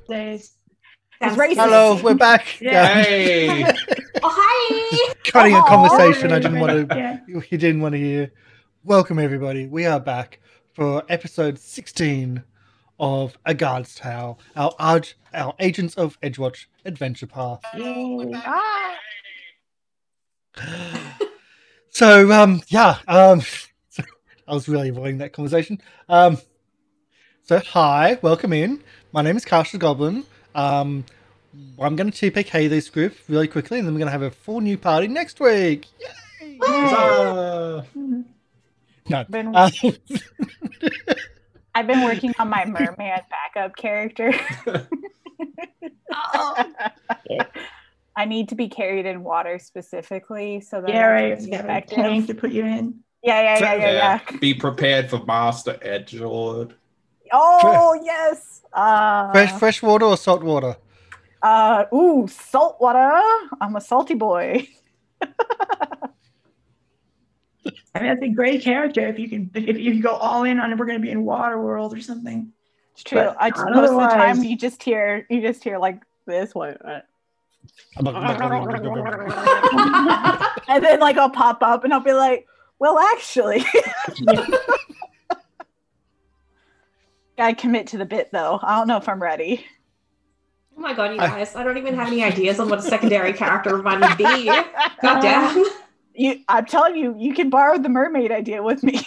days. It's racist. Hello, we're back. Yeah. Hey. Oh, hi. Cutting a conversation I Hey. didn't want to. Yeah. You didn't want to hear. Welcome everybody. We are back for episode 16 of A Guard's Tale, our Agents of Edgewatch adventure path. So I was really avoiding that conversation. So hi, welcome in. My name is Karsh the Goblin. I'm going to TPK this group really quickly, and then we're going to have a full new party next week. Yay! No. I've been working on my merman backup character. I need to be carried in water specifically, so that Right. You got a tank to put you in. Yeah. Be prepared for Master Edgelord. Oh yes. Fresh water or salt water? Salt water. I'm a salty boy. I mean, that's a great character if you go all in on it. We're going to be in Water World or something. It's true. But Most of the time you just hear like this one. And then like I'll pop up and I'll be like, well, actually. Gotta commit to the bit though. I don't know if I'm ready. Oh my god, you guys. I don't even have any ideas on what a secondary character might be. God damn. I'm telling you, you can borrow the mermaid idea with me.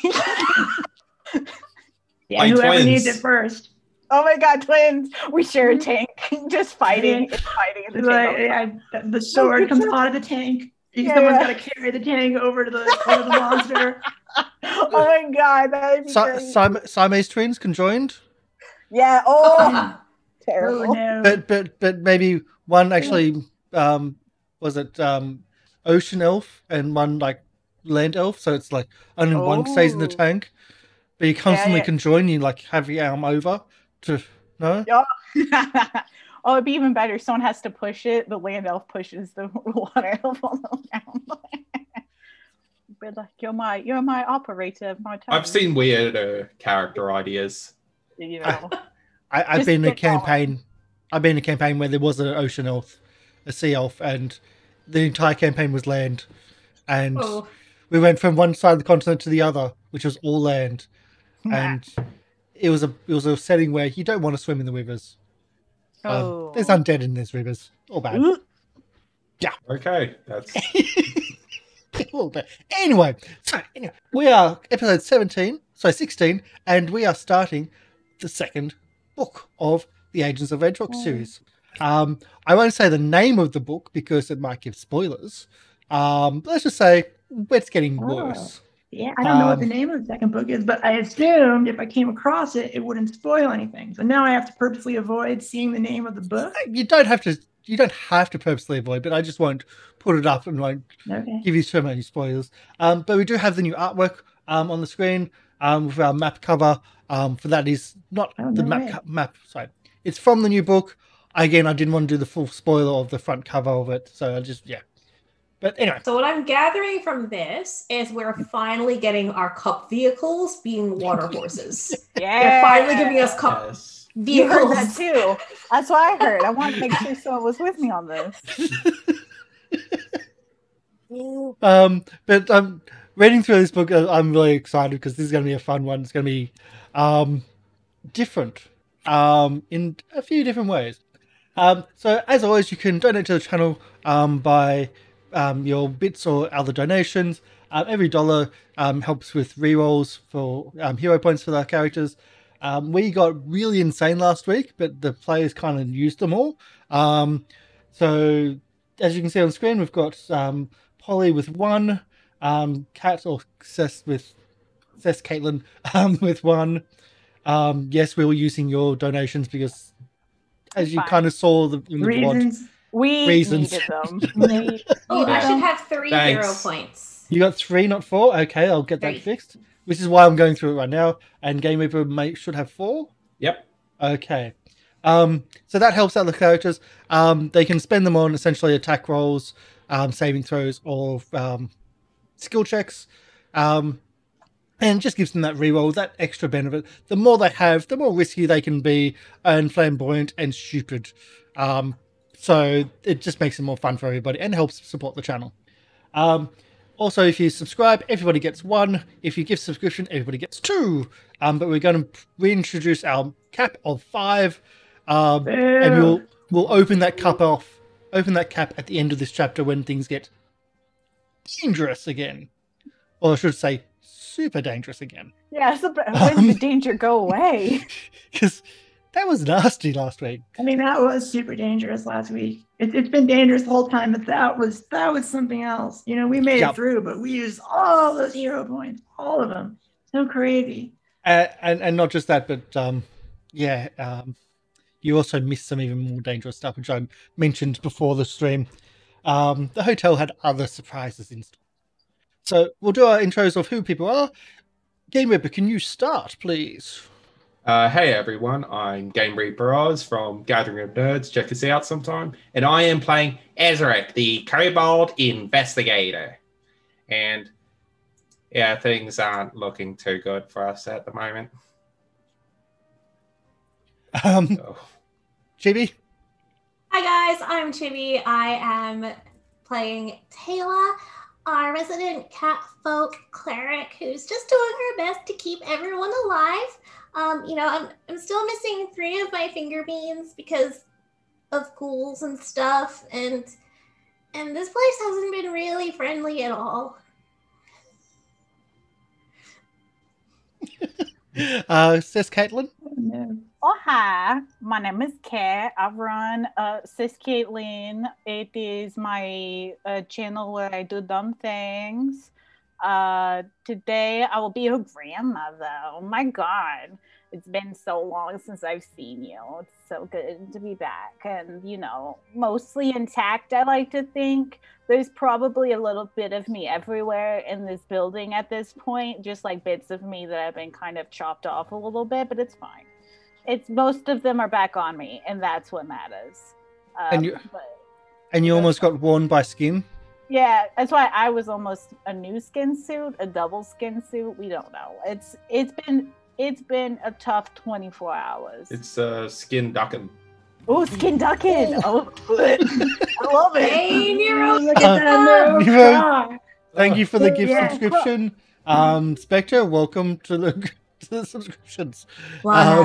Yeah, whoever needs it first. Oh my god, twins! We share a tank, just fighting in the tank. The sword comes out of the tank. Someone's got to carry the tank over to the monster. Oh my god, that would be great. Siamese twins conjoined. Yeah. Oh, terrible. Oh, no. But maybe one actually was it ocean elf and one like land elf, so it's like only one stays in the tank, but you constantly conjoin. You like have your arm over to no. Oh, it'd be even better. Someone has to push it. The land elf pushes the water elf on the ground. But like, you're my operator. I've seen weird character ideas. You know, I've been in a campaign. I've been in a campaign where there was an ocean elf, a sea elf, and the entire campaign was land, and we went from one side of the continent to the other, which was all land, and it was a setting where you don't want to swim in the rivers. There's undead in these rivers. All bad. Yeah. Okay, that's A little bit. Anyway, we are episode 16, and we are starting the second book of the Agents of Edgewatch series. I won't say the name of the book because it might give spoilers. Let's just say it's getting worse. Yeah, I don't know what the name of the second book is, but I assumed if I came across it, it wouldn't spoil anything. So now I have to purposely avoid seeing the name of the book. You don't have to purposely avoid, but I just won't put it up and won't give you so many spoilers. But we do have the new artwork on the screen with our map cover. For that is not the map. Sorry, it's from the new book. Again, I didn't want to do the full spoiler of the front cover of it, so I just But anyway. So what I'm gathering from this is we're finally getting our cup vehicles being water horses. Yeah, they're finally giving us cup vehicles. You heard that too. That's what I heard. I wanted to make sure someone was with me on this. But reading through this book, I'm really excited because this is going to be a fun one. It's going to be different in a few different ways. So as always, you can donate to the channel by your bits or other donations. Every dollar helps with rerolls for hero points for our characters. We got really insane last week, but the players kind of used them all. So as you can see on screen, we've got Polly with 1, Kat or Cest Caitlin with 1. Yes, we were using your donations because, as you kind of saw in the reasons. We needed them. I should have 3 hero points. You got 3, not 4? Okay, I'll get that fixed. Which is why I'm going through it right now. And Game Reaper should have 4? Yep. Okay. So that helps out the characters. They can spend them on essentially attack rolls, saving throws, or skill checks. And it just gives them that reroll, that extra benefit. The more they have, the more risky they can be, and flamboyant and stupid. So it just makes it more fun for everybody and helps support the channel. Also, if you subscribe, everybody gets 1. If you give subscription, everybody gets 2. But we're going to reintroduce our cap of 5, and we'll open that cap at the end of this chapter when things get dangerous again, or I should say, super dangerous again. Yeah, so when did the danger go away? Because that was nasty last week. I mean, that was super dangerous last week. It's been dangerous the whole time, but that was something else. You know, we made it through, but we used all those hero points, all of them. So crazy. And not just that, but you also missed some even more dangerous stuff, which I mentioned before the stream. The hotel had other surprises in store. So we'll do our intros of who people are. Game Reaper, can you start, please? Hey everyone, I'm Game Reaper Oz from Gathering of Nerds. Check us out sometime. And I am playing Ezarek, the Kobold Investigator. And yeah, things aren't looking too good for us at the moment. Chibi? Hi guys, I'm Chibi. I am playing Tayla, our resident catfolk cleric who's just doing her best to keep everyone alive. I'm still missing 3 of my finger beans because of ghouls and stuff, and this place hasn't been really friendly at all. Cest Caitlin? No. Oh, hi. My name is Kat. I run Cest Caitlin. It is my channel where I do dumb things. Today I will be a grandmother. Oh my god. It's been so long since I've seen you. It's so good to be back. And, mostly intact, I like to think. There's probably a little bit of me everywhere in this building at this point. Just like bits of me that have been kind of chopped off a little bit, but it's fine. Most of them are back on me, and that's what matters. And you almost got worn by skin? Yeah, that's why I was almost a new skin suit, a double skin suit. We don't know. It's been a tough 24 hours. It's skin ducking. Oh, skin ducking! Oh, I love it. Hey, Nero! Look at that Nero. Thank you for the gift subscription. Spectre, welcome to the subscriptions. Wow.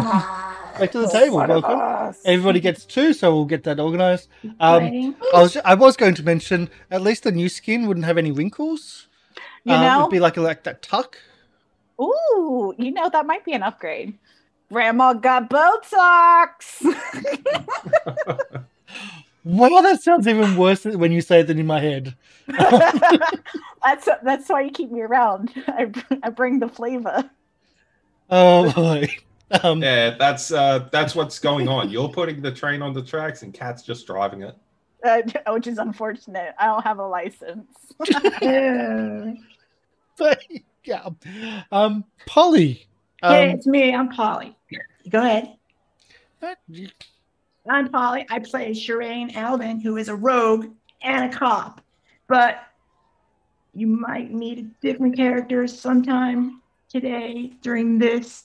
Back to the table. Welcome. Everybody gets 2, so we'll get that organized. I was going to mention at least the new skin wouldn't have any wrinkles. It'd be like that tuck. Ooh, that might be an upgrade. Grandma got Botox. Wow, that sounds even worse when you say it than in my head. That's why you keep me around. I bring the flavor. Oh boy. Yeah, that's what's going on. You're putting the train on the tracks, and Kat's just driving it. Which is unfortunate. I don't have a license. But yeah, Polly. Hey, it's me. I'm Polly. Go ahead. What? I'm Polly. I play Sherain Alban, who is a rogue and a cop. But you might meet different characters sometime today during this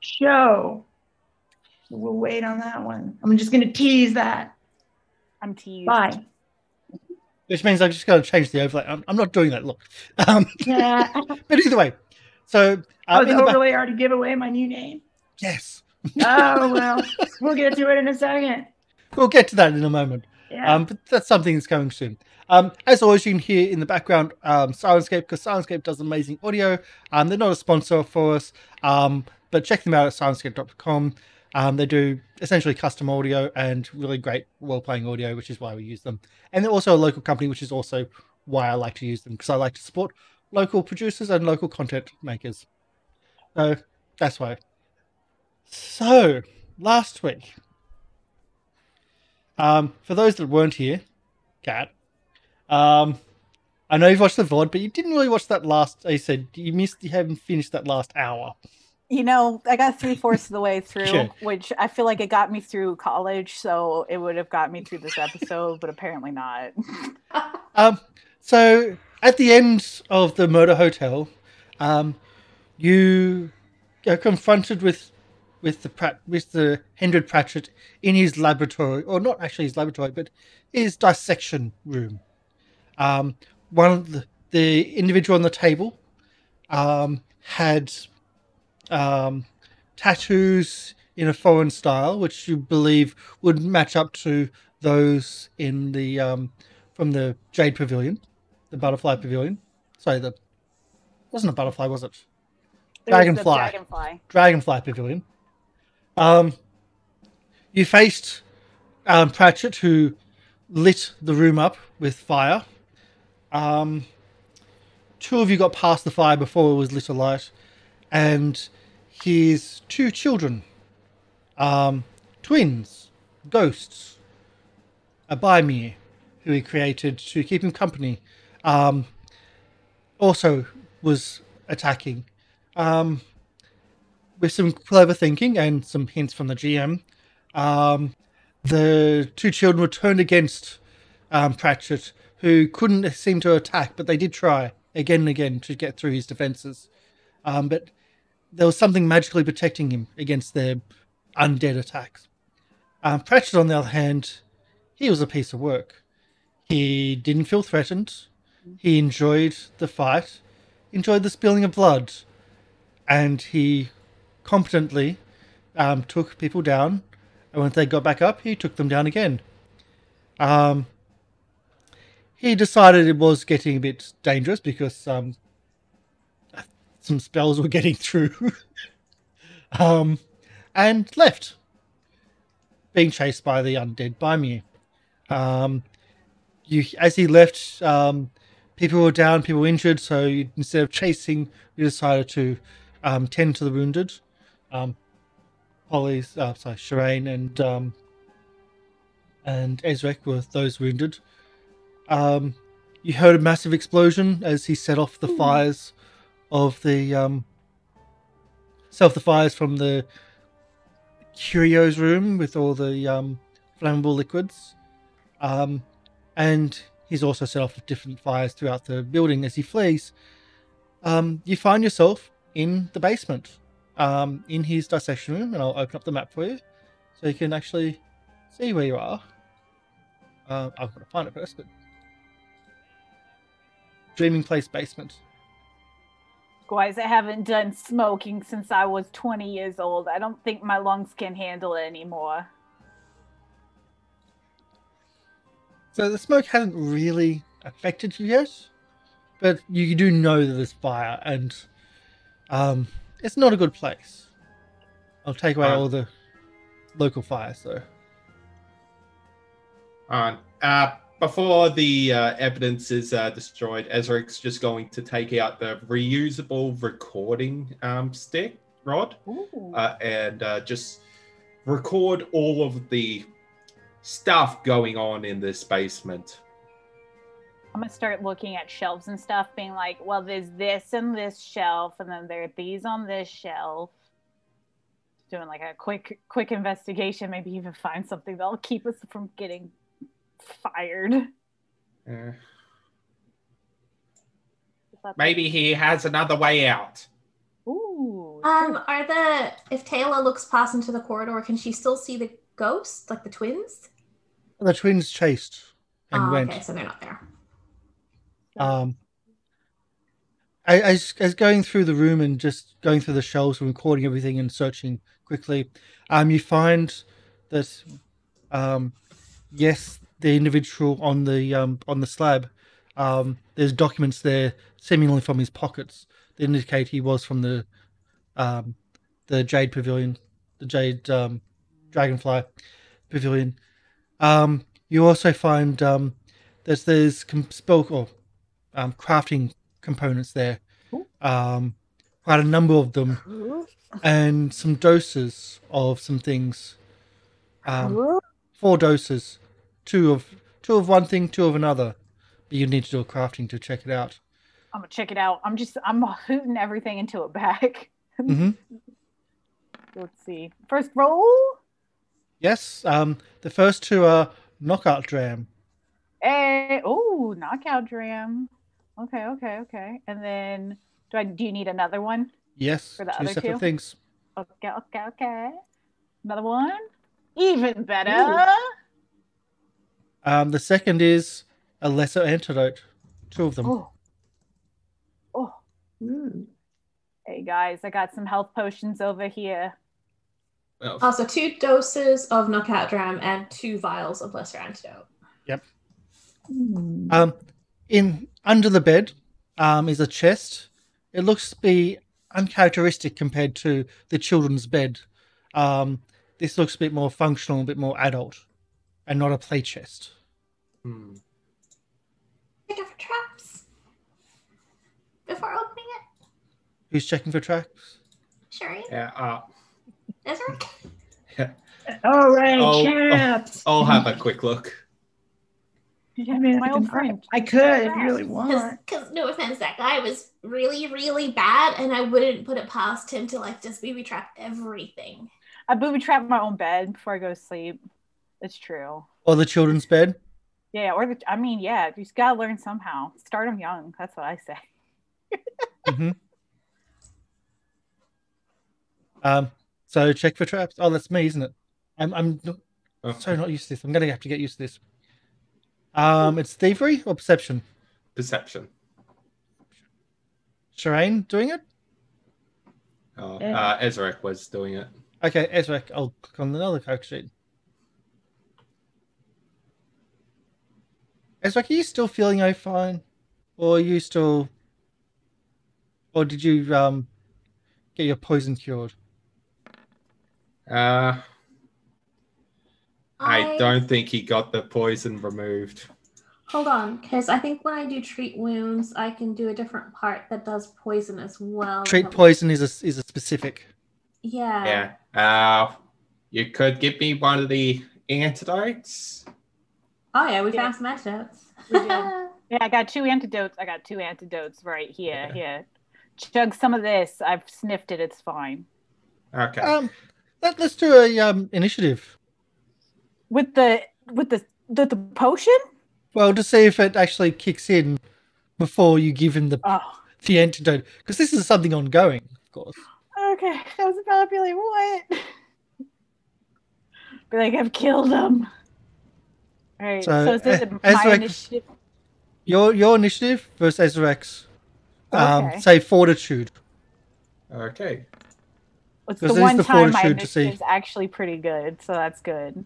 show. So we'll wait on that one. I'm just going to tease that. I'm teased. Bye. Which means I just got to change the overlay. I'm not doing that. Look. Yeah. But either way, so I was overlay already give away my new name. Yes. Oh well, we'll get to it in a second. We'll get to that in a moment. Yeah. But that's something that's coming soon. As always, you can hear in the background Syrinscape, because Syrinscape does amazing audio. They're not a sponsor for us, but check them out at syrinscape.com. They do essentially custom audio and really great role-playing audio, which is why we use them. And they're also a local company, which is also why I like to use them, because I like to support local producers and local content makers. So that's why. So, last week, for those that weren't here, Kat, I know you've watched the VOD, but you didn't really watch that last, you said you haven't finished that last hour. I got 3/4 of the way through, Sure. which I feel like it got me through college, so it would have got me through this episode, but apparently not. So, at the end of the murder hotel, you are confronted with the Hendred Pratchett in his laboratory, or not actually his laboratory, but his dissection room. One of the individual on the table had tattoos in a foreign style, which you believe would match up to those in the from the Jade Pavilion, the Butterfly Pavilion. Sorry, the wasn't a butterfly, was it? Dragonfly. Dragonfly Pavilion. You faced Pratchett, who lit the room up with fire. Two of you got past the fire before it was lit alight, and his two children, twins, ghosts, a Bymir, who he created to keep him company, also was attacking. With some clever thinking and some hints from the GM, the two children were turned against Pratchett, who couldn't seem to attack, but they did try again and again to get through his defenses. But there was something magically protecting him against their undead attacks. Pratchett, on the other hand, he was a piece of work. He didn't feel threatened. He enjoyed the fight, enjoyed the spilling of blood, and he competently took people down, and when they got back up, he took them down again. He decided it was getting a bit dangerous because some spells were getting through, and left, being chased by the undead Bymir. As he left, people were down, people were injured, so instead of chasing, you decided to tend to the wounded. Sherain and Ezarek were those wounded. You heard a massive explosion as he set off the fires of the fires from the Curio's room with all the flammable liquids. And he's also set off different fires throughout the building as he flees. You find yourself in the basement, in his dissection room, and I'll open up the map for you so you can actually see where you are. I've got to find it first, but Dreaming Place basement. Guys, I haven't done smoking since I was 20 years old. I don't think my lungs can handle it anymore. So the smoke hasn't really affected you yet, but you do know that there's fire, and it's not a good place. I'll take away all the local fires, though. Before the evidence is destroyed, Ezarek's just going to take out the reusable recording stick rod and just record all of the stuff going on in this basement. I'm gonna start looking at shelves and stuff, being like, well, there's this in this shelf, and then there are these on this shelf. Doing like a quick investigation, maybe even find something that'll keep us from getting fired. Maybe he has another way out. Ooh. If Tayla looks past into the corridor, can she still see the ghosts, like the twins? The twins chased and went. Okay, so they're not there. As going through the room and just going through the shelves and recording everything and searching quickly, you find that yes, the individual on the slab, there's documents there seemingly from his pockets that indicate he was from the Jade Pavilion, the Jade Dragonfly Pavilion. You also find that there's crafting components there, quite a number of them, and some doses of some things. 4 doses, two of one thing, 2 of another. But you need to do a crafting to check it out. I'm gonna check it out. I'm hooting everything into a bag. Mm-hmm. Let's see. First roll. Yes. The first 2 are knockout dram. Knockout dram. Okay. And then do you need another one? Yes, For the two other separate two? things. Okay. Another one? Even better. Ooh. The second is a lesser antidote. Two of them. Oh. Ooh. Hey guys, I got some health potions over here. Well, Also, 2 doses of knockout dram and 2 vials of lesser antidote. Yep. Hmm. In under the bed, is a chest. It looks to be uncharacteristic compared to the children's bed. This looks a bit more functional, a bit more adult, and not a play chest. Check out for traps before opening it. Who's checking for traps? Sherain? Yeah. Ezarek? All right, chaps. I'll have a quick look. I mean, My old friend. I could if you really want. Because no offense, that guy was really, really bad, and I wouldn't put it past him to like just booby trap everything. I booby trap my own bed before I go to sleep. It's true. Or the children's bed? Yeah, you just gotta learn somehow. Start them young. That's what I say. Mm-hmm. So check for traps. Oh, that's me, isn't it? I'm so not used to this. I'm gonna have to get used to this. It's thievery or perception? Perception. Sherain doing it? Ezarek was doing it. Okay, Ezarek, I'll click on another character sheet. Ezarek, are you still feeling fine? Or are you still... Or did you get your poison cured? I don't think he got the poison removed. Hold on, because I think when I do treat wounds, I can do a different part that does poison as well. Treat poison is a specific. Yeah. Yeah. You could give me one of the antidotes. Oh yeah, we found some antidotes. We did. Yeah, I got 2 antidotes. Right here. Yeah. Here. Chug some of this. I've sniffed it. It's fine. Okay. Let's do a initiative. With the potion? Well, to see if it actually kicks in before you give him the antidote, because this is something ongoing, of course. Okay, I was about to be like, what? Be like, I've killed him. All right, so is this my Ezarek, initiative? Your initiative versus Ezarek's, Okay. say fortitude. Okay. It's Because the it is one the time my fortitude to see. initiative is actually pretty good, so that's good.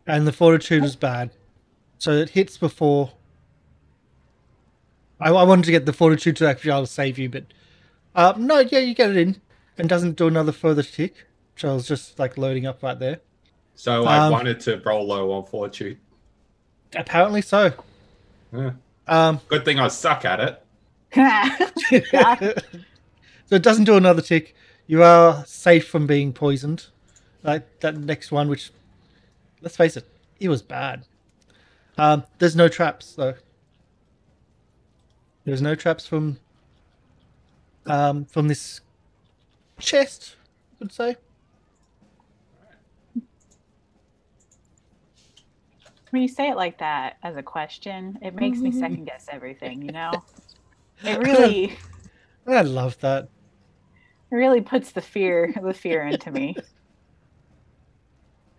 And the fortitude is bad. So it hits before. I wanted to get the fortitude to actually be able to save you, but no, yeah, you get it in. And doesn't do another further tick, which I was just like loading up right there. So I wanted to roll low on fortitude. Apparently so. Yeah. Good thing I suck at it. So it doesn't do another tick. You are safe from being poisoned. Like that next one, which, let's face it, it was bad. There's no traps though. There's no traps from this chest, I would say. When you say it like that as a question, it makes me second guess everything, you know? It really I love that. It really puts the fear into me.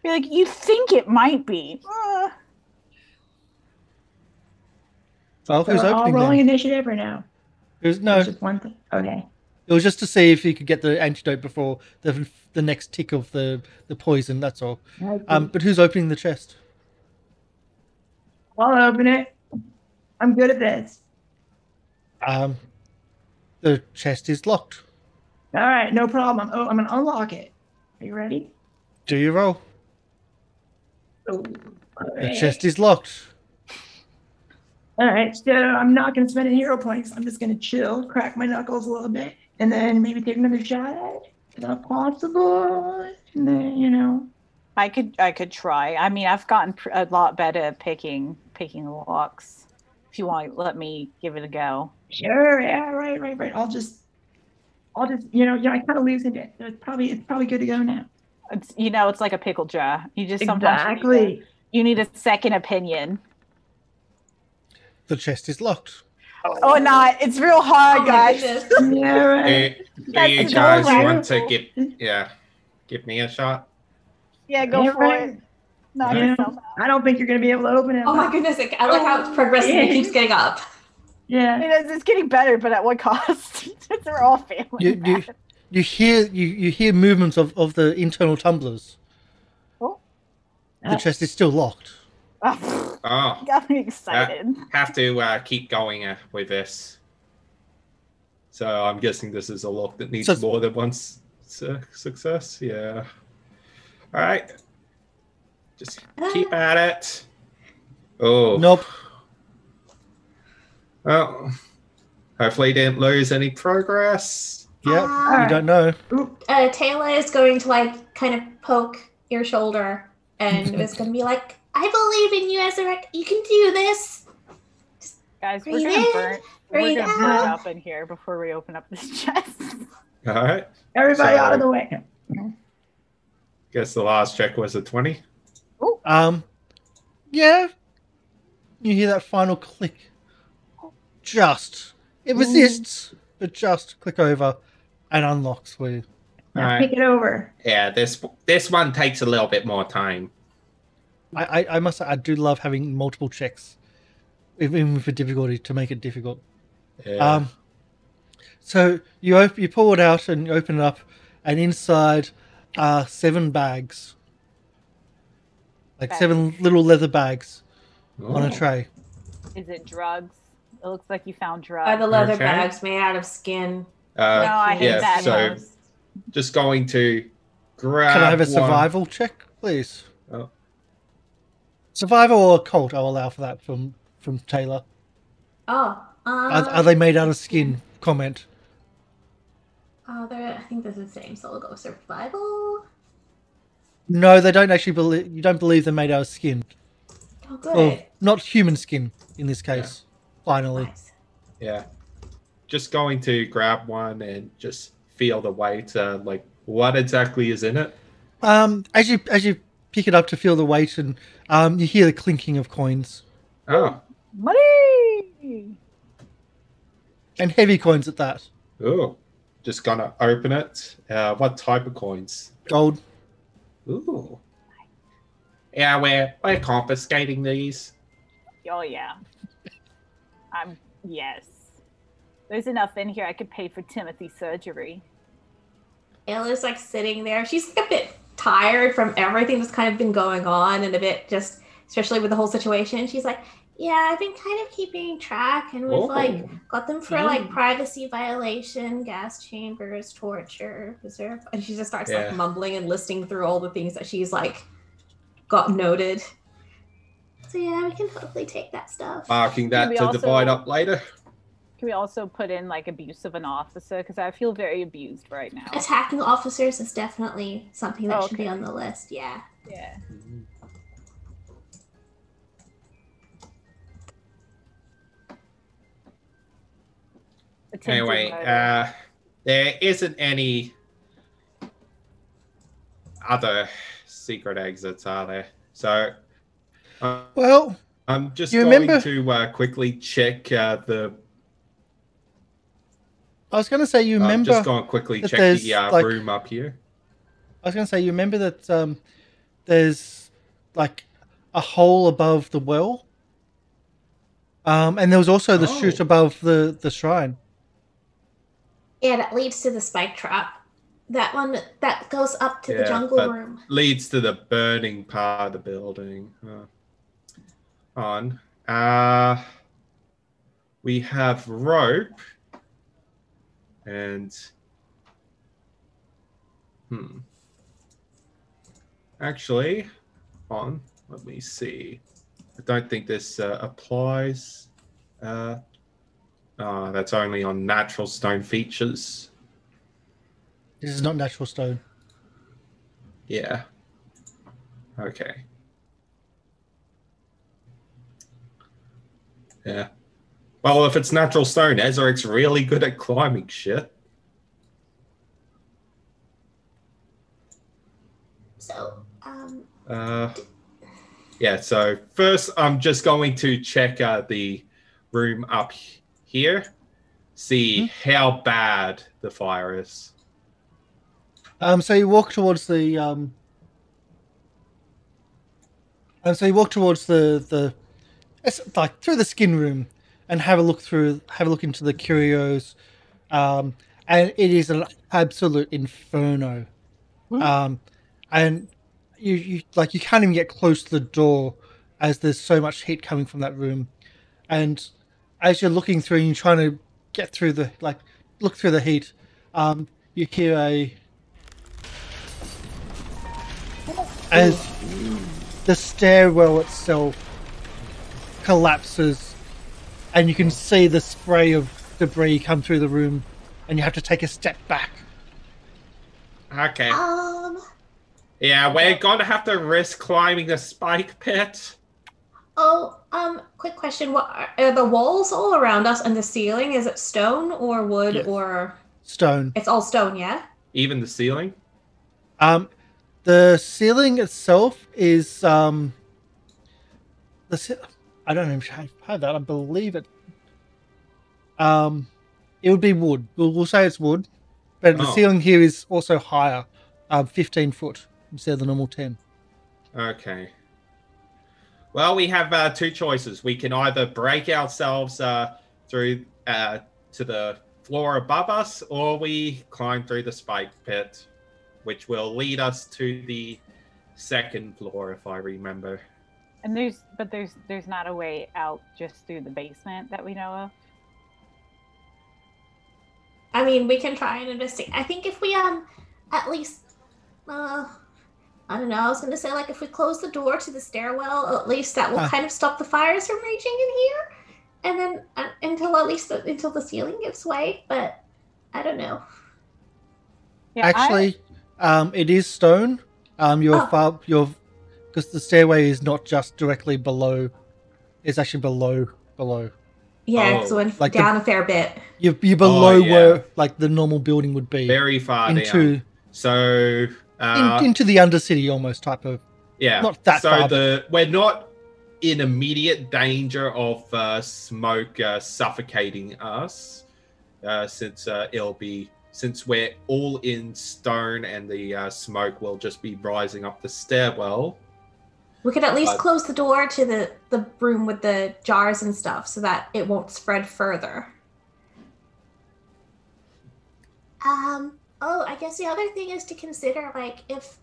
You're like, you think it might be. Well, who's So we're all opening rolling then? initiative or no? No, It's just one thing. Okay. it was just to see if you could get the antidote before the next tick of the poison, that's all. But who's opening the chest? I'll open it. I'm good at this. The chest is locked. All right, no problem. Oh, I'm gonna unlock it. Are you ready? Do you roll? Oh, The chest is locked. All right, so I'm not going to spend any hero points. I'm just going to chill, crack my knuckles a little bit, and then maybe take another shot at it. Is that possible? And then, you know. I could try. I mean, I've gotten a lot better at picking locks. If you want, let me give it a go. Sure. Yeah. Right. I'll just. I kind of loosened it. So it's probably good to go now. It's like a pickle jar. You just Exactly. you need a second opinion. The chest is locked. Oh, not. It's real hard, Oh my guys. goodness. Yeah, right. Do That's you the guys goal, want to right? give me a shot? Yeah, go Yeah, for right. it. Knock Yeah. yourself out. I don't think you're going to be able to open it. Oh my goodness, I like how it's progressing. It keeps getting up. Yeah. It's getting better, but at what cost? We're all failing. You hear movements of the internal tumblers. Oh. The chest is still locked. Oh, Got me excited. have to keep going with this. So I'm guessing this is a lock that needs more than one success. Yeah. All right. Just keep at it. Oh. Nope. Well, hopefully you didn't lose any progress. Yep, you don't know. Tayla is going to like kind of poke your shoulder and it's going to be like, I believe in you, Ezarek. You can do this. Guys, we're Breathe gonna in, burn breathe out. up in here before we open up this chest. All right. Everybody out of the way. Guess the last check was a 20. Yeah. You hear that final click. It resists, but just click over and unlocks for you. Now All pick it over. Yeah, this one takes a little bit more time. I must say, I do love having multiple checks, even for difficulty, to make it difficult. Yeah. So you pull it out and you open it up, and inside are 7 bags, like 7 little leather bags on a tray. Is it drugs? It looks like you found drugs. Are the leather bags made out of skin? No, I hate that. So just going to grab. Can I have a survival check, please? Oh. Survival or occult? I'll allow for that from Tayla. Oh. Are they made out of skin? Comment. I think this is the same, so we'll go survival. No, they don't actually believe. You don't believe they're made out of skin. Oh, good. Well, not human skin in this case. Yeah. Finally. Nice. Yeah. Just going to grab one and just feel the weight. Like, what exactly is in it? As you pick it up to feel the weight, and you hear the clinking of coins. Oh. Money! And heavy coins at that. Oh. Just gonna open it. What type of coins? Gold. Ooh. Yeah, we're confiscating these. Oh yeah. Yes. There's enough in here I could pay for Timothy's surgery. Ayla's like sitting there. She's like a bit tired from everything that's kind of been going on and a bit just, especially with the whole situation. She's like, yeah, I've been kind of keeping track and we've like got them for like privacy violation, gas chambers, torture, reserve. And she just starts like mumbling and listing through all the things that she's like got noted. So yeah, we can totally take that stuff. Marking that to divide up later. Can we also put in like abuse of an officer? Because I feel very abused right now. Attacking officers is definitely something that should be on the list. Yeah. Yeah. Anyway, there isn't any other secret exits, are there? So, well, I'm just going to quickly check the. I was going to say, you remember. Just going to quickly check the room up here. I was going to say, you remember that there's like a hole above the well, and there was also the chute above the shrine. Yeah, that leads to the spike trap. That one that goes up to the jungle room. Leads to the burning part of the building. We have rope and actually let me see. I don't think this applies. That's only on natural stone features. This is not natural stone. Yeah. Okay. Yeah. Well, if it's natural stone, Ezarek's really good at climbing shit. So, yeah, so first I'm just going to check the room up here, see how bad the fire is. So you walk towards the it's like through the skin room and have a look into the curios, and it is an absolute inferno. And you can't even get close to the door as there's so much heat coming from that room. And as you're looking through and you're trying to get through look through the heat, you hear as the stairwell itself collapses, and you can see the spray of debris come through the room, and you have to take a step back. Okay. Yeah, we're going to have to risk climbing the spike pit. Quick question. What are the walls all around us and the ceiling? Is it stone or wood or stone? It's all stone, yeah? Even the ceiling? The ceiling itself is I don't know if I have that. I believe it. It would be wood. We'll say it's wood, but the ceiling here is also higher, 15 foot instead of the normal 10. Okay. Well, we have two choices. We can either break ourselves through to the floor above us, or we climb through the spike pit, which will lead us to the second floor, if I remember. And there's not a way out just through the basement that we know of. I mean, we can try and investigate. I think if we at least I don't know, I was gonna say like if we close the door to the stairwell, at least that will kind of stop the fires from reaching in here. And then until the ceiling gives way, but I don't know. Yeah, actually, it is stone. Because the stairway is not just directly below; it's actually below. Yeah, so went down a fair bit. You're below where like the normal building would be. Very far down. So into the undercity almost type of. Yeah. Not that far. So we're not in immediate danger of smoke suffocating us, since we're all in stone and the smoke will just be rising up the stairwell. We could at least close the door to the room with the jars and stuff so that it won't spread further. I guess the other thing is to consider, like, if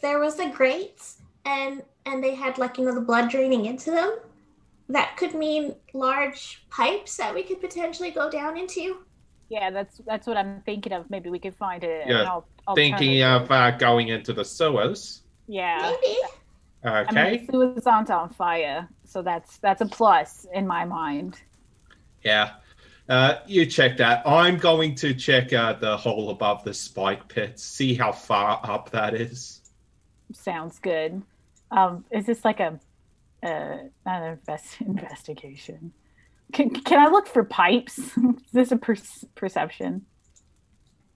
there was the grates and they had, like, the blood draining into them, that could mean large pipes that we could potentially go down into. Yeah, that's what I'm thinking of. Maybe we could find it. Thinking of going into the sewers. Yeah. Maybe. Okay. I mean, the sewers aren't on fire, so that's a plus in my mind. Yeah. You check that. I'm going to check the hole above the spike pit, see how far up that is. Sounds good. Is this like an investigation? Can I look for pipes? Is this a perception?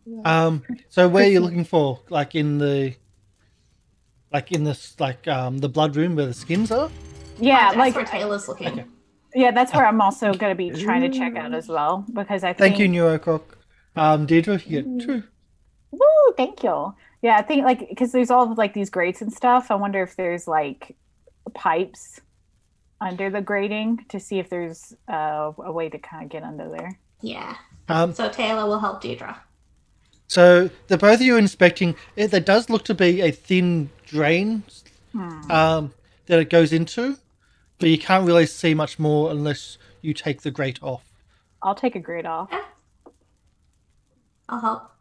So where are you looking for? Like in the blood room where the skins are? Yeah, that's where Tayla's looking. Okay. Yeah, that's where I'm also going to be trying to check out as well, because I think... Thank you, Neurocock. Diedra, you get 2. Woo, thank you. Yeah, I think, like, because there's all of, like, these grates and stuff, I wonder if there's, like, pipes under the grating to see if there's a way to kind of get under there. Yeah. So Tayla will help Diedra. So the both of you are inspecting, there does look to be a thin drain that it goes into, but you can't really see much more unless you take the grate off. I'll take a grate off. Yeah. I'll help.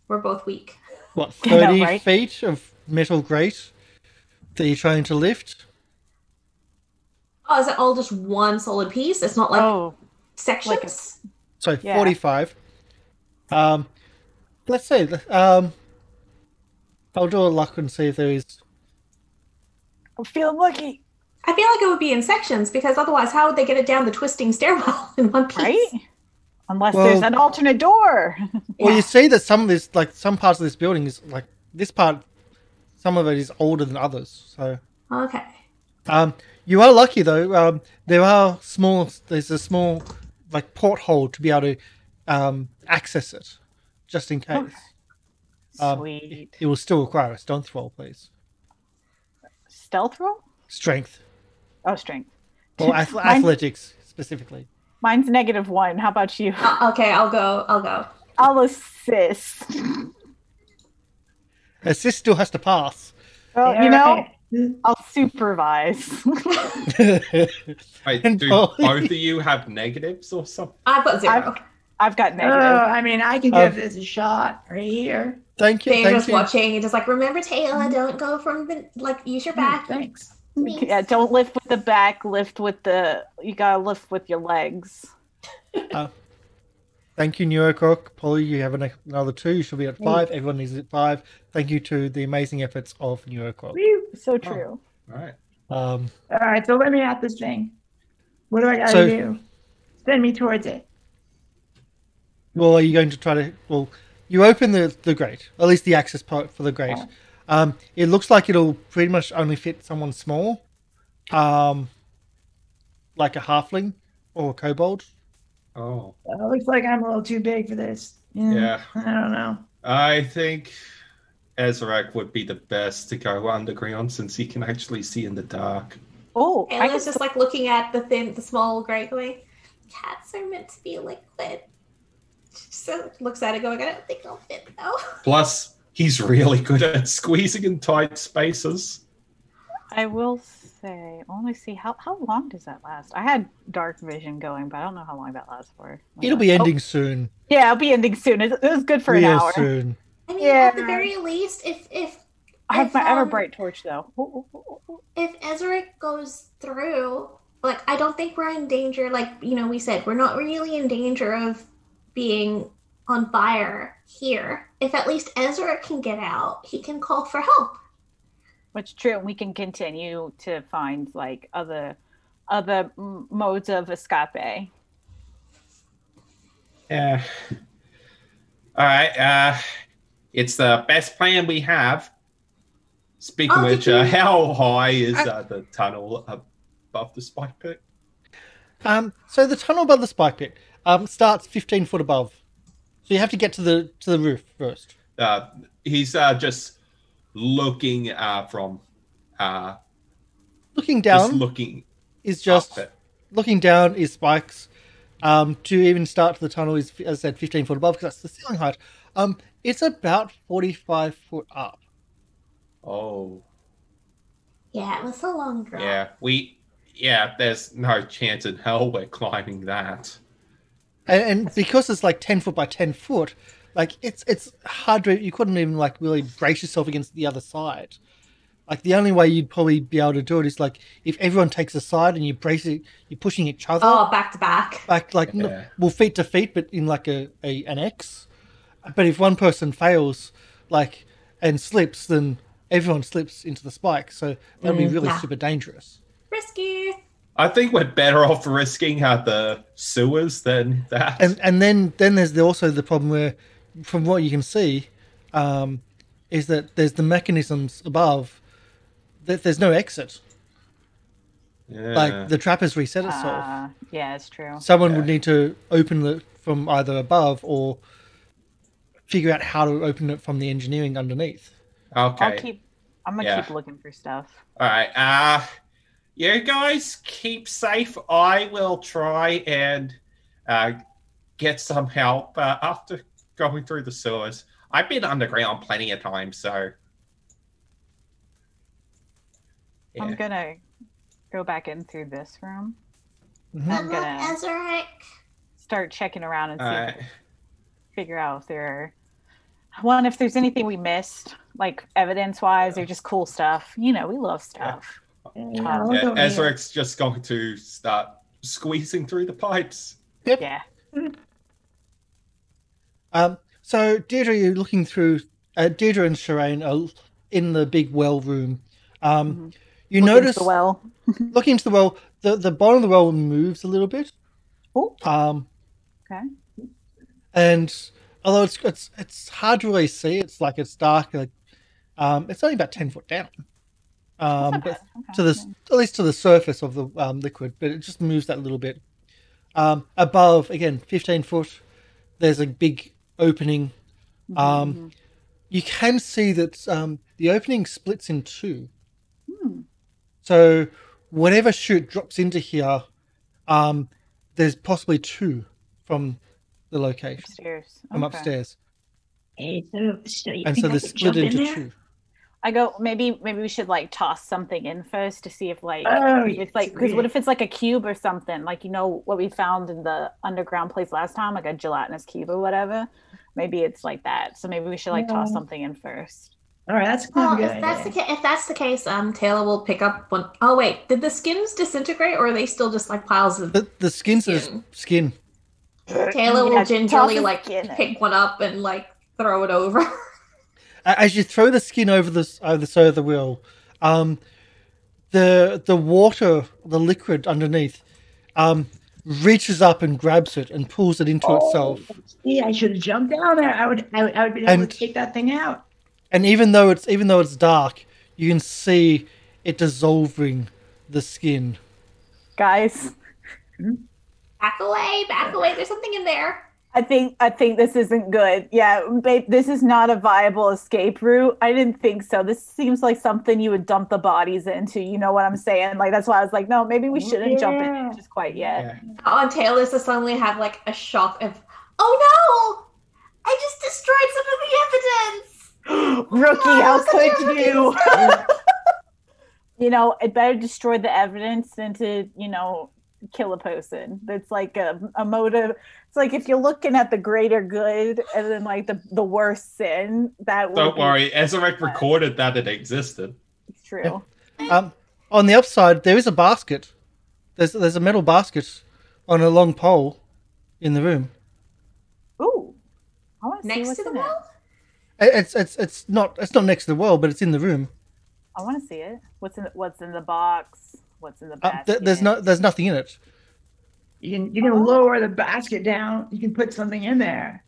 We're both weak. What, 30 feet of metal grate that you're trying to lift? Oh, is it all just one solid piece? It's not like sections? So 45. Let's see. I'll do a luck and see if there is. I'm feeling lucky. I feel like it would be in sections, because otherwise how would they get it down the twisting stairwell in one piece? Right? Unless there's an alternate door. Well, you see that some of this, like some parts of this building is like this part, some of it is older than others. So okay. You are lucky though. There's a small like porthole to be able to access it, just in case. Sweet. It will still require a strength roll, please. Stealth roll? Strength. Oh, strength. Or athletics specifically. Mine's -1. How about you? Okay, I'll go. I'll assist. Assist still has to pass. Well, Yeah, you know, right. I'll supervise. Wait, And do Polly. both of you have negatives or something? I've got 0. I've got Oh, negative. I mean, I can give this a shot right here. They're Thank just you. watching and just like, remember, Tayla, don't go from the, like, use your back. Thanks. Please. Yeah, don't lift with the back. You gotta lift with your legs. Thank you, Neurocroc. Polly, you have another 2. You should be at 5. Everyone is at 5. Thank you to the amazing efforts of Neurocroc. Woo. So true. All right. All right, so let me at this thing. What do I gotta So- do? Send me towards it. Well, are you going to try to... Well, you open the grate. At least the access part for the grate. It looks like it'll pretty much only fit someone small. Like a halfling or a kobold. Oh, It looks like I'm a little too big for this. yeah. I don't know. I think Ezarek would be the best to go underground since he can actually see in the dark. Oh, I Tayla's just like looking at the small grate going, cats are meant to be liquid. So looks at it going, I don't think I'll fit though. Plus, he's really good at squeezing in tight spaces. I will say, only see how long does that last? I had dark vision going, but I don't know how long that lasts for. It'll be ending soon. Yeah, it'll be ending soon. It was good for an Real hour. soon. I mean, Yeah. at the very least, if I have my ever um, bright torch though. if Ezarek goes through, like, I don't think we're in danger. Like, you know, we said we're not really in danger of being on fire here. If at least Ezarek can get out, he can call for help. Which true, we can continue to find like other modes of escape. Yeah. All right. It's the best plan we have. Speaking of which, how high is the tunnel above the spike pit? So the tunnel above the spike pit starts 15 foot above. So you have to get to the roof first. He's just looking from Looking down looking is just up it. looking down is spikes. To even start to the tunnel is, as I said, 15 foot above because that's the ceiling height. It's about 45 foot up. Oh. Yeah, it was a long drop. Yeah, there's no chance in hell we're climbing that. And because it's like 10 foot by 10 foot, like it's hard to, you couldn't even like really brace yourself against the other side. Like the only way you'd probably be able to do it is like if everyone takes a side and you brace it, you're pushing each other. Oh, back to back. Back like well, feet to feet, but in like an X. But if one person fails, like and slips, then everyone slips into the spike. So that'd be really super dangerous. Risky. I think we're better off risking at the sewers than that. And then there's also the problem where, from what you can see, is that there's the mechanisms above. That there's no exit. Yeah. Like the trap has reset itself. Yeah, it's true. Someone would need to open it from either above or figure out how to open it from the engineering underneath. Okay. I'm gonna keep looking for stuff. All right. You guys keep safe. I will try and get some help after going through the sewers. I've been underground plenty of times, so. Yeah. I'm gonna go back in through this room. Mm-hmm. I'm gonna Ezarek. start checking around and see All if I can figure out if if there's anything we missed, like evidence-wise, or just cool stuff. You know, we love stuff. Ezarek's just going to start squeezing through the pipes. Yep. Yeah. So Diedra, you're looking through. Diedra and Sherain are in the big well room. You notice the well. looking into the well, the bottom of the well moves a little bit. Oh. Okay. And although it's hard to really see, it's like it's dark. Like it's only about 10 foot down. Not but bad. to Okay. at least to the surface of the liquid, but it just moves that little bit. Above, again, 15 foot, there's a big opening. Mhm. You can see that the opening splits in two. Hmm. So whatever chute drops into here, there's possibly two from the location, Upstairs. from Okay. upstairs. Hey, so you And think so I they're could split jump in into there? two. I go, maybe we should like toss something in first to see if like Oh, if it's like, because what if it's like a cube or something, like, you know what we found in the underground place last time, like a gelatinous cube or whatever. Maybe it's like that, so maybe we should like toss Yeah. something in first. All right, that's Well, kind of a if good that's idea. if that's the case, Taylor will pick up one. Oh wait, did the skins disintegrate, or are they still just like piles of? The skin's just Skin. skin. Taylor will Yeah, gingerly toss the like skin in. pick one up and like throw it over. As you throw the skin over the side of the wheel, the water, the liquid underneath, reaches up and grabs it and pulls it into itself. Yeah, I should have jumped down there. I would be able And- to take that thing out. And even though it's dark, you can see it dissolving the skin. Guys, Back away, back away. There's something in there. I think this isn't good. Yeah, babe, this is not a viable escape route. I didn't think so. This seems like something you would dump the bodies into. You know what I'm saying? Like, that's why I was like, no, maybe we shouldn't jump in Yeah. just quite yet. Yeah. Oh, and Taylor's to suddenly have like a shock of, oh no, I just destroyed some of the evidence. Rookie, how such a could rookie you? mistake. You know, it better destroy the evidence than to, kill a person. It's like a motive. It's like if you're looking at the greater good and then like the worst sin, that would Don't be worry, Ezarek recorded that it existed. true. On the upside, there is a basket. There's a metal basket on a long pole in the room. Ooh. I want to see Next what's to the in it. wall? It's not next to the well, but it's in the room. I want to see it. What's in the box? What's in the basket? There's nothing in it. You can lower the basket down. You can put something in there.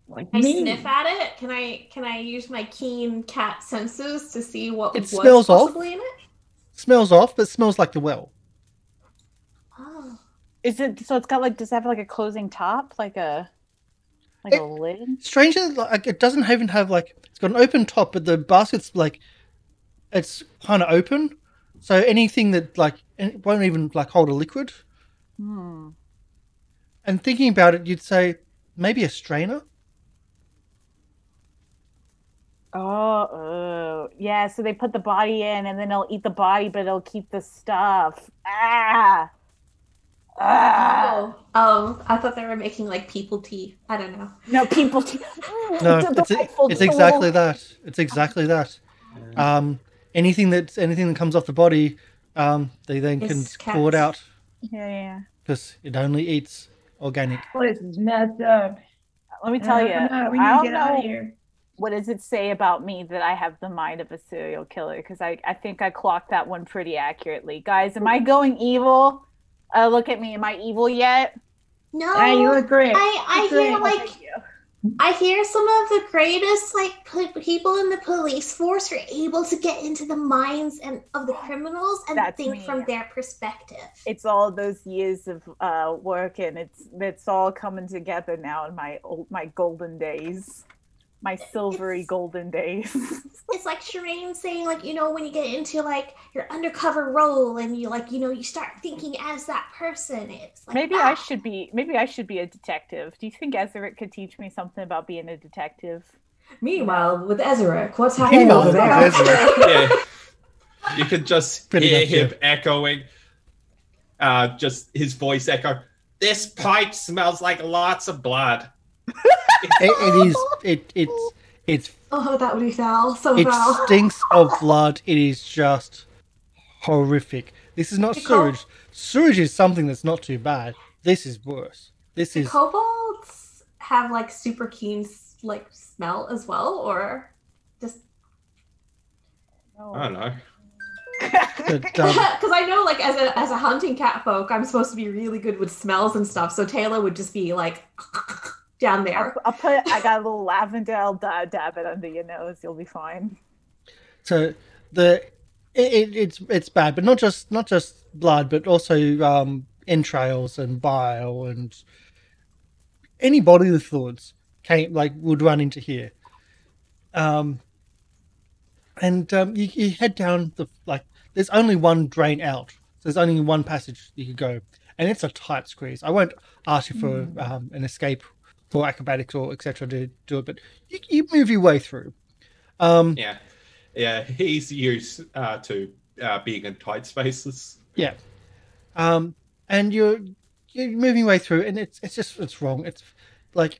Like I me. sniff at it. Can I use my keen cat senses to see what It was smells off. possibly in it? Smells off, but smells like the well. Oh. Is it so? It's got like, does it have like a closing top, like a It- lid? Strangely, like it doesn't even have like it's got an open top, but the basket's like it's kind of open, so anything that it won't even like hold a liquid. Hmm. And thinking about it, you'd say maybe a strainer. Oh, yeah. So they put the body in, and then they'll eat the body, but it'll keep the stuff. Ah. Oh, I thought they were making like people tea. I don't know. No, people. No, Delightful, it's exactly delightful. that. It's exactly that. Anything that comes off the body, they then can It's pull it cats. out Yeah. because it only eats organic. This is messed up. Let me tell you, We I need to don't get out know of here. what does it say about me that I have the mind of a serial killer, because I think I clocked that one pretty accurately. Guys, am I going evil? Look at me. Am I evil yet? No, Hey, you look great. I Look hear great. like I hear some of the greatest people in the police force are able to get into the minds of the criminals and That's think me. from their perspective. It's all those years of work, and it's all coming together now in my golden days, my silvery golden days. It's like Sherain saying, like, when you get into like your undercover role and you you start thinking as that person. It's like Maybe that. I should be a detective. Do you think Ezarek could teach me something about being a detective? Meanwhile, with Ezarek, what's happening over there? Yeah. You could just Pretty hear much, him yeah. echoing, just his voice echo. This pipe smells like lots of blood. It's Oh, that would be foul. So it foul. stinks of blood. It is just horrific. This is not The sewage. Sewage is something that's not too bad. This is worse. This Do is kobolds have like super keen like smell as well, or just I don't know. but, because I know like as a hunting cat folk, I'm supposed to be really good with smells and stuff. So Taylor would just be like down there. I got a little lavender. I'll dab it under your nose. You'll be fine. so the It's bad, but not just blood, but also entrails and bile and any bodily fluids would run into here. You head down there's only one drain out, so there's only one passage you could go, and it's a tight squeeze. I won't ask you for an escape for acrobatics or etc. to do it, but you move your way through. Yeah, he's used to being in tight spaces. Yeah, and you're moving your way through, and it's wrong. It's like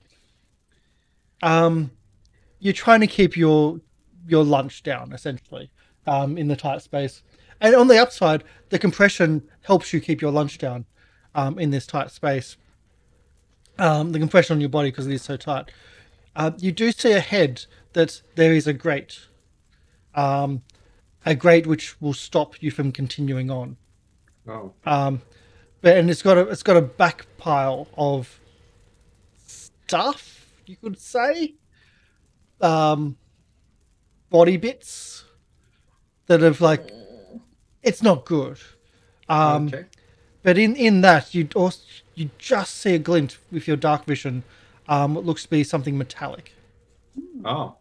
you're trying to keep your lunch down essentially in the tight space, and on the upside, the compression helps you keep your lunch down in this tight space. The compression on your body because it is so tight. You do see ahead that there is a grate. A grate which will stop you from continuing on. Oh. And it's got a back pile of stuff, you could say. Body bits that have it's not good. Okay. But in that you just see a glint with your dark vision. What looks to be something metallic. Oh.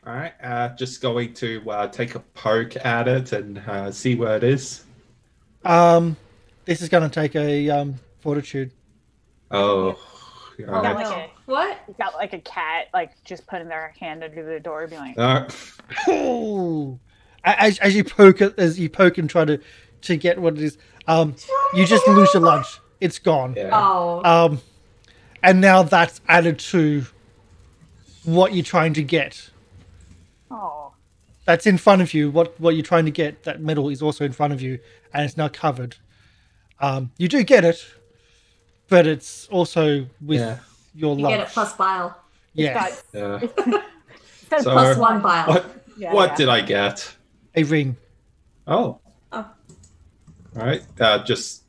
All right, just going to take a poke at it and see where it is. This is going to take a fortitude. Oh, Got right. like What? got like a cat, just putting their hand under the door, being like, Oh. As you poke and try to get what it is, you just lose your lunch. It's gone. Yeah. Oh. And now that's added to what you're trying to get. "Oh, That's in front of you. What you're trying to get, that metal is also in front of you, and it's now covered. You do get it, but it's also with your You lunch. get it plus bile. Yeah, Yeah. Says So- Plus one bile. What did I get? a ring. Oh. Oh. All right. Just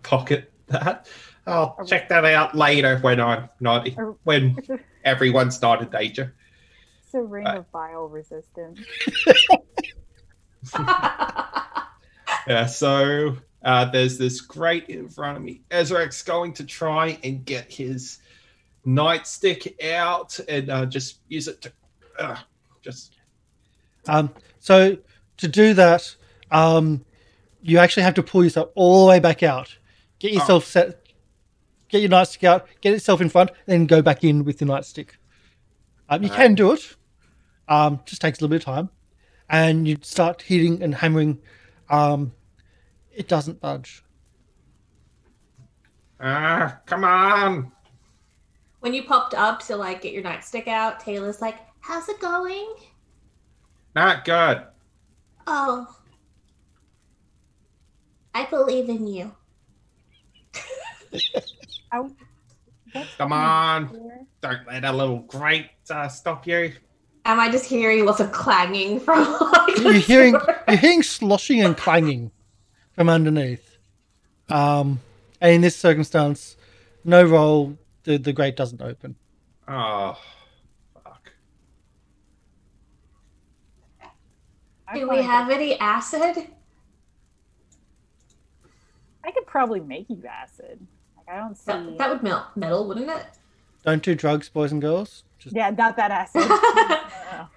pocket that. I'll check that out later when I'm not when everyone's not in danger. It's a ring of bile resistance." Yeah. So there's this grate in front of me. Ezarek's going to try and get his nightstick out and just use it to So to do that, you actually have to pull yourself all the way back out. Get yourself set. Get your nightstick out. Get itself in front. Then go back in with the nightstick. You can do it. Just takes a little bit of time, and you start hitting and hammering. It doesn't budge. come on. When you popped up to get your nightstick out, Taylor's like, "How's it going?" Not good. Oh. I believe in you. Come on. Don't let a little grate stop you. Am I just hearing lots of clanging from You're the hearing door? sloshing and clanging from underneath. And in this circumstance, no roll, the grate doesn't open. Oh, fuck. Do we have any acid? I could probably make you acid. I don't see. That would melt metal, wouldn't it? Don't do drugs, boys and girls. Just Yeah, not that acid. Are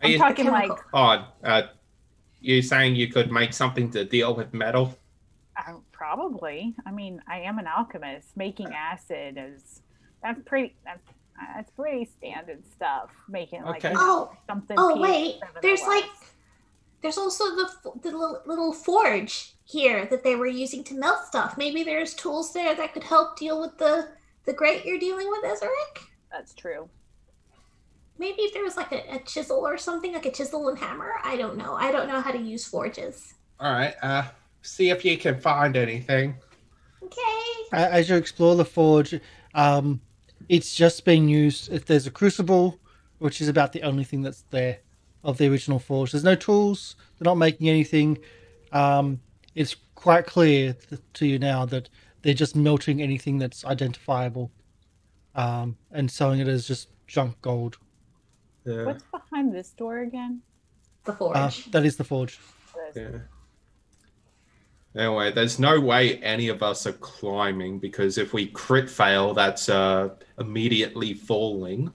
I'm you, talking like you saying you could make something to deal with metal? probably. I mean, I am an alchemist. Making acid that's pretty standard stuff. Making Okay. something. Oh wait, pH7 there's also the little forge here that they were using to melt stuff. Maybe there's tools there that could help deal with the grate you're dealing with, Ezarek. That's true. Maybe if there was a chisel or something, like a chisel and hammer. I don't know. I don't know how to use forges. All right. See if you can find anything. Okay. as you explore the forge, it's just being used. If there's a crucible, which is about the only thing that's there of the original forge. There's no tools. They're not making anything. It's quite clear to you now that they're just melting anything that's identifiable, and selling it as just junk gold. Yeah. What's behind this door again? The forge. That is the forge. Yeah. Anyway, there's no way any of us are climbing because if we crit fail, that's immediately falling.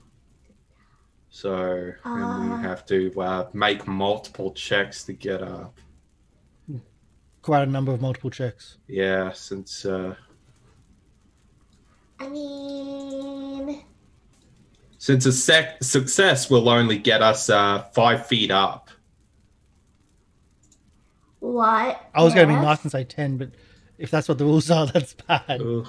So, and we have to make multiple checks to get up. Quite a number of multiple checks. Yeah, since... I mean... Since a success will only get us 5 feet up. What? I was going to be nice and say 10, but if that's what the rules are, that's bad. Ugh.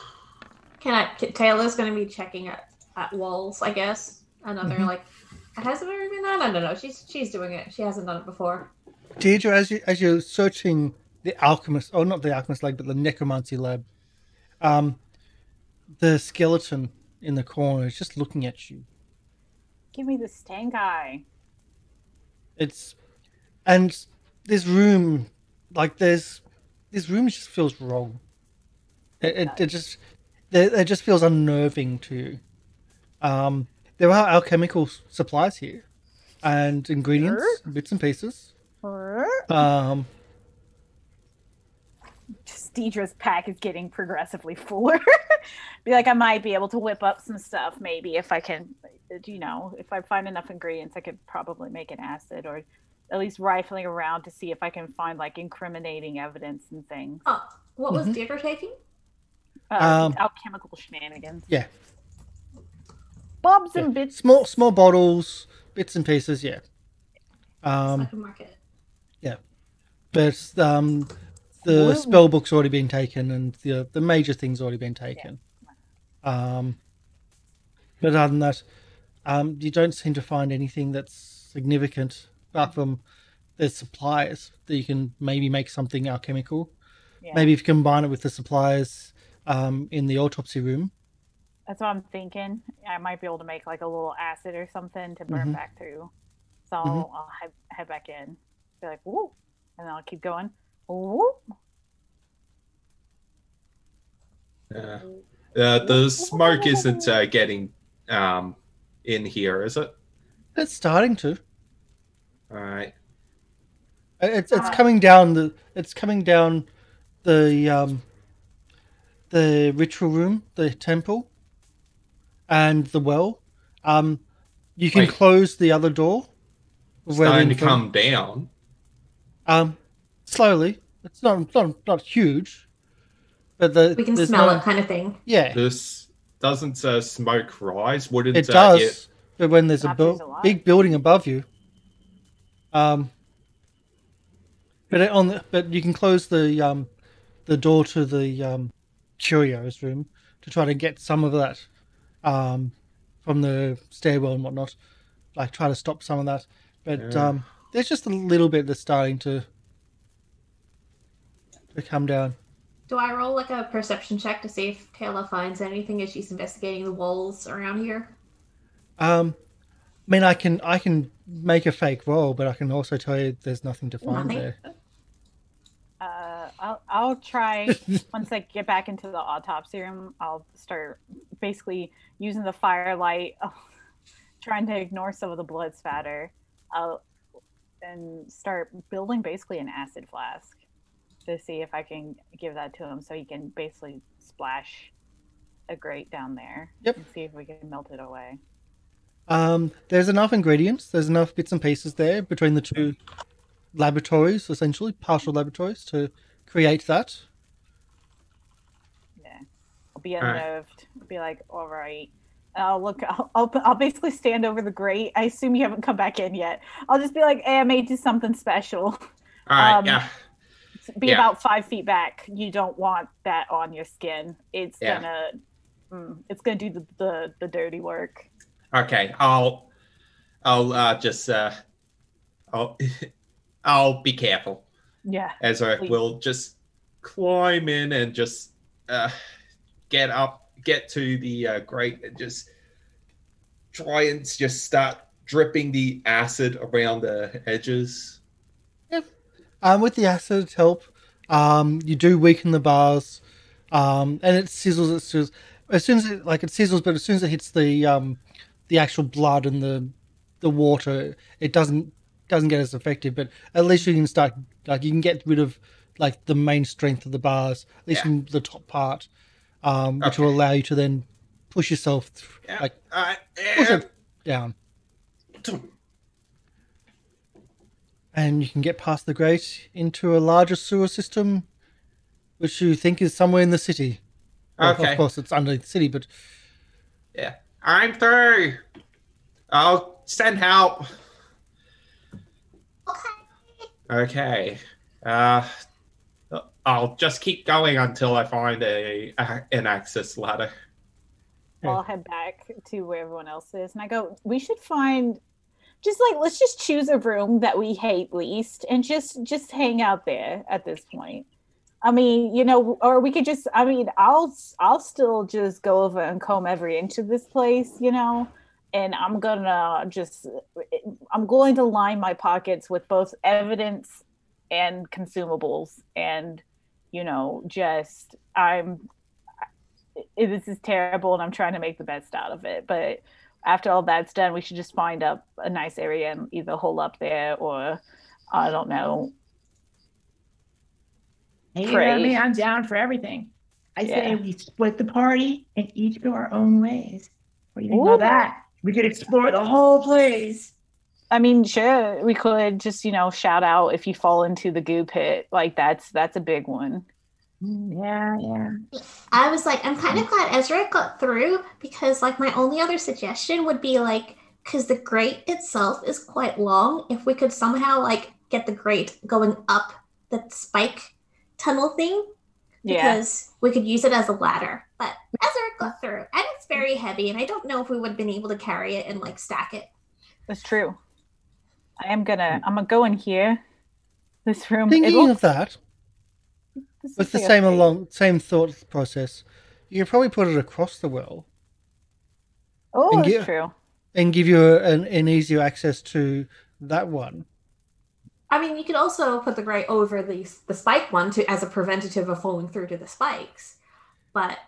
Taylor's going to be checking at walls, I guess. Another, has it ever been that? I don't know. She's doing it. She hasn't done it before. Diedra, as you're searching the alchemist, or not the alchemist lab, but the necromancy lab, the skeleton in the corner is just looking at you. Give me the stank eye. And this room, this room just feels wrong. It just feels unnerving to you. There are alchemical supplies here, and ingredients, bits and pieces. Just Deidre's pack is getting progressively fuller. Be like, I might be able to whip up some stuff, maybe if I can, if I find enough ingredients, I could probably make an acid, or at least rifling around to see if I can find incriminating evidence and things. Oh, what was Diedra taking? Alchemical shenanigans. Yeah. Bobs and bits. Small bottles, bits and pieces. Yeah. I can mark it. Yeah, but the spell book's already been taken, and the major thing's already been taken. Yeah. But other than that, you don't seem to find anything that's significant apart from the supplies that you can maybe make something alchemical. Yeah. Maybe if you combine it with the supplies in the autopsy room. That's what I'm thinking. I might be able to make a little acid or something to burn back through. So I'll head back in. Be like, woo! And then I'll keep going. Woo! The smoke isn't getting in here, is it? It's starting to. All right. It's coming down the ritual room, the temple, and the well. You can close the other door. It's starting to come down. Slowly. It's not huge, but we can smell it, kind of thing. Yeah. This doesn't smoke rise. Wouldn't it does? But when there's a big building above you, but you can close the door to the curios room to try to get some of that from the stairwell and whatnot. Try to stop some of that, but there's just a little bit that's starting to come down. Do I roll a perception check to see if Tayla finds anything as she's investigating the walls around here? I mean, I can make a fake roll, but I can also tell you there's nothing to find there. I'll try. Once I get back into the autopsy room, I'll start basically using the firelight, trying to ignore some of the blood spatter, and start building basically an acid flask to see if I can give that to him so he can basically splash a grate down there. Yep. And see if we can melt it away. There's enough ingredients. There's enough bits and pieces there between the two laboratories, essentially partial laboratories, to create that. Yeah, I'll be unnerved. I'll be like, all right. I'll basically stand over the grate. I assume you haven't come back in yet. I'll just be like, hey, I made you something special. All right, yeah. Be about 5 feet back. You don't want that on your skin. It's gonna do the dirty work. Okay, I'll be careful. Yeah. Ezarek will just climb in and just get to the grate and just try and just start dripping the acid around the edges. Yep. With the acid help, you do weaken the bars, and it sizzles. As soon as it sizzles, but as soon as it hits the actual blood and the water, it doesn't doesn't get as effective, but at least you can start, like, you can get rid of, like, the main strength of the bars, at least in the top part, which will allow you to then push yourself, push it down. And you can get past the grate into a larger sewer system, which you think is somewhere in the city. Well, of course, it's under the city, but... Yeah. I'm through. I'll send help. Okay. I'll just keep going until I find an access ladder. I'll head back to where everyone else is. And I go, we should find... let's just choose a room that we hate least and just hang out there at this point. I mean, you know, or we could just, I mean, I'll still just go over and comb every inch of this place, you know, and I'm going to line my pockets with both evidence and consumables. And, you know, this is terrible and I'm trying to make the best out of it. But after all that's done, we should just find a nice area and either hole up there or, I don't know, Hey, you know me, I'm down for everything. I say we split the party and each go our own ways. What do you think about that? We could explore the whole place. I mean, sure, we could just, you know, shout out if you fall into the goo pit. Like, that's a big one. Yeah. I was like, I'm kind of glad Ezarek got through because, like, my only other suggestion would be, like, because the grate itself is quite long, if we could somehow, like, get the grate going up the spike tunnel thing, because we could use it as a ladder. But Ezarek got through, and it's very heavy, and I don't know if we would have been able to carry it and, like, stack it. That's true. I'm gonna go in here. This room. Thinking of that, with the same thought process, you could probably put it across the well. Oh, that's true. And give you an easier access to that one. I mean, you could also put the grate over the spike one as a preventative of falling through to the spikes. But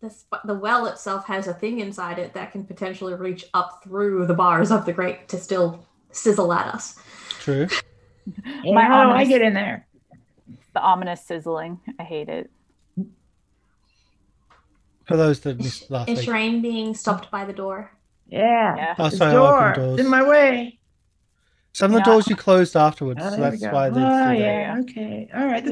the well itself has a thing inside it that can potentially reach up through the bars of the grate to still sizzle at us. True. How do I get in there? The ominous sizzling. I hate it. For those that missed last week. Is Sherain being stopped by the door? Yeah. Oh, the sorry, door. open doors. It's in my way. Some of the doors you closed afterwards, so that's why they're still there. Okay. All right.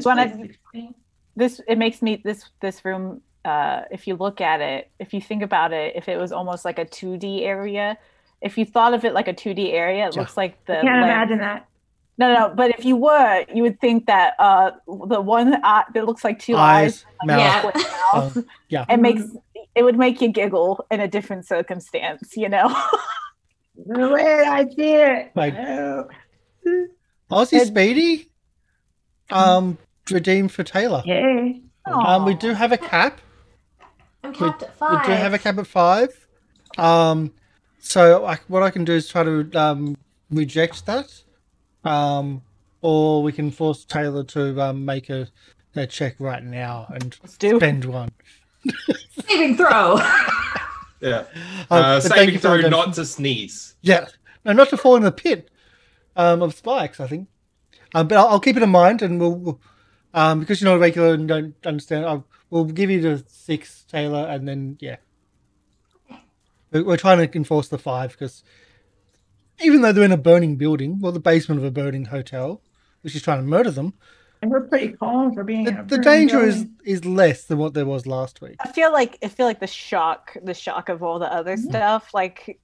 It makes me this room. If you look at it, if you think about it, if it was almost like a 2D area, if you thought of it like a 2D area, it looks like the. I can't imagine that. No. But if you would think that the one that looks like two eyes, mouth. It would make you giggle in a different circumstance, you know. The way I see it. Like, Aussie Speedy, redeemed for Tayla. Yay. We do have a cap. I'm capped at 5. We do have a cap at 5. So what I can do is try to reject that, or we can force Tayla to make a check right now and spend one. Saving throw. Yeah. Saving throw not to sneeze. Yeah. No, not to fall in the pit of spikes, I think. But I'll keep it in mind, and we'll because you're not a regular and don't understand, we'll give you the 6, Tayla, and then, yeah. We're trying to enforce the 5, because even though they're in a burning building, the basement of a burning hotel, which is trying to murder them, and we're pretty calm for being the danger is less than what there was last week. I feel like the shock of all the other stuff, like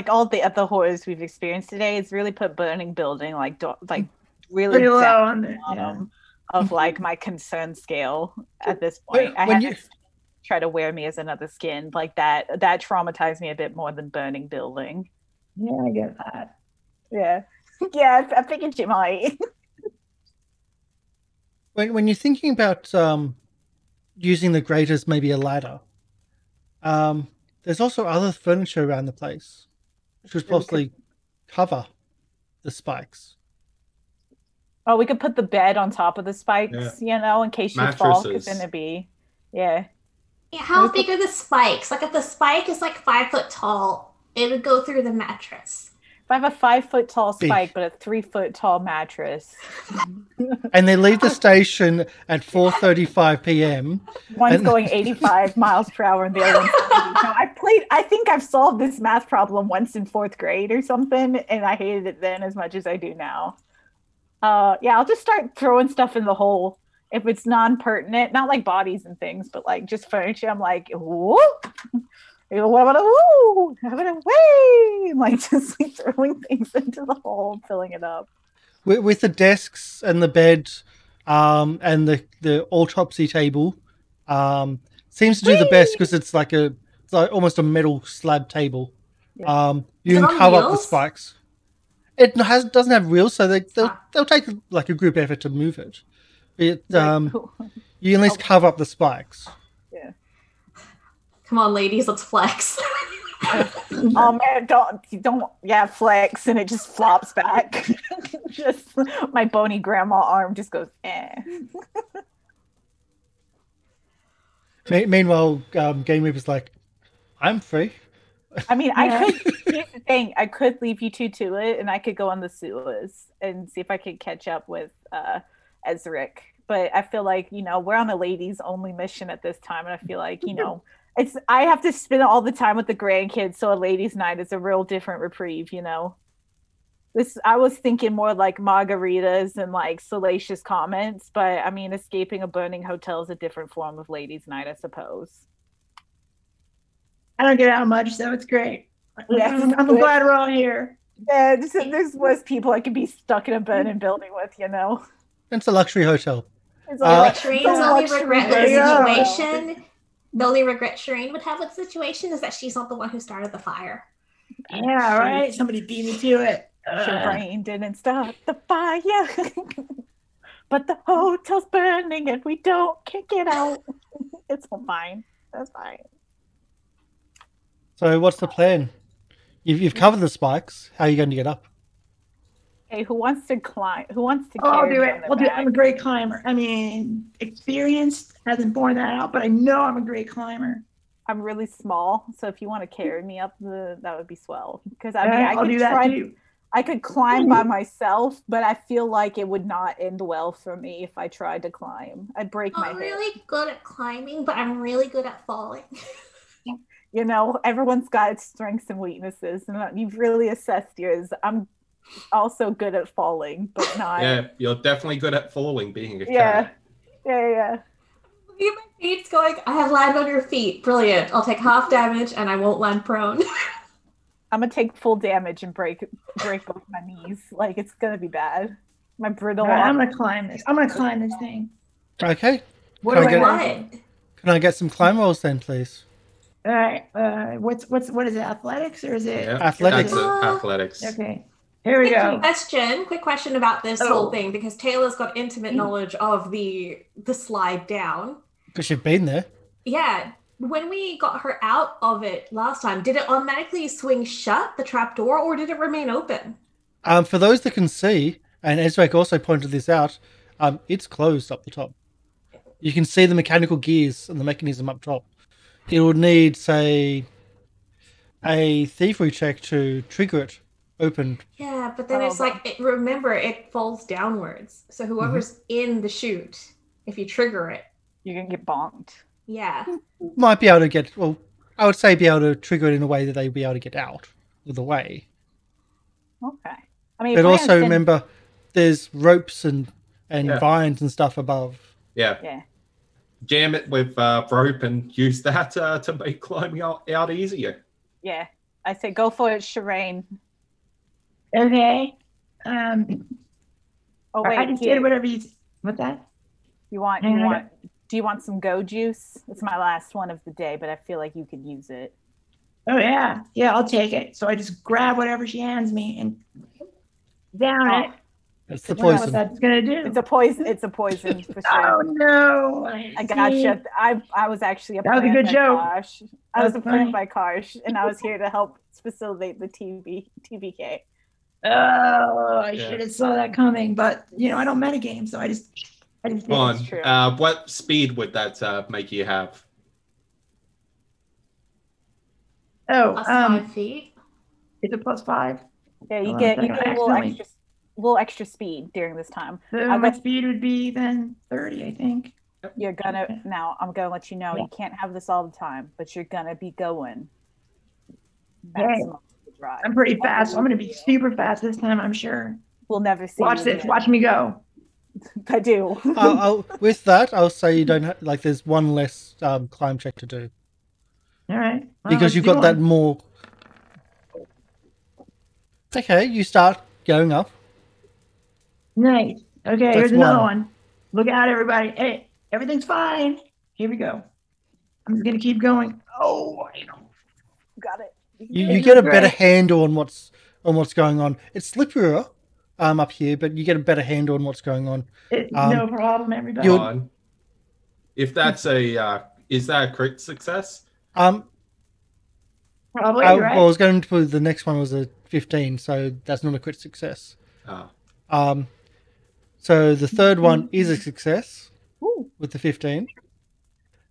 all the other horrors we've experienced today, has really put burning building like really pretty low down on the bottom of like my concern scale at this point. I have to try to wear me as another skin, like that traumatized me a bit more than burning building. Yeah, I get that. Yeah, I figured you might. When you're thinking about using the grate as maybe a ladder, there's also other furniture around the place, which would possibly cover the spikes. Oh, we could put the bed on top of the spikes, you know, in case you fall, because then it'd be, Yeah, how big are the spikes? Like, if the spike is like 5 foot tall, it would go through the mattress. I have a 5-foot tall Big. spike, but a 3-foot tall mattress. And they leave the station at 4:35 p.m. One's And- going 85 miles per hour and the other one's 70. No, I think I've solved this math problem once in 4th grade or something, and I hated it then as much as I do now. Yeah, I'll just start throwing stuff in the hole. If it's non-pertinent, not like bodies and things, but like just furniture, I'm like, whoop. What about a woo? How about a way? Like just like throwing things into the hole, filling it up. with the desks and the bed, and the autopsy table, seems to do the best because it's like almost a metal slab table. Yeah. You Is it can on cover up the wheels? spikes. It doesn't have wheels, so they'll take like a group effort to move it. You at least cover up the spikes. Yeah. Come on, ladies, let's flex. Oh man, don't flex, and it just flops back. Just my bony grandma arm just goes eh. Meanwhile, Game Reaper's like, I'm free. I mean, here's the thing, I could leave you two to it, and I could go on the sewers and see if I could catch up with Ezarek. But I feel like, we're on a ladies only mission at this time, and I feel like, I have to spend all the time with the grandkids, so a ladies' night is a real different reprieve, I was thinking more like margaritas and like salacious comments, but I mean, escaping a burning hotel is a different form of ladies' night, I suppose. I don't get out much, so it's great. Yeah, I'm glad we're all here. Yeah, there's worse people I could be stuck in a burning building with, It's a luxury hotel. It's Sherain's only luxury regret with the hotel. situation. The only regret Sherain would have with the situation is that she's not the one who started the fire. Yeah, right. Somebody beat me to it. Sherain didn't start the fire, but the hotel's burning and we can't get out. It's fine. That's fine. So what's the plan? You've covered the spikes. How are you going to get up? Hey, who wants to climb? Who wants to I'll carry do me it. on their I'll do it. back? I'm a great climber. I mean, experience hasn't borne that out, but I know I'm a great climber. I'm really small, so if you want to carry me up, that would be swell. Because I mean, Alright, I'll do that too. I could climb by myself, but I feel like it would not end well for me if I tried to climb. I'd break my I'm hip. really good at climbing, but I'm really good at falling. Everyone's got its strengths and weaknesses, and you've really assessed yours. I'm also good at falling, but not. Yeah, you're definitely good at falling, being a Yeah. cat. Yeah. Look at my feet's going, I have land on your feet. Brilliant. I'll take half damage and I won't land prone. I'm gonna take full damage and break both my knees. Like, it's gonna be bad. My brittle. All right, I'm gonna climb this. I'm gonna climb this thing. Okay. What Can do I I get- get? Can I get some climb rolls then, please? All right. What is it? Athletics or is it? Yeah, Athletics. That's it, athletics. Okay. Here we go. Quick question about this Oh. whole thing, because Tayla's got intimate knowledge of the slide down. Because you've been there. Yeah. When we got her out of it last time, did it automatically swing shut, the trap door, or did it remain open? For those that can see, and Ezarek also pointed this out, it's closed up the top. You can see the mechanical gears and the mechanism up top. It would need, say, a thievery check to trigger it open. Yeah, but then Oh, it's like, remember, it falls downwards. So whoever's in the chute, if you trigger it, You're gonna get bonked. yeah. Might be able to get, well, I would say be able to trigger it in a way that they'd be able to get out of the way. Okay. I mean, But if I also understand- remember, there's ropes and Yeah. vines and stuff above. Yeah. Yeah. Jam it with rope and use that to make climbing out easier. Yeah. I say go for it, Sherain. Okay. Oh I wait, just here. did whatever you. What's that? Do you want some go juice? It's my last one of the day, but I feel like you could use it. Oh yeah, I'll take it. So I just grab whatever she hands me and down Oh. it. That's the I don't know what poison. that's gonna do. It's a poison. It's a poison for Oh sure. no! I gotcha. I was actually a That was a plant good by joke. Karsh. I was That's a plant funny. by Karsh, and I was here to help facilitate the TBK. Oh, I Yeah. should have saw that coming, but I don't metagame, so I just did Come on. it. true. What speed would that make you have? Oh, Plus 5 feet. is it +5? Yeah, you Hold on a get second, I a accidentally- little extra speed during this time. So my speed would be then 30, I think. You're gonna Okay. now. I'm gonna let you know Yeah. you can't have this all the time, but you're gonna be going Okay. maximum drive. I'm pretty fast. So I'm going to be super fast this time, I'm sure. We'll never see. Watch you this. again. Watch me go. I do. With that, I'll say you don't like. There's one less climb check to do All right. Well, because let's you've do got that one. more. Okay, you start going up. Nice. Okay, That's here's another one. one. Look out, everybody. Hey, everything's fine. Here we go. I'm just going to keep going. Oh, I know. Got it. You get a better Great. handle on what's going on. It's slipperier up here, but you get a better handle on what's going on. No problem, everybody. You'll- On. If that's is that a crit success? Probably, Well, right? I was going to put the next one was a 15, so that's not a crit success. Oh. So the third one is a success Ooh. with the 15,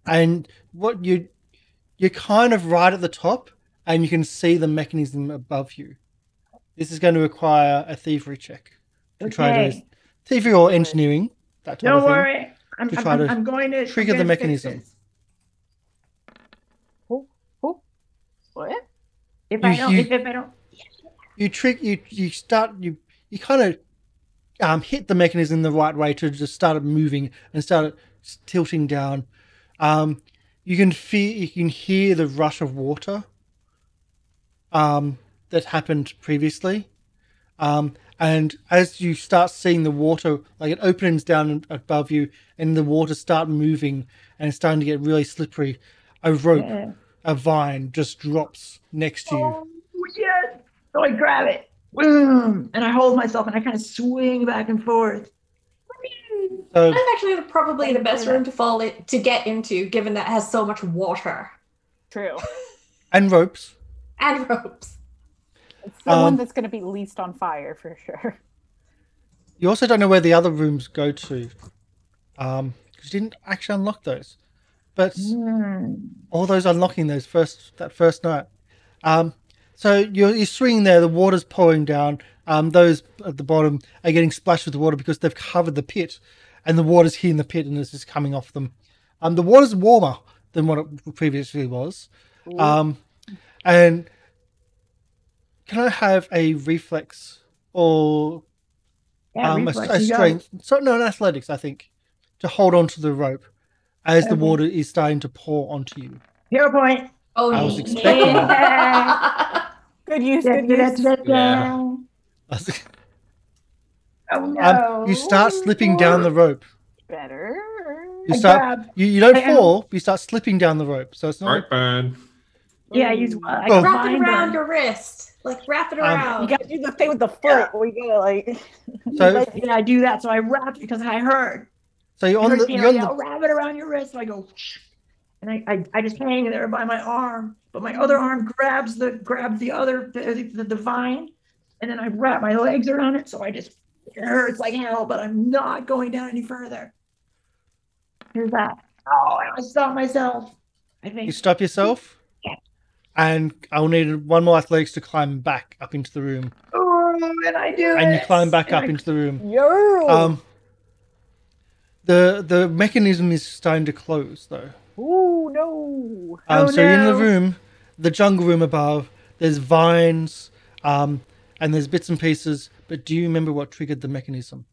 and what you're kind of right at the top, and you can see the mechanism above you. This is going to require a thievery check to try to Okay. thievery or engineering. That type Don't of thing. worry. I'm to try to going to trigger the I'm gonna fix mechanism. this. What? If You- I don't, you- if I don't, You kind of hit the mechanism the right way to just start it moving and start it tilting down. You can hear the rush of water that happened previously. And as you start seeing the water, like it opens down above you and the water start moving and it's starting to get really slippery, a rope, yeah. a vine just drops next to you. Oh, yes. So I grab it. Boom. And I hold myself and I kind of swing back and forth. So That's actually probably the best room to get into, given that it has so much water True. and ropes. and ropes. It's the one that's going to be least on fire for sure. You also don't know where the other rooms go to, because you didn't actually unlock those. But all those unlocking that first night. So you're swinging there. The water's pouring down. Those at the bottom are getting splashed with the water because they've covered the pit, and the water's hitting the pit and it's just coming off them. The water's warmer than what it previously was. And can I have a reflex or Reflex, a you got strength? So no, an athletics, I think, to hold on to the rope as the water is starting to pour onto you. 0 point. Oh, I was expecting yeah. Good use. Good use. Yeah. Oh no. You start slipping down the rope. Better. You don't fall, but you start slipping down the rope. So it's not. Rope burn. Yeah, use like Oh. a Wrap it binder. around your wrist. Like, wrap it around. You got to do the thing with the foot. Where you gotta like. So Yeah, I do that. So I wrap because I heard. you're on the. You're on the Wrap it around your wrist. So I go, and I just hang there by my arm, but my other arm grabs the other the vine, and then I wrap my legs around it. So it hurts like hell, but I'm not going down any further. Here's that. Oh, I stop myself. I think. You stop yourself. Yeah. And I'll need one more athletics to climb back up into the room. Oh, and I do. And you it. climb back And up I- into the room. Yo. The mechanism is starting to close though. Ooh no. So you're in the no. room, the jungle room above. There's vines, and there's bits and pieces. But do you remember what triggered the mechanism?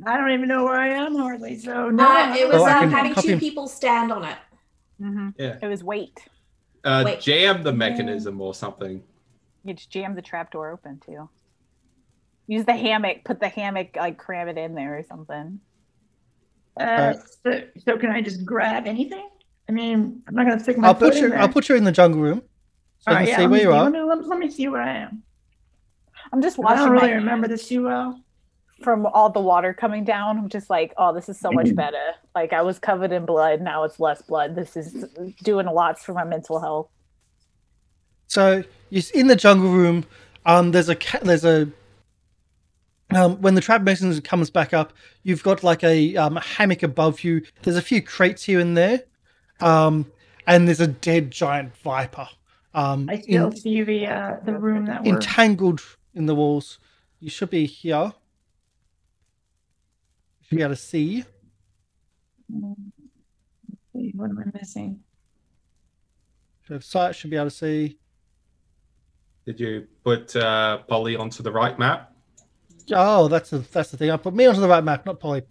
I don't even know where I am hardly. So no. It was I can having copy two him. people stand on it. Yeah. It was weight. Wait. Jam the mechanism or something. You just jam the trapdoor open too. Use the hammock. Put the hammock, like cram it in there or something. So can I just grab anything? I mean, I'm not gonna stick my I'll foot put in you. there. I'll put you in the jungle room, so you All right, can yeah, see let where me you see. are. Let me see where I am. I'm just I watching don't really my remember this too well. from all the water coming down. I'm just like, oh, this is so much better. Like I was covered in blood. Now it's less blood. This is doing lots for my mental health. So you're in the jungle room. There's a when the trap mechanism comes back up, you've got like a hammock above you. There's a few crates here and there, and there's a dead giant viper I still see the room that we're entangled in the walls. You should be here. You should be able to see. What am I missing? So sight should be able to see. Did you put Polly onto the right map? Oh, that's the thing. I put me onto the right map, not Polly.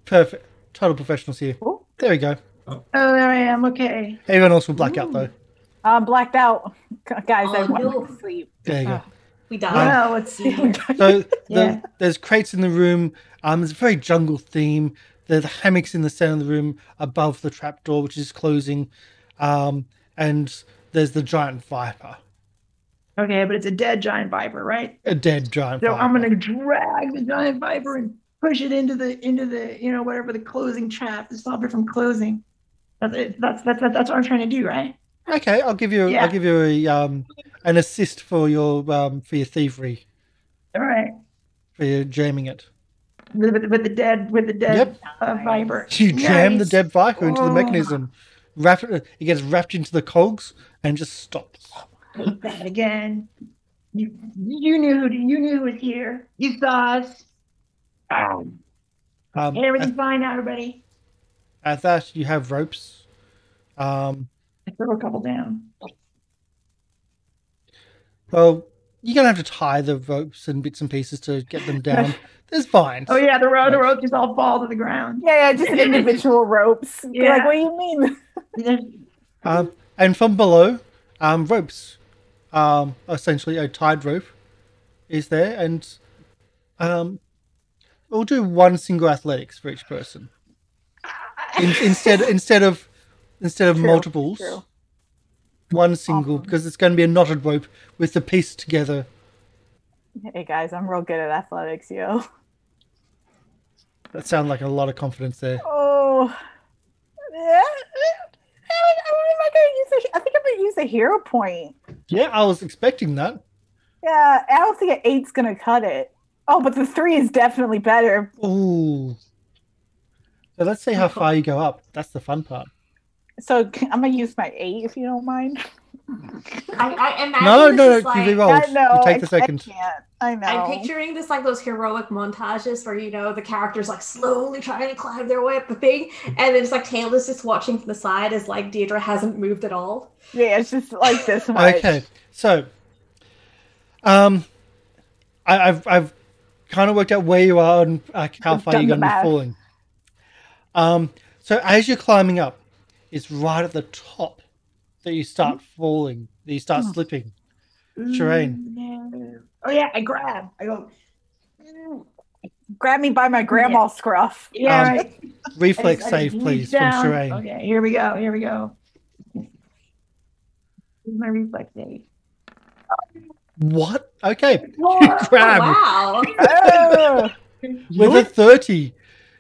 Perfect. Total professionals here. Ooh. There we go. Oh, there I am. Okay. Everyone else will black out though. I'm blacked out, guys. I Oh, want no. to sleep. There you go. We died. Well, let's see. So Yeah. there's crates in the room. There's a very jungle theme. There's the hammocks in the center of the room above the trapdoor, which is closing. And there's the giant viper. Okay, but it's a dead giant viper, right? A dead giant So viper. I'm gonna drag the giant viper and push it into the whatever the closing trap to stop it from closing. That's what I'm trying to do, right? Okay, I'll give you a an assist for your thievery, All right. for your jamming it. With the dead Yep. viper. You jam the Nice. dead viper into the Oh. mechanism. It gets wrapped into the cogs and just stops. Take that again. You knew who was here. You saw us. And everything's fine now, everybody. At that, you have ropes. I throw a couple down. Well, you're gonna have to tie the ropes and bits and pieces to get them down. There's vines. Oh yeah, the rope just all fall to the ground. Yeah, just individual ropes. You're like, Yeah. what do you mean? And from below, ropes. Essentially a tied rope is there, and we'll do one single athletics for each person. Instead of multiples. True. One single, because it's going to be a knotted rope with the piece together. Hey guys, I'm real good at athletics, yo. That sounds like a lot of confidence there. Oh, yeah. I think I'm gonna use a hero point. Yeah, I was expecting that. Yeah, I don't think an 8's gonna cut it. Oh, but the 3 is definitely better. Ooh. So let's see how far you go up. That's the fun part. So I'm gonna use my 8 if you don't mind. I imagine No, this no, is like, you re-rolled. No, You take the second. I can't. I know. I'm picturing this like those heroic montages where the characters like slowly trying to climb their way up the thing, and then it's like Tayla's just watching from the side as like Diedra hasn't moved at all. Yeah, it's just like this much. Okay, so I've kind of worked out where you are and how far done you're the going to be math. falling. So as you're climbing up, it's right at the top that you start falling, that you start slipping. Sherain. No. Oh yeah, I grab. I go. Grab me by my grandma scruff. Yeah, Um, right. Reflex I just save, reach please, down. from Sherain. Okay, here we go. Here's my reflex save. What? Okay. Four. You grab Wow. Oh, with a 30.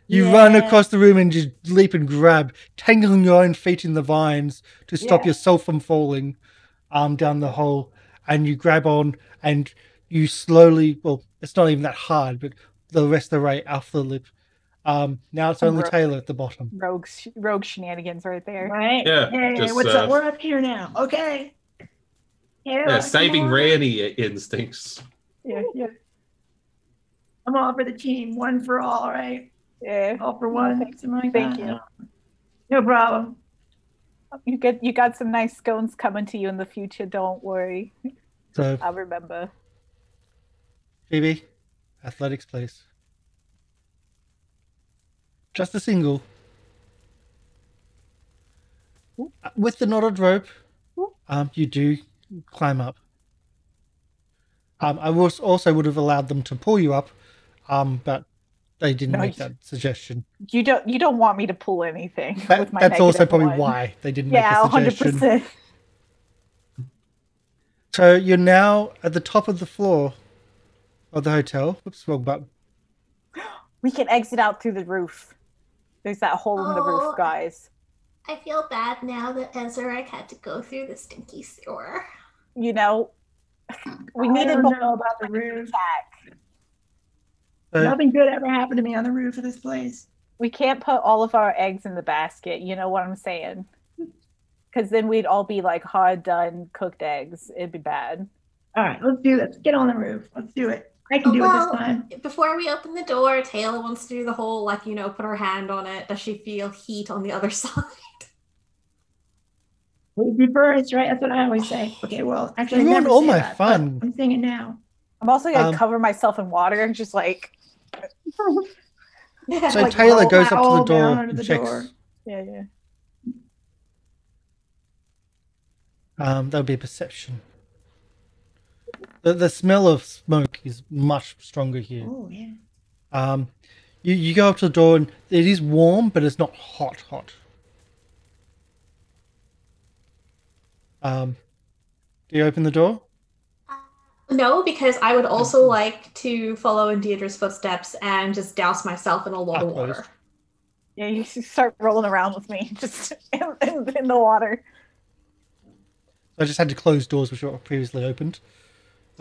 You Yeah. run across the room and just leap and grab, tangling your own feet in the vines to stop Yeah. yourself from falling down the hole. And you grab on and you slowly, well, it's not even that hard, but the rest of the way off the lip. Now it's only Rogue. Tayla at the bottom. rogue shenanigans right there. Right? Yeah, Hey, just, what's up? We're up here now. Okay. Yeah, saving Randy instincts. Yeah. I'm all for the team. One for all, right? Yeah. All for one. Something like Thank that. you. No problem. You got some nice scones coming to you in the future. Don't worry. So, I'll remember. Chibi, athletics, please. Just a single. With the knotted rope, you do climb up. I also would have allowed them to pull you up, but they didn't make that suggestion. You don't want me to pull anything. With my That's also negative probably one. why they didn't Yeah, make a suggestion. 100%. So you're now at the top of the floor of the hotel. Whoops, wrong button. We can exit out through the roof. There's that hole in the Oh. roof, guys. I feel bad now that Ezarek had to go through the stinky sewer. You know, we I needed don't more know about the roof. attack. So, Nothing good ever happened to me on the roof of this place. We can't put all of our eggs in the basket. You know what I'm saying? Because then we'd all be like hard done cooked eggs. It'd be bad. All right, let's do this. Get on the roof. Let's do it. I can do it this time. Before we open the door, Tayla wants to do the whole, like, put her hand on it. Does she feel heat on the other side? Lady first, right? That's what I always say. Okay, well, actually, You I ruined never all say my that, fun. but I'm saying it now. I'm also gonna cover myself in water and just like. So Like, Tayla roll goes that up to the all door down under and the checks. door. Yeah. That would be perception. The smell of smoke is much stronger here. Oh, yeah. You go up to the door and it is warm, but it's not hot. Do you open the door? No, because I would also like to follow in Diedre's footsteps and just douse myself in a lot of water. Yeah, you should start rolling around with me, just in the water. I just had to close doors which were previously opened.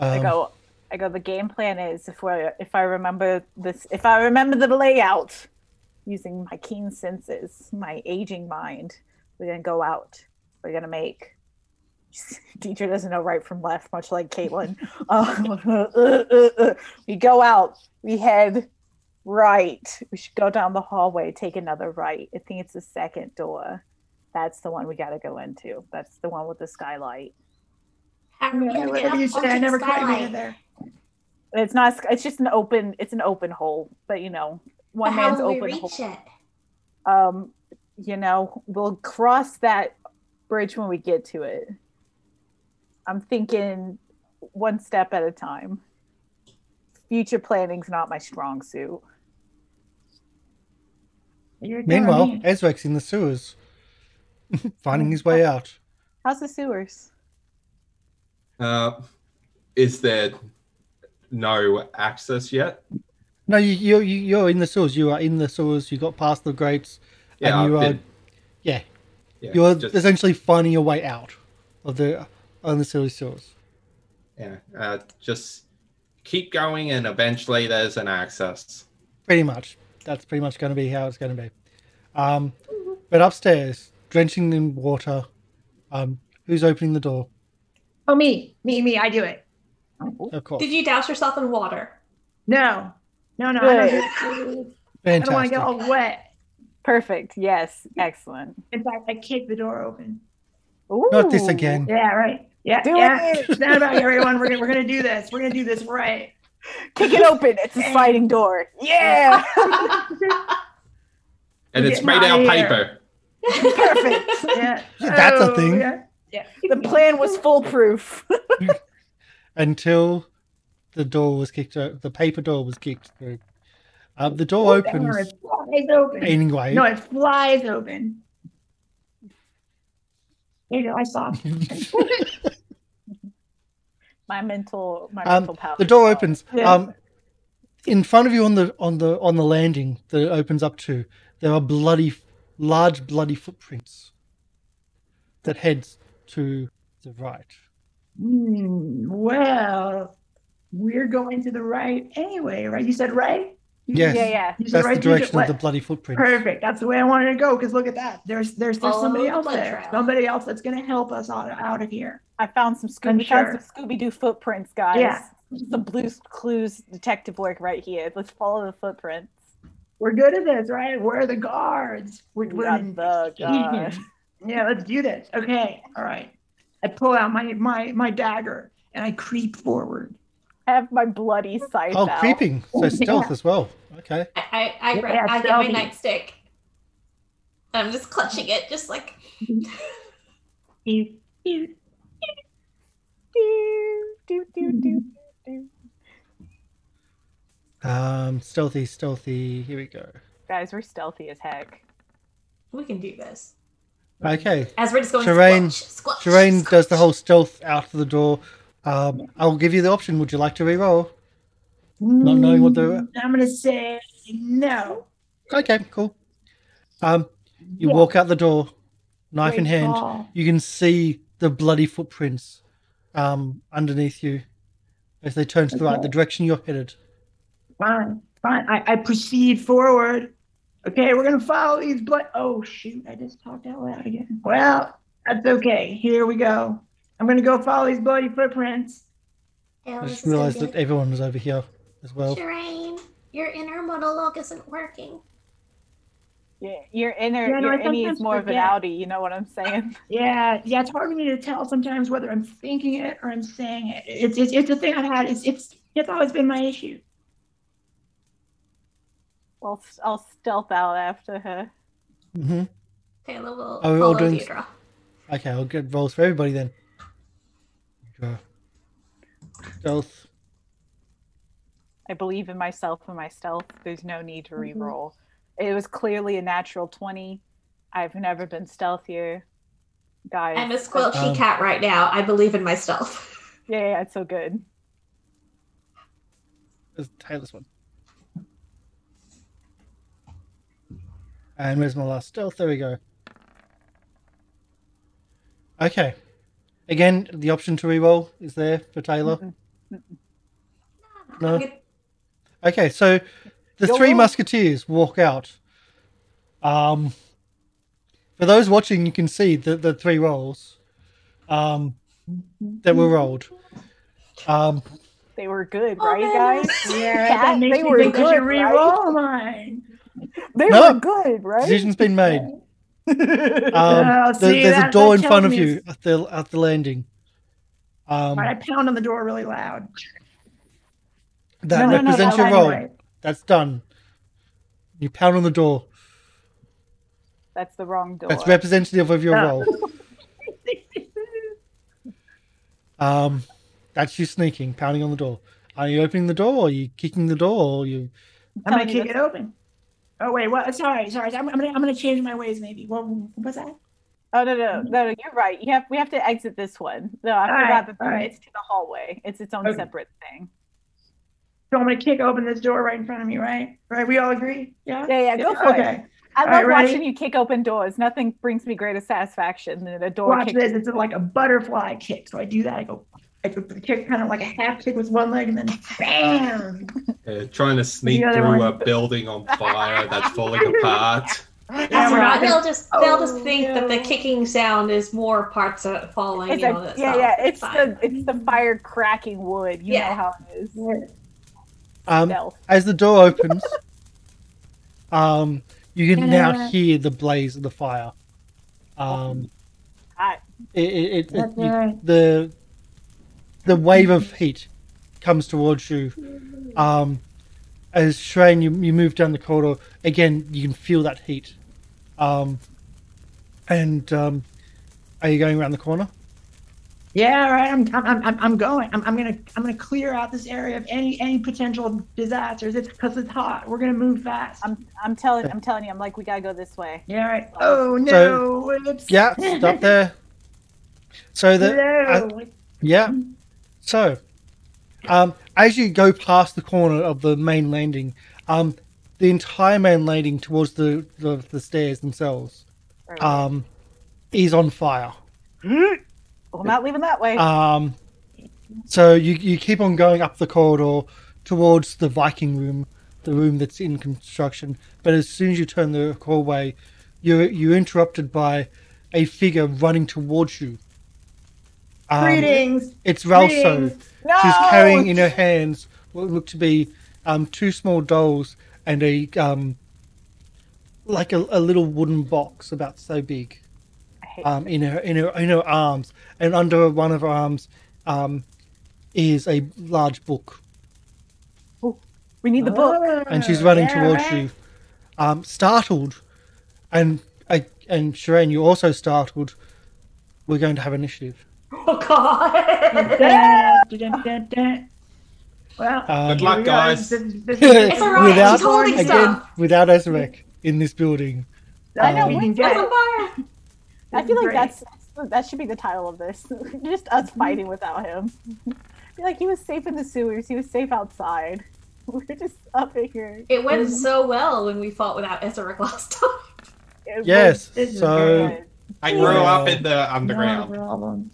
I go. The game plan is if I remember the layout, using my keen senses, my aging mind, we're gonna go out. We're gonna make. Diedra doesn't know right from left, much like Caitlin. We go out. We head right. We should go down the hallway, take another right. I think it's the second door. That's the one we got to go into. That's the one with the skylight. How are we gonna get Whatever you up say, onto I the never quite made it skylight? there. It's not. It's just an open. It's an open hole. But one How man's will we open reach hole. it? We'll cross that bridge when we get to it. I'm thinking one step at a time. Future planning's not my strong suit. Meanwhile, Ezrek's in the sewers, finding his way out. How's the sewers? Is there no access yet? No, you're in the sewers. You are in the sewers. You got past the grates, Yeah, and you I've are. been- Yeah, Yeah, you're just- essentially finding your way out of the unnecessary sewers. Yeah, just keep going, and eventually there's an access. Pretty much. That's pretty much going to be how it's going to be. But upstairs, drenching in water. Who's opening the door? Oh, me. I do it. Of course. Did you douse yourself in water? No. I don't Good. do it. I don't want to Fantastic. get all wet. Perfect. Yes. Excellent. In fact, I kick the door open. Ooh. Not this again. Yeah, right. Yeah, Do it. Stand by, everyone. We're gonna do this. We're gonna do this right. Kick it open. It's a sliding door. Yeah. And We're it's getting made out out of of here. paper. Perfect. Yeah. That's a thing. Yeah. The plan was foolproof. Until the door was kicked out. The paper door was kicked through. The door It opens flies open. anyway. No, it flies open. There you go. I saw. my mental power. The door opens. Yeah. In front of you on the landing that it opens up to, there are large bloody footprints that heads to the right. Well, we're going to the right anyway, right? You said right? Yes. Yeah. You said That's right, the Diedra? direction of What? the bloody footprints. Perfect. That's the way I wanted to go. Because look at that. There's Follow somebody the else blood there. trail. Somebody else that's going to help us out of here. I found some I'm sure. Scooby Doo footprints, guys. Yeah. Some Blue's Clues detective work right here. Let's follow the footprints. We're good at this, right? We're the guards. We're Not in the guards. Yeah, let's do this. Okay. All right. I pull out my dagger and I creep forward. Have my bloody scythe Oh, out. creeping. So stealth as well. Okay. I Yeah, get my stealthy. nightstick. I'm just clutching it, just like Ew, ew. Do. Stealthy. Here we go. Guys, we're stealthy as heck. we can do this. Okay. As we're just going Sherain- squash, Sherain squash. does the whole stealth out of the door. I'll give you the option. Would you like to re-roll? Not knowing what the- I'm gonna say no. Okay, cool. You Yeah. walk out the door, knife in Great hand. call. You can see the bloody footprints underneath you as they turn to the right, the direction you're headed. Fine. I proceed forward. Okay, we're gonna follow these blood. Oh shoot! I just talked out loud again. Well, That's okay. Here we go. I'm gonna go follow these bloody footprints. Taylor, I this just is gonna realized be that everyone was over here as well. Sherain, your inner monologue isn't working. Yeah, your inner, Yeah, no, your I innie is sometimes more of an forget. outie. You know what I'm saying? Yeah, it's hard for me to tell sometimes whether I'm thinking it or I'm saying it. It's a thing I've had. It's always been my issue. Well, I'll stealth out after her. Mm-hmm. Taylor will Are we all follow doing- Diedra. Okay, I'll get rolls for everybody then. Go. Stealth. I believe in myself and my stealth. There's no need to re-roll. It was clearly a natural 20. I've never been stealthier. Guys. I'm a squelchy cat right now. I believe in myself. Yeah, it's so good. Let's take this one. And where's my last stealth? There we go. Okay. Again, the option to reroll is there for Tayla. No. Okay, so the three musketeers walk out. For those watching, you can see the three rolls that were rolled. They were good, right, guys? Yeah, Cat, that makes they me were think I should good, re-roll mine. They No. were good, right? Decision's been made. Oh, see, There's a that door in tells front of me you at the landing. All right, I pound on the door really loud. That No, represents your I roll. know it. That's done. You pound on the door. That's the wrong door. That's representative of your Oh. roll. That's you sneaking, pounding on the door. Are you opening the door, or are you kicking the door, or are you? I'm gonna kick it open. Oh wait, what? Sorry. I'm gonna change my ways. Maybe. What was that? Oh no, you're right. We have to exit this one. No, I forgot that it's to the hallway. It's its own separate thing. So I'm gonna kick open this door right in front of me, right? Right? We all agree? Yeah. Yeah. Go for it. Okay. I All love right, watching you kick open doors. Nothing brings me greater satisfaction than a door. Watch kick. this. It's like a butterfly kick. So I do that. I kick kind of like a half kick with one leg, and then bam. Trying to sneak The other through one. a building on fire that's falling apart. That's we're right. not- They'll just think that the kicking sound is more parts of falling. It's and all that stuff. it's fine. the fire cracking wood. You know how it is. Stealth. As the door opens, you can now hear the blaze of the fire. The wave of heat comes towards you. As Sherain, you move down the corridor, again, you can feel that heat. Are you going around the corner? Yeah, right. I'm going. I'm gonna clear out this area of any potential disasters. It's because it's hot. We're gonna move fast. I'm telling you, I'm like, we gotta go this way. Yeah, right. Oh no! Oops. Yeah, stop there. So No. So, as you go past the corner of the main landing, the entire main landing towards the stairs themselves, is on fire. Well, I'm not leaving that way. So you keep on going up the corridor towards the Viking room, the room that's in construction. But as soon as you turn the hallway, you're interrupted by a figure running towards you. Greetings. It's Ralso. Greetings. No! She's carrying in her hands what look to be two small dolls and a like a little wooden box about so big. In her arms, and under one of her arms is a large book. Oh, we need the book. And she's running towards you, startled, and Sherain, you're also startled. We're going to have initiative. Oh God! Well, Good luck, guys. It's all right. Without, She's holding again, stuff. without Ezarek in this building. I know. we can It's get on it. fire. I feel like Great. that should be the title of this. Just us fighting without him. Be like, he was safe in the sewers. He was safe outside. We're just up in here. It went so well when we fought without Ezarek last time. It Yes. was So good. I grew up in the underground. No problem.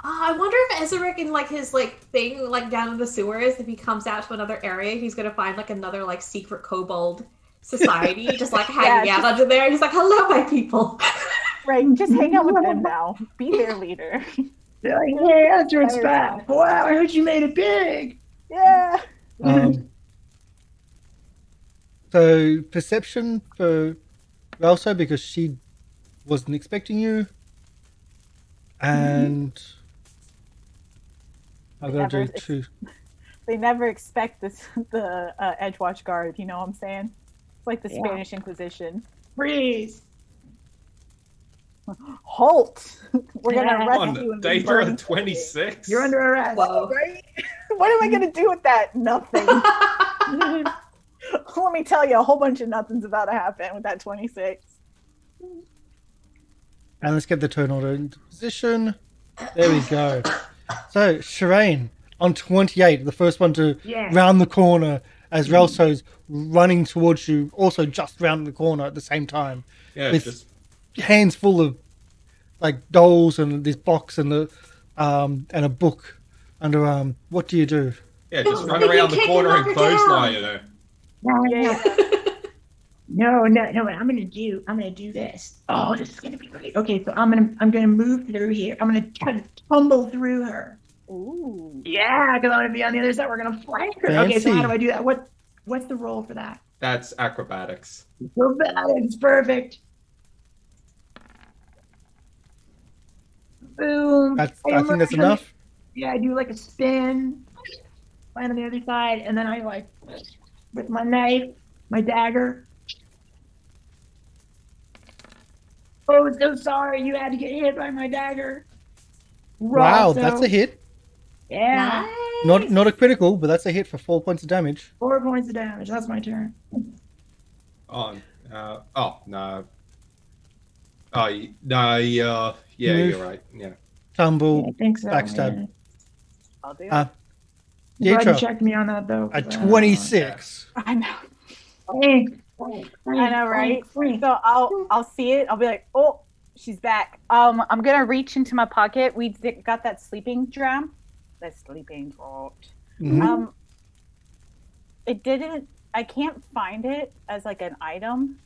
I wonder if Ezarek in like his like thing like down in the sewers, if he comes out to another area, he's gonna find like another like secret kobold society just like hanging out under there. He's like, "Hello, my people." Right, just hang out with them now. Be their leader. They're like, hey, Ezra's back. Wow, I heard you made it big. Yeah. So perception for Elsa because she wasn't expecting you, and I've got to do two. They never expect the Edgewatch guard. You know what I'm saying? It's like the Spanish Inquisition. Freeze. Halt! We're gonna arrest you. Diedra 26. You're under arrest. Whoa. Right? What am I gonna do with that? Nothing. Let me tell you, a whole bunch of nothing's about to happen with that 26. And let's get the turn order into position. There we go. So Sherain on 28, the first one to round the corner as Relso's running towards you, also just round the corner at the same time. Yeah, with just hands full of like dolls and this box and the and a book under arm. What do you do? yeah, just run around the corner and clothesline her. No, what I'm gonna do this. Oh, this is gonna be great. Okay, so I'm gonna move through here. I'm gonna try to tumble through her. Ooh. Yeah, because I'm gonna be on the other side. We're gonna flank her. Okay, so how do I do that? What's the roll for that? That's acrobatics. Acrobatics, perfect. Boom. I think that's enough. Yeah, I do like a spin, land on the other side, and then I like with my knife, my dagger. Oh, so sorry you had to get hit by my dagger. Wow, that's a hit. Yeah. Nice. Not a critical, but that's a hit for 4 points of damage. 4 points of damage. That's my turn. No. Oh, no, yeah, you're right. Yeah. Tumble, I think so. backstab. Yeah. I'll do it. Glad you Diedra, checked me on that though. a 26. I know. Thanks. I know, right? So I'll see it. I'll be like, oh, she's back. I'm gonna reach into my pocket. We got that sleeping dram. That sleeping draught. Mhm. It didn't. I can't find it as like an item.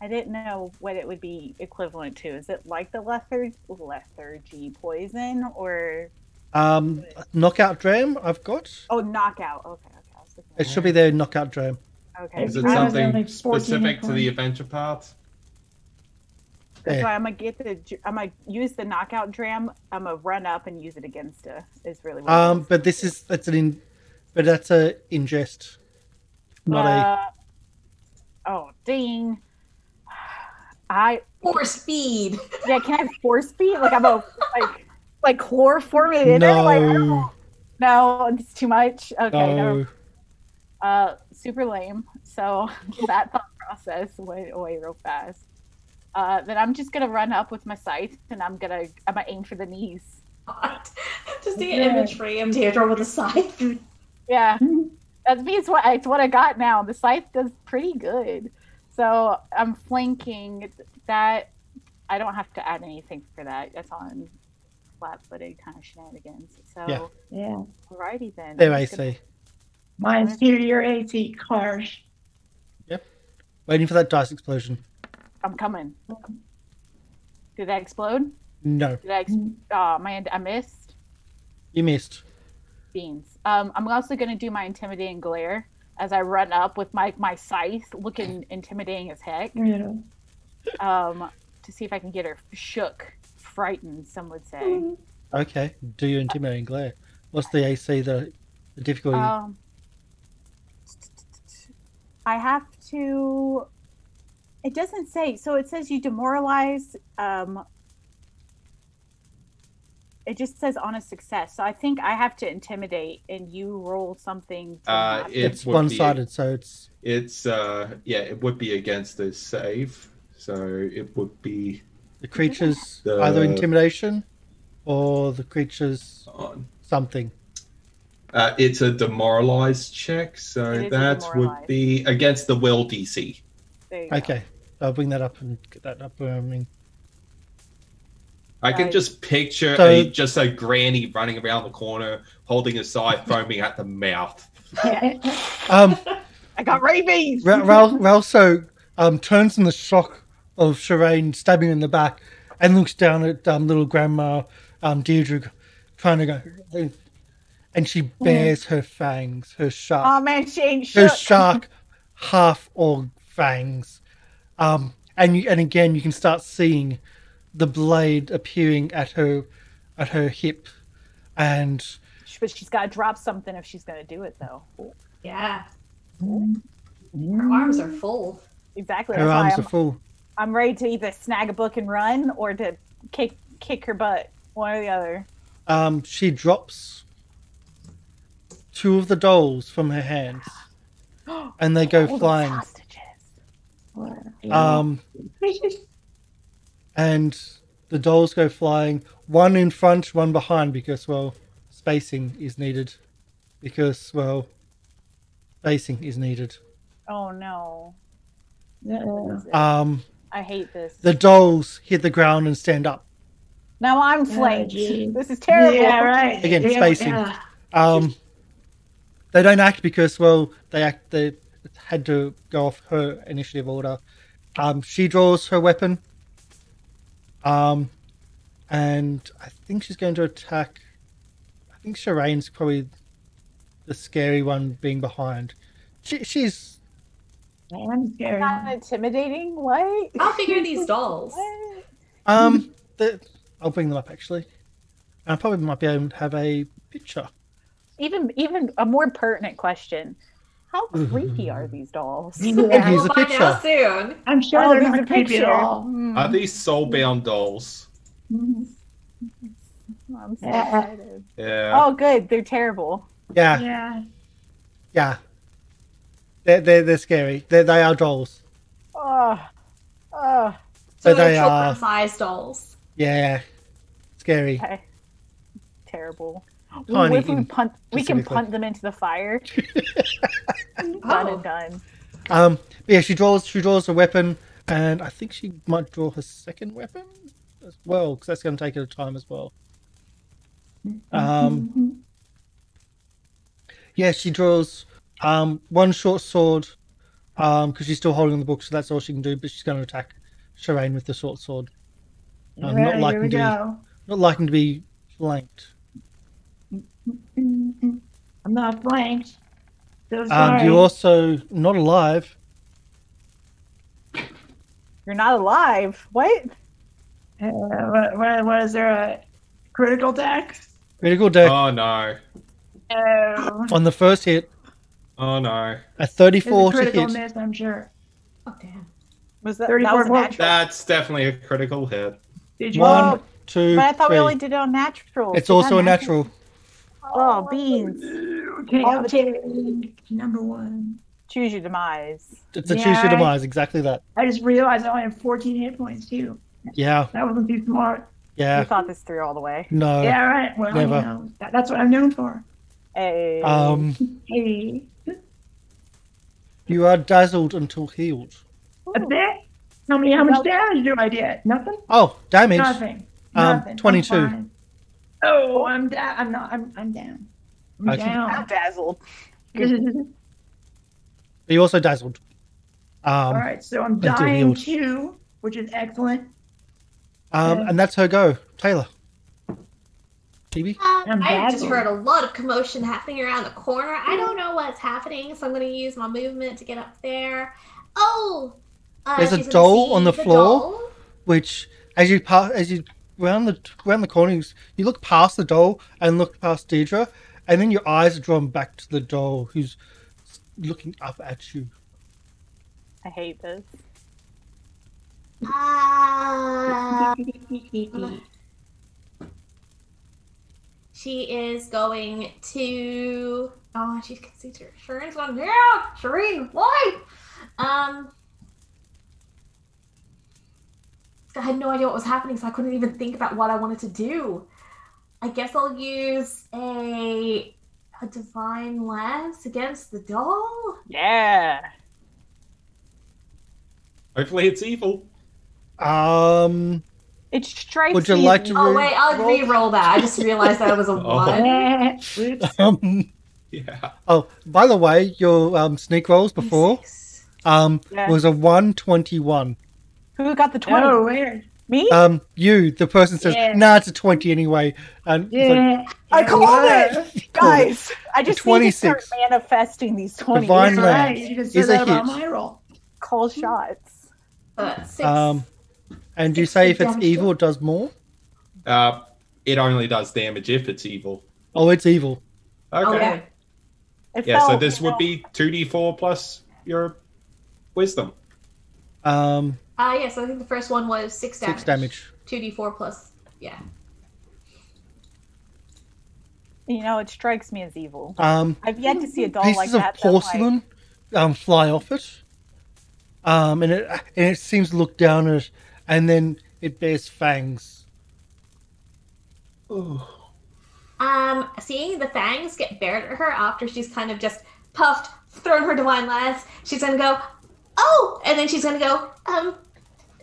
I didn't know what it would be equivalent to. Is it like the lethargy poison or? Knockout dram I've got. Oh, knockout. Okay. I was looking It should be there, knockout dram. Okay. Is it I was something only 14 specific to the points. adventure path? That's Yeah. why I'm gonna use the knockout dram. I'm gonna run up and use it against her. Is really what it is. But that's a ingest, not Oh, dang. Force feed. Yeah, can I have force speed? Like I'm like chloroform it a in there? Like, no. no, it's too much. Okay, No. never. Super lame. So that thought process went away real fast. Then I'm just gonna run up with my scythe and I'm gonna aim for the knees. Just the image frame Diedra with a scythe. Yeah, that's me. It's what I got now. The scythe does pretty good. So I'm flanking that. I don't have to add anything for that. That's on flat-footed kind of shenanigans. So Yeah. alrighty then. There, I'm I just gonna- see. Mine's due to your AC, Karsh. Waiting for that dice explosion. I'm coming. Did that explode? No, Did I missed. you missed. Beans. I'm also gonna do my intimidating glare as I run up with my scythe, looking intimidating as heck. Yeah. To see if I can get her shook, frightened. Some would say. Okay, do your intimidating glare. What's the AC, the difficulty? I have to. It doesn't say. So it says you demoralize. It just says on a success. So I think I have to intimidate, and you roll something. To It's would one-sided, so it's... it would be against the save, so it would be The creature's The- either intimidation or the creature's on. something. It's a demoralized check, It so is a that would demoralized. be against the will DC. There you go. Okay, I'll bring that up and get that up. I can Right. just picture So- just a granny running around the corner, holding a scythe, foaming at the mouth. I got rabies. Ralso turns in the shock of Sherain stabbing in the back and looks down at little grandma Diedra, trying to go, and she bares her fangs, her sharp, Oh man, she ain't her shook. shark half-orc fangs, and again you can start seeing the blade appearing at her hip, and But she's got to drop something if she's going to do it, though. Yeah. Her arms are full. Exactly. her That's why arms are full. I'm ready to either snag a book and run or to kick her butt. One or the other. She drops 2 of the dolls from her hands, and they go Hold those flying. hostages. And the dolls go flying, one in front, one behind, because, well, spacing is needed. Spacing is needed. Oh no. I hate this. The dolls hit the ground and stand up. Now I'm flanked. gee. This is terrible. Yeah, right. Again, Yeah, spacing. yeah. They don't act because, well, they had to go off her initiative order. She draws her weapon. And I think she's going to attack. I think Sherain's probably the scary one being behind. She's I'm scary. Not intimidating. What? I'll figure these dolls. What? I'll bring them up actually. And I probably might be able to have a picture. Even a more pertinent question. How creepy are these dolls? Here's We'll a find picture. out soon. I'm sure Oh, they're there's not a creepy at picture. all. Are these soulbound dolls? Mhm. I'm so Yeah. excited. Yeah. Oh, good. They're terrible. Yeah. Yeah. They're scary. They are dolls. Oh, oh. So But they're they are- children-sized dolls. Yeah. Scary. Okay. Terrible. Tiny What if we in- can specifically. punt them into the fire. Done Oh. and done. But yeah, she draws a weapon, and I think she might draw her second weapon as well, because that's going to take her time as well. Yeah, she draws one short sword, because she's still holding the book, so that's all she can do. But she's going to attack Sherain with the short sword. Right, not here liking we to go. not liking to be flanked. I'm not flanked. So sorry. You're also not alive. You're not alive. What? What is there a critical dex? Critical deck Oh no. Oh, on the first hit, Oh no. a it's 34 a to critical hit. miss, I'm sure. Oh, damn. Was that 34 was a volt. natural? That's definitely a critical hit. Did you? One, Whoa, two, But I thought we three. only did it on natural. It's also a natural. Oh, beans. Okay, Oh, I'll take number 1. Choose your demise. It's a choose Yeah, your I- demise. Exactly that. I just realized I only have 14 hit points too. Yeah. That wasn't too smart. You Yeah. thought this through all the way. No. Yeah, right. Well, never. you know, that's what I'm known for. Hey. Hey, You are dazzled until healed. a bit. How much damage do I get? Nothing. Oh, damage. Nothing. Nothing. I'm 22. fine. Oh, I'm down. I'm not. I'm down. I'm Okay. I'm down. dazzled. You also dazzled. All right, so I'm until dying healed. 2, which is excellent. And that's her go. Taylor. Chibi? I'm I just dazzled. heard a lot of commotion happening around the corner. I don't know what's happening, so I'm going to use my movement to get up there. Oh! There's a she's gonna doll see on the floor. doll. Which, as you round the corners, you look past the doll and look past Diedra, and then your eyes are drawn back to the doll who's looking up at you. I hate this. She is going to. Oh, she can see Sherain's going. Yeah, Sherain, why? I had no idea what was happening, so I couldn't even think about what I wanted to do. I guess I'll use a divine lance against the doll. Yeah. Hopefully it's evil. It strikes Would you me like as- to Oh wait, I'll roll- re-roll that. I just realized that was a one. Oops. Yeah. Oh, by the way, your sneak rolls before E6. Yeah. was a 121. Who got the 20? Oh, weird. Me? You, the person says, Yeah. nah, it's a 20 anyway. And it's like, Yeah. I yeah, called whatever. it, guys. I just need to start 26. manifesting these 20s. Divine That's right. Lance You just is said a that about hit. my roll. Call shots. 6. And you 6 say if it's damage evil, to it does more? It only does damage if it's evil. Oh, it's evil. Okay. Oh, Yeah, yeah. It so felt, this you would know, be 2d4 plus your wisdom. Yeah, so I think the first one was 6 damage. 6 damage. 2d4 plus, yeah. You know, it strikes me as evil. Um, I've yet to see a doll pieces like of that. that, like- porcelain fly off it. And it seems to look down at it, and then it bears fangs. Seeing the fangs get bared at her after she's kind of just puffed, thrown her divine lance, she's gonna go, oh! And then she's gonna go,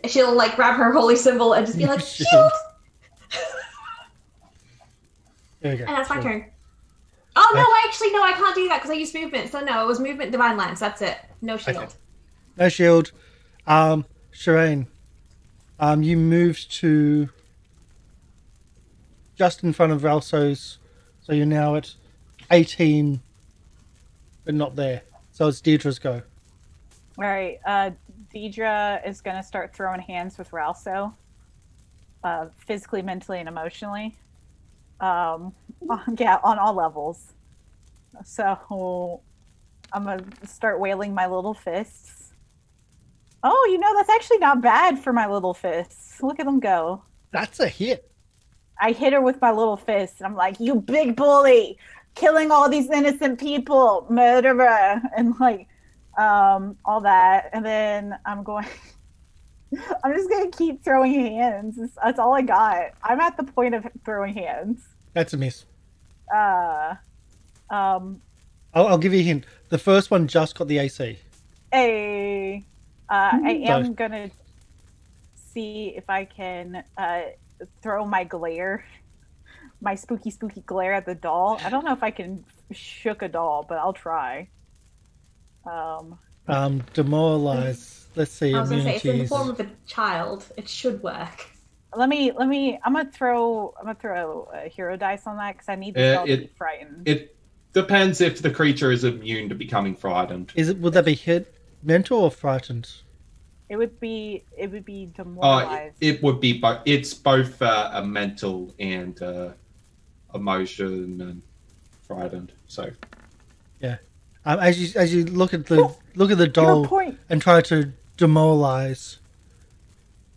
she'll like grab her holy symbol and just be like, Shield. shield! There we go. And that's my Shield. turn. Oh no, I can't do that because I used movement. So no, it was movement, divine lance. That's it. No shield. Okay. No shield. Sherain, you moved to just in front of Ralso's, so you're now at 18, but not there. So it's Deidra's go. All right. Diedra is going to start throwing hands with Ralso, physically, mentally, and emotionally. Yeah, on all levels. So I'm going to start wailing my little fists. Oh, you know, that's actually not bad for my little fists. Look at them go. That's a hit. I hit her with my little fist, and I'm like, you big bully, killing all these innocent people, murderer, and like, all that. And then I'm just going to keep throwing hands. That's all I got. I'm at the point of throwing hands. That's a miss. Um, I'll give you a hint. The first one just got the AC. I am gonna see if I can throw my glare, my spooky glare at the doll. I don't know if I can shook a doll, but I'll try. Demoralize. Let's see. I was gonna say it's in the Immunities. form of a child. It should work. Let me. I'm gonna throw a hero dice on that because I need the doll to be frightened. It depends if the creature is immune to becoming frightened. Would that be hit, mental, or frightened? It would be demoralized. It would be, but it's both a mental and emotion and frightened. So Yeah. As you look at the Hero doll point. and try to demoralize,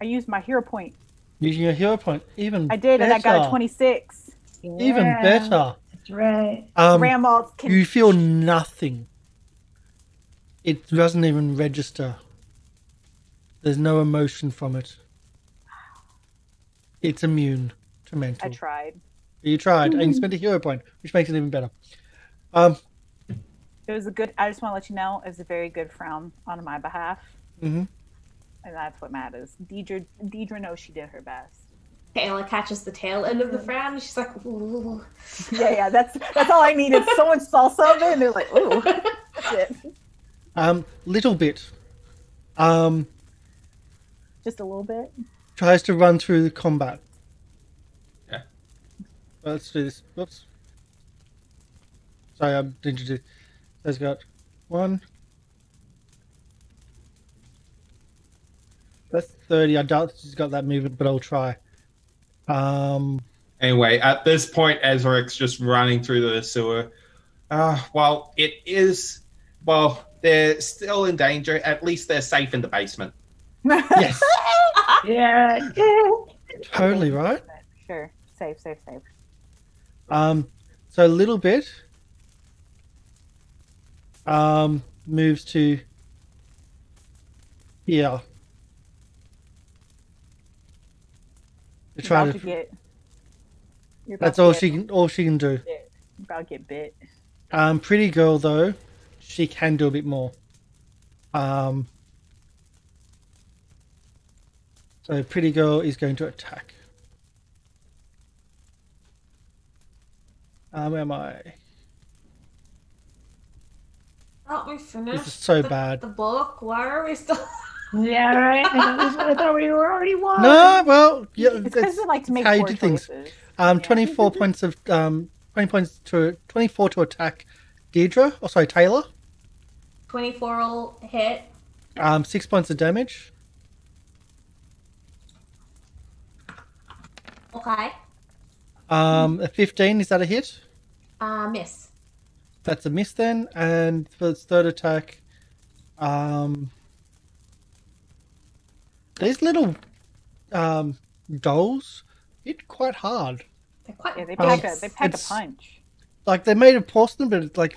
I used my hero point. using your hero point, even I did, better. and I got a 26. Even Yeah, better. That's right. Ramballs can. You feel nothing. It doesn't even register. There's no emotion from it. It's immune to mental. I tried. You tried, and you spent a hero point, which makes it even better. It was a good. I just want to let you know it was a very good frown on my behalf, Mhm. and that's what matters. Diedra knows she did her best. Tayla catches the tail end of the frown and she's like, ooh. Yeah. That's all I needed. Someone saw something, and they're like, "Ooh, that's it." Little bit. Just a little bit. Tries to run through the combat. Yeah. Let's do this. Whoops. Sorry, I didn't do. So it's got 1. That's 30. I doubt she's got that movement, but I'll try. anyway, at this point, Ezarek's just running through the sewer. Well, it is. Well, they're still in danger. At least they're safe in the basement. Yes. Yeah. Totally right. Sure. Safe. So a little bit moves to here. To try You're to. about That's to all get she can. All she can do. bit. You're about to get bit. Pretty girl though, she can do a bit more. So pretty girl is going to attack. Where am I? Aren't we finished? This is so bad. The book? Why are we still? Yeah, right. I thought we were already won. No, well, yeah, It's because I like to make how you poor do things. choices. 24 points of 20 points to 24 to attack Diedra. Oh, sorry, Tayla. 24 will hit. 6 points of damage. Okay. A 15, is that a hit? Miss. That's a miss then. And for its third attack, these little dolls hit quite hard. They're quite Yeah, they dense. pack a punch. Like, they're made of porcelain, but it's like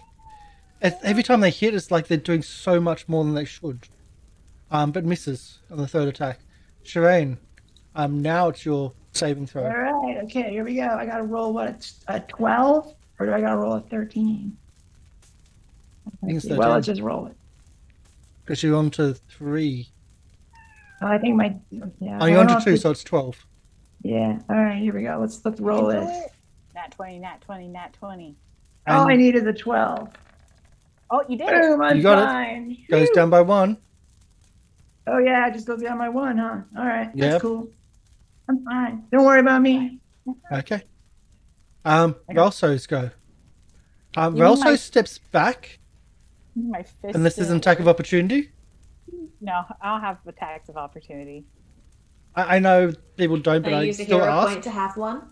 every time they hit, it's like they're doing so much more than they should. But misses on the third attack. Sherain, now it's your saving throw. All right. Okay. Here we go. I got to roll what, a 12, or do I got to roll a 13? I think it's Well, 13. let's just roll it. Because you're on to 3. Oh, I think my yeah. Oh, you're on to 2, so it's 12. Yeah. All right. Here we go. Let's roll this. Nat 20, nat 20, nat 20. Oh, I needed the 12. Oh, you did it. Boom! I'm You got it. fine. Goes Phew. down by 1. Oh yeah, it just goes down by 1, huh? All right. Yep. That's cool. I'm fine. Don't worry about me. Okay. Relso's go. mean Relso my- steps back, My fist. unless there's an attack of opportunity. No, I'll have attacks of opportunity. I know people don't, but I I use a still hero ask. point to have one.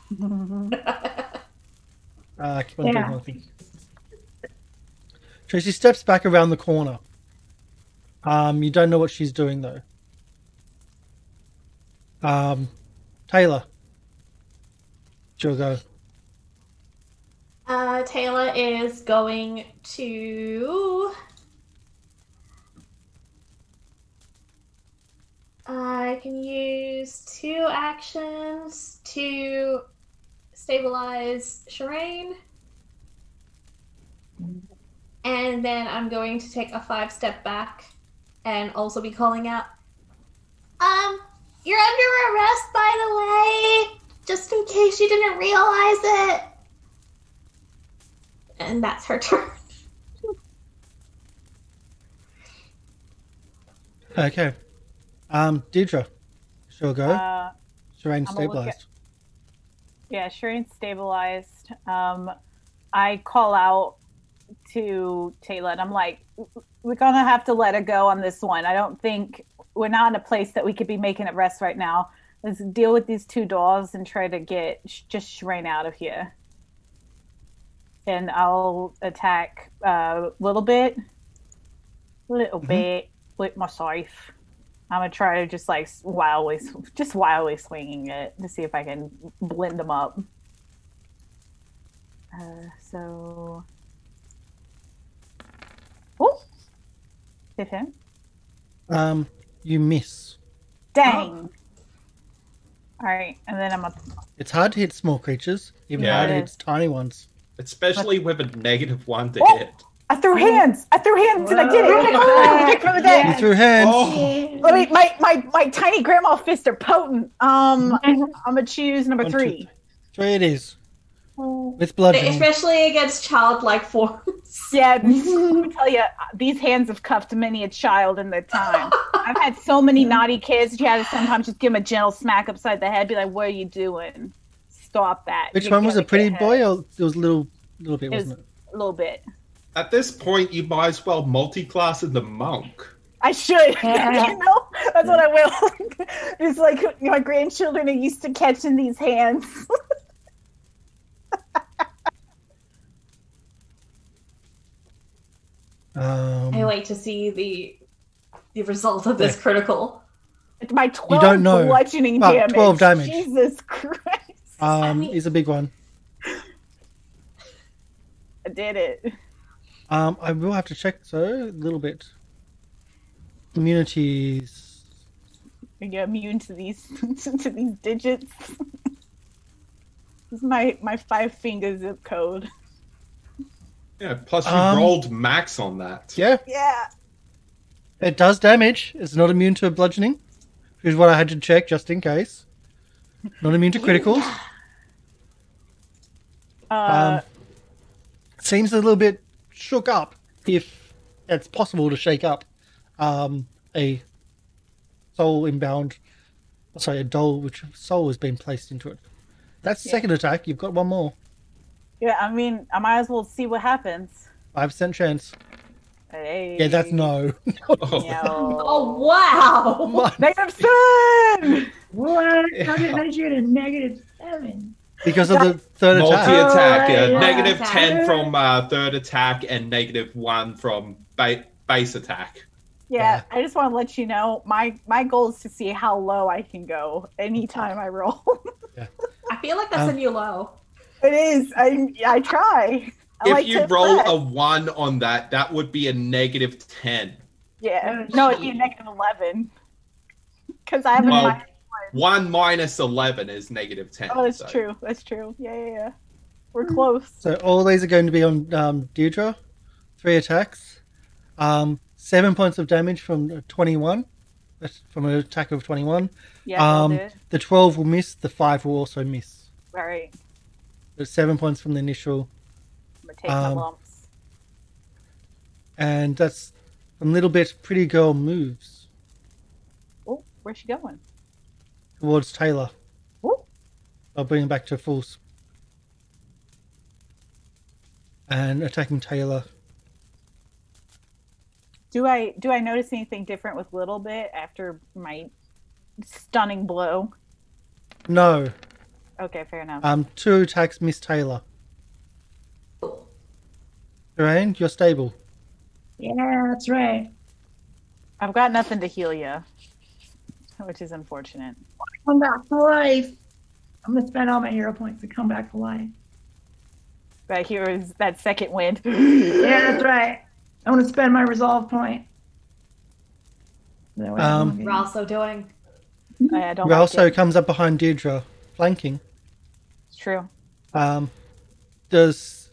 Keep on Yeah. doing one thing. Tracy steps back around the corner. You don't know what she's doing though. Tayla. She'll go. Tayla is going to. I can use 2 actions to stabilize Sherain. And then I'm going to take a 5-step back and also be calling out, you're under arrest, by the way, just in case you didn't realize it. And that's her turn. Okay. Diedra. She'll go. Sherain I'm gonna look stabilized. Yeah, Sherain's stabilized. I call out to Tayla and I'm like, we're gonna have to let her go on this one. I don't think we're not in a place that we could be making a rest right now. Let's deal with these 2 dolls and try to get just Sherain out of here. And I'll attack a little bit with my scythe. I'm gonna try to just like wildly swinging it to see if I can blend them up. So, oh, hit him. You miss. Dang. All right, and then I'm up. It's hard to hit small creatures, even Yeah. harder to It hit is. tiny ones. Especially with a -1 to Oh! hit. I threw hands and I did it. Whoa. Kick from the dead. You threw hands. Oh, Let me, my tiny grandma fists are potent. I'm gonna choose number 3. 3 it is. With Oh. bludgeoning. Especially against childlike forms. Yeah, let me tell you, these hands have cuffed many a child in their time. I've had so many naughty kids. You had to sometimes just give them a gentle smack upside the head, be like, "What are you doing? Stop that!" Which You're one was gonna a pretty get boy, hit." or it was a little bit, It was wasn't it? a little bit. at this point, you might as well multi-class in the monk. I should, Yeah. you know, that's what I will. It's like my grandchildren are used to catching these hands. I wait to see the result of this critical. It's my 12 don't know. bludgeoning Well, damage. 12 damage. Jesus Christ. Is a big one. I did it. I will have to check so a little bit. Immunities. You're immune to these to these digits. This is my 5-finger zip code. Yeah, plus you Um, rolled max on that. Yeah, Yeah. it does damage. It's not immune to bludgeoning, which is what I had to check just in case. Not immune to criticals. Seems a little bit shook up, if it's possible to shake up. a soul inbound. Sorry, a doll which soul has been placed into it. That's the second attack. You've got one more. Yeah, I mean, I might as well see what happens. 5% chance. Hey. Yeah, that's no. No. Oh, wow. -7! What? How did I get a -7? Because of the third attack. Multi-attack, Oh, yeah. -10 from third attack and -1 from base attack. Yeah, I just want to let you know, my goal is to see how low I can go anytime I roll. I feel like that's a new low. It is. I try. If you roll a 1 on that, that would be a -10. Yeah. Oh, No, it'd be a -11. Because I have Well, a 1 minus 11 is -10. Oh, that's so. true. That's true. Yeah. We're close. So all these are going to be on Diedra. 3 attacks. 7 points of damage from 21. That's from an attack of 21. Yeah, I'll do it. The 12 will miss. The 5 will also miss. All right. There's 7 points from the initial. I'm going to take my lumps. And that's a little bit Pretty Girl moves Oh, where's she going? towards Tayla. Oh. I'll bring him back to full. And attacking Tayla. Do I notice anything different with Little Bit after my stunning blow? No. Okay, fair enough. 2 attacks miss Tayla. Sherain, you're stable. Yeah, that's right. I've got nothing to heal you, which is unfortunate. Come back to life. I'm gonna spend all my hero points to come back to life. But here is that second wind. Yeah, that's right. I want to spend my resolve point. That way I won't get- We're also doing. I don't He like also it. comes up behind Diedra, flanking. It's true. Does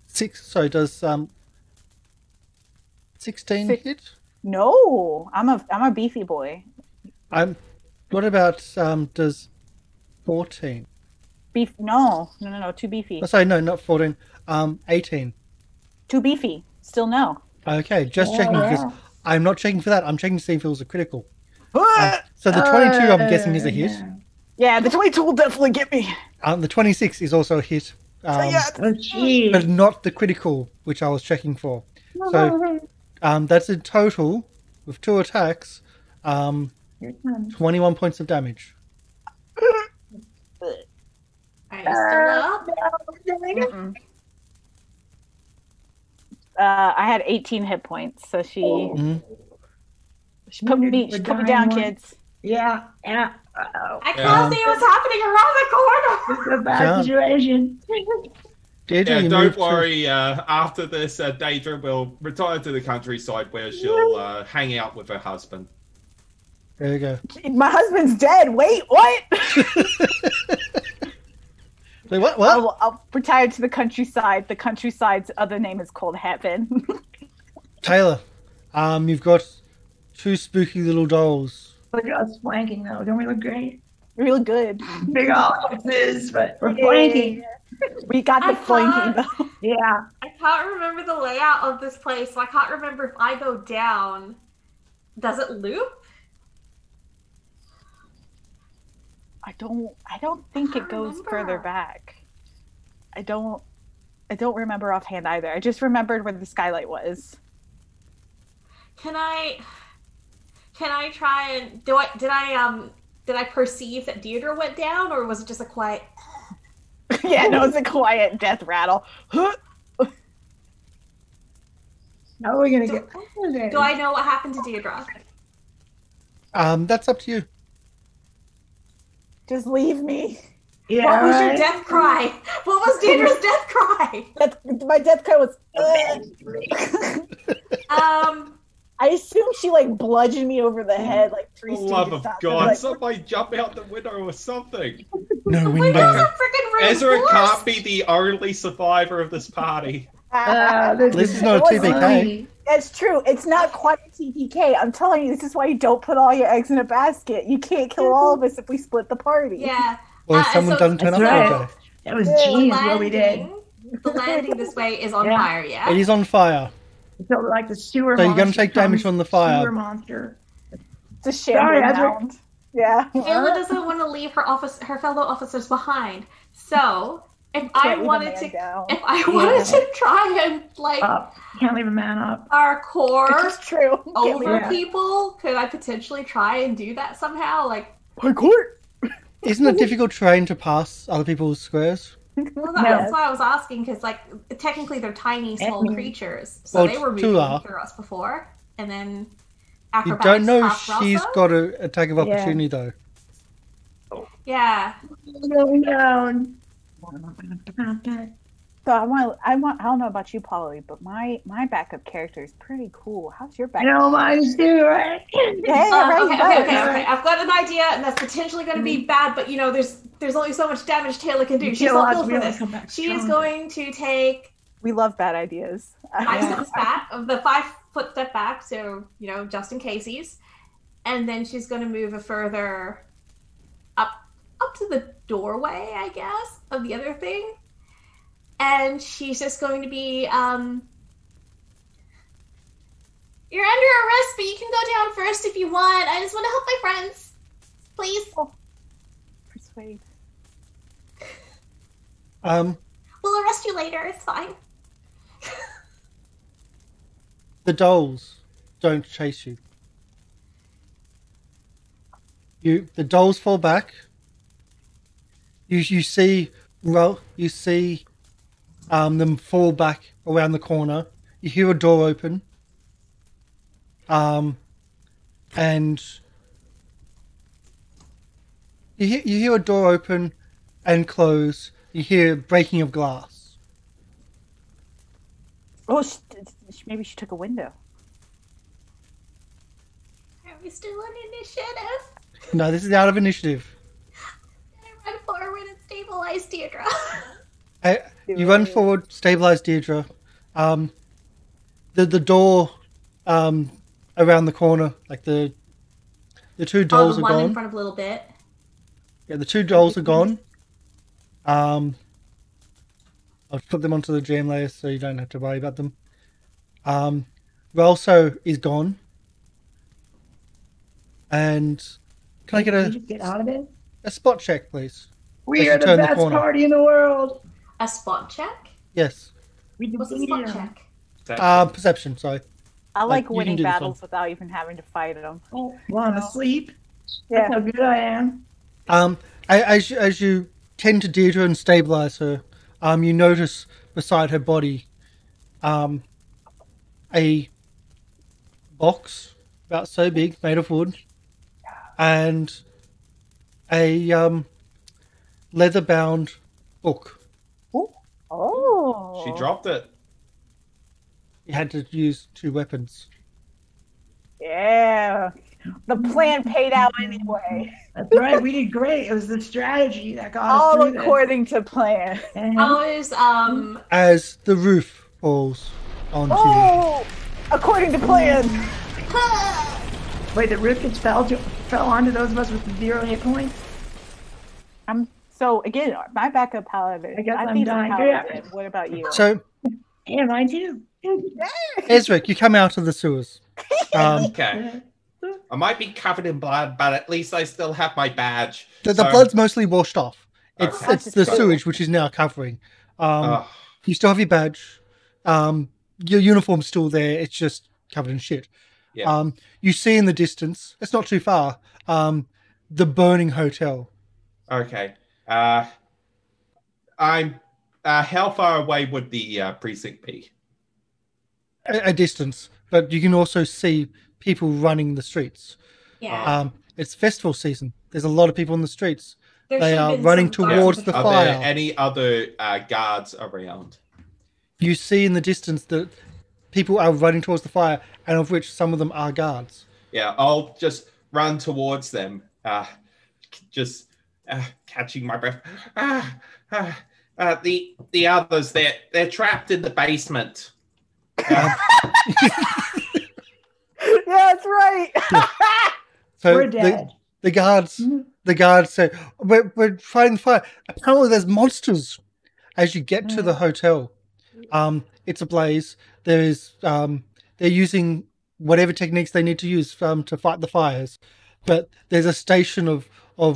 16 hit? No, I'm a beefy boy. What about does 14? Beef? No. Too beefy. Oh, sorry, no, not 14. 18. Too beefy. Still no. Okay, just checking because I'm not checking for that. I'm checking to see if it was a critical. Ah! So the 22, I'm guessing, is a hit. Yeah, the 22 will definitely get me. The 26 is also a hit. Oh, jeez. But not the critical, which I was checking for. So that's a total with 2 attacks, 21 points of damage. Are you still up? Mm-mm. I had 18 hit points, so she put me down, kids. Yeah. Uh-oh. I can't see what's happening around the corner. It's a bad situation. Diedra, Yeah, you don't move to- worry. After this, Diedra will retire to the countryside where she'll hang out with her husband. There you go. My husband's dead. Wait, what? Wait, what? I'll retire to the countryside. The countryside's other name is called Heaven. Tayla, you've got 2 spooky little dolls. Look at us flanking, though. Don't we look great? Real good. Big offices, but we're flanking. We got the I flanking thought- though. Yeah. I can't remember the layout of this place, so I can't remember if I go down. Does it loop? I don't think it goes remember. further back. I don't remember offhand either. I just remembered where the skylight was. Can I try and did I perceive that Diedra went down, or was it just a quiet? Yeah, no, it's a quiet death rattle. How are we gonna get over there? Do I know what happened to Diedra? That's up to you. Just leave me. Yeah, What was your right? death cry? What was Deidra's death cry? My death cry was. I assume she bludgeoned me over the head 3 For the love stages of up. God, Like, somebody jump out the window or something. No Wait, that's window. a freaking Ezra reinforced. can't be the only survivor of this party. This is not a It was TPK. That's true. It's not quite a TPK. I'm telling you, this is why you don't put all your eggs in a basket. You can't kill all of us if we split the party. Yeah. Or if someone so doesn't turn up That's for a right. day. That was Yeah. genius what we did. The landing this way is on Yeah. fire, yeah? It is on fire. So like the sewer So you're monster gonna take damage comes, from the fire. Sewer monster. a shambling Ezra. mound. Yeah. Tayla doesn't want to leave her fellow officers behind. So if I wanted to try and like can't leave a man up. parkour It's true. over people, could I potentially try and do that somehow? Like Parkour. Isn't it difficult terrain to pass other people's squares? well, that's why I was asking, because like technically they're tiny, small creatures, so Well, they were two moving are. through us before, and then You acrobatics. don't know if after she's also? got an attack of opportunity though. Yeah. No. So I don't know about you, Polly, but my backup character is pretty cool. How's your I backup? know mine's too, right? Okay. I've got an idea, and that's potentially going to be bad. But you know, there's only so much damage Tayla can do. She's not built for this. She is going to take We love bad ideas. 5 steps back, of the 5-foot step back, so you know, just in cases, and then she's going to move a further up to the doorway, I guess, of the other thing, and she's just going to be you're under arrest, but you can go down first if you want. I just want to help my friends. Please. Persuade. We'll arrest you later. It's fine. The dolls don't chase you. The dolls fall back. You see them fall back around the corner. You hear a door open. And you hear a door open and close. You hear breaking of glass. Oh, maybe she took a window. Are we still on initiative? No, this is out of initiative. I run forward and stabilize Diedra. You run forward, stabilize Diedra. The door around the corner, like the two dolls the are one gone. in front of Little Bit. Yeah, the two dolls are gone. I'll put them onto the GM layer so you don't have to worry about them. Relso is gone. And can I get Can you just get out of it? a spot check, please? We As are you the turn the best corner. party in the world. A spot check? Yes. What's a spot check? Perception, sorry. I like you can winning do this battles without even having to fight them. Oh, well, I'm asleep. Yeah. That's how good I am. As you tend to Deirdre and stabilize her, you notice beside her body a box about so big, made of wood, and a leather-bound book. Oh. She dropped it. You had to use 2 weapons. Yeah. The plan paid out anyway. That's right. We did great. It was the strategy that got us All through this. according to plan. I was, As the roof falls onto you. Oh, according to plan. Wait, the roof just fell onto those of us with 0 hit points? So again, my backup paladin. I guess I'm think dying. paladin. What about you? So, Yeah, mine too. Ezarek, you come out of the sewers. Okay. I might be covered in blood, but at least I still have my badge. The So- blood's mostly washed off. It's Okay. it's the Cool. sewage which is now covering. Ugh. You still have your badge. Your uniform's still there. It's just covered in shit. Yeah. You see in the distance, it's not too far, the burning hotel. Okay. I'm. How far away would the precinct be? A distance, but you can also see people running the streets. yeah. It's festival season. There's a lot of people in the streets. There They should've are been running some towards guards. the Are fire. there any other guards around? You see in the distance that people are running towards the fire, and of which some of them are guards. Yeah, I'll just run towards them, just catching my breath. The others, they're trapped in the basement. Yeah, that's right. So We're dead. the guards say, we're fighting the fire. Apparently there's monsters. As you get to the hotel, it's ablaze. There is they're using whatever techniques they need to use to fight the fires. But there's a station of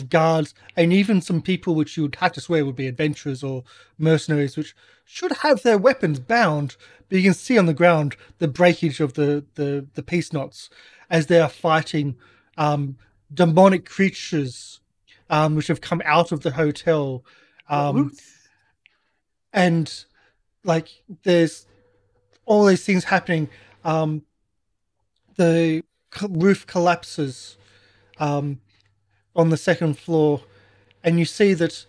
guards and even some people which you would have to swear would be adventurers or mercenaries, which should have their weapons bound. But you can see on the ground the breakage of the peace knots as they are fighting demonic creatures which have come out of the hotel. And like there's all these things happening. The roof collapses on the second floor, and you see that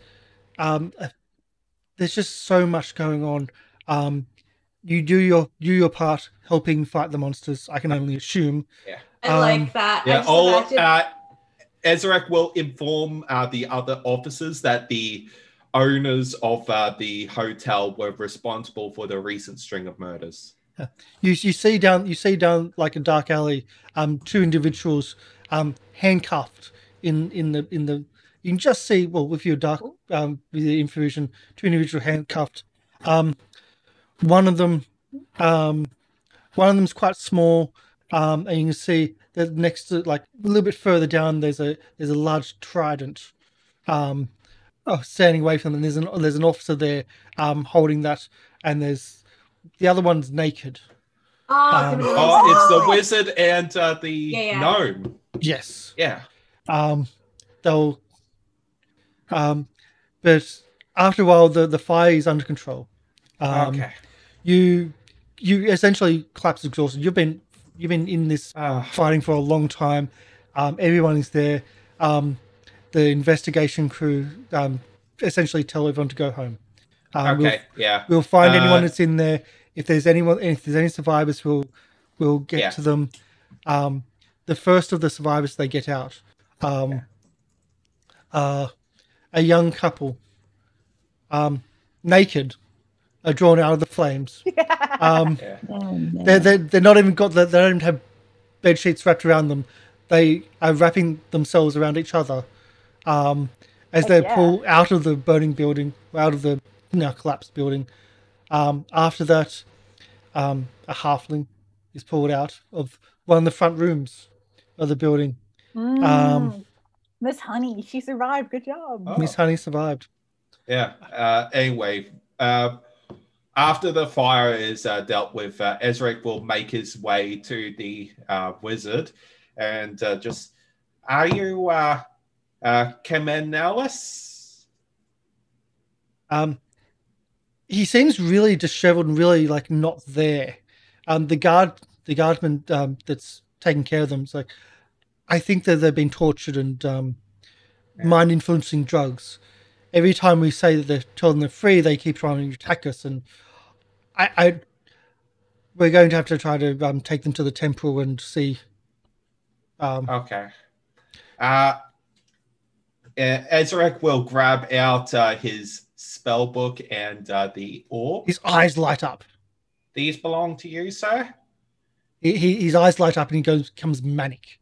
there's just so much going on. You do your part helping fight the monsters, I can only assume. Yeah. I like that. Yeah, I just imagine- Ezarek will inform the other officers that the owners of the hotel were responsible for the recent string of murders. You see down like a dark alley, two individuals handcuffed in the you can just see, well, with your dark with the infusion, two individuals handcuffed. One of them's quite small, and you can see that next to, like a little bit further down, there's a large trident standing away from them. There's an officer there holding that, and there's the other one's naked. It's the wizard and the gnome. Yes. Yeah. They'll but after a while the fire is under control. Okay. You essentially collapse exhausted. You've been in this fighting for a long time. Everyone is there. The investigation crew essentially tell everyone to go home. We'll find anyone that's in there. If there's any survivors, we'll get to them. The first of the survivors they get out, a young couple, naked, are drawn out of the flames. They're not even they don't even have bed sheets wrapped around them. They are wrapping themselves around each other as they pull out of the burning building, out of the now collapsed building. After that, a halfling is pulled out of one of the front rooms of the building. Miss Honey, she survived. Good job. Miss Honey survived. Yeah. Anyway, after the fire is dealt with, Ezarek will make his way to the wizard and just, are you Kemenelis? He seems really disheveled and really like not there. The guardman that's taking care of them is like, I think that they've been tortured and mind influencing drugs. Every time we say that they're told them they're free, they keep trying to attack us, and we're going to have to try to take them to the temple and see. Okay. Ezarek will grab out his spell book and the orb. His eyes light up. These belong to you, sir? His eyes light up and he becomes manic.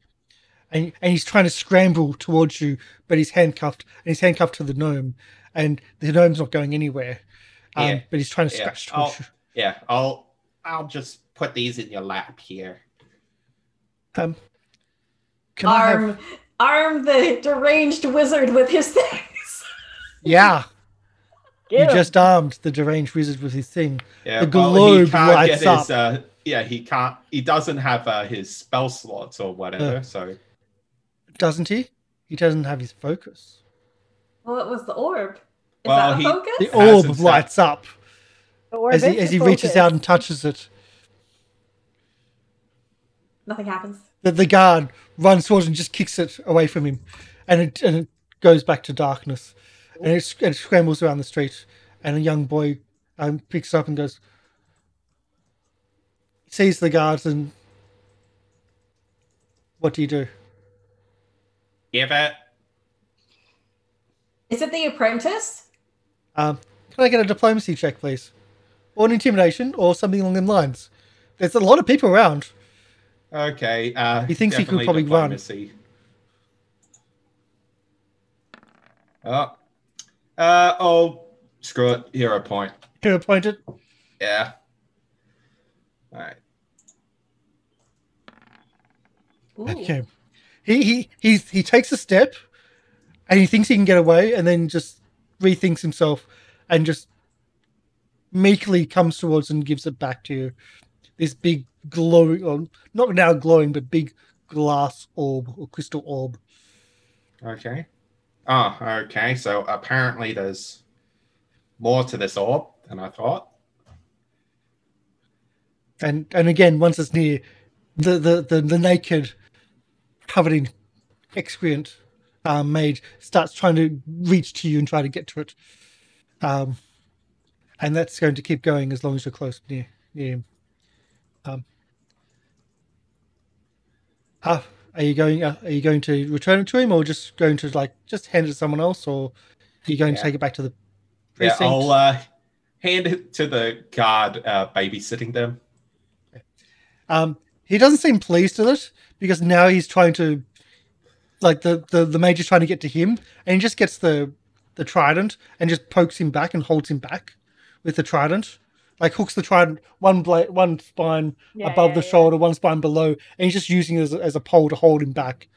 And he's trying to scramble towards you, but he's handcuffed. And he's handcuffed to the gnome. And the gnome's not going anywhere. But he's trying to scratch towards you. Yeah, I'll just put these in your lap here. Arm the deranged wizard with his things. Yeah. You just armed the deranged wizard with his thing. Yeah, the globe lights up. He can't. He doesn't have his spell slots or whatever. So doesn't he? He doesn't have his focus. Well, it was the orb. Is that a focus? The orb lights up as he reaches out and touches it. Nothing happens. The guard runs towards and just kicks it away from him, and it goes back to darkness, and it scrambles around the street, and a young boy picks it up and goes, sees the guards, and what do you do? Give it. Is it the apprentice? Can I get a diplomacy check, please? Or an intimidation, or something along them lines. There's a lot of people around. Okay. He thinks he could probably diplomacy. Run. Screw it. Hero point. Hero pointed? Yeah. All right. Ooh. Okay. He takes a step, and he thinks he can get away, and then just rethinks himself, and just meekly comes towards and gives it back to you. This big glowing, or not now glowing, but big glass orb or crystal orb. Okay. Oh, okay. So apparently there's more to this orb than I thought. And again, once it's near, the naked, covered in excrement maid starts trying to reach to you and try to get to it. And that's going to keep going as long as you're close near him. Are you going to return it to him, or just going to just hand it to someone else, or are you going to take it back to the precinct? Yeah, I'll hand it to the guard babysitting them. He doesn't seem pleased with it, because now he's trying to, the major's trying to get to him, and he just gets the trident and just pokes him back and holds him back with the trident. Hooks the trident one spine above the shoulder, one spine below, and he's just using it as a pole to hold him back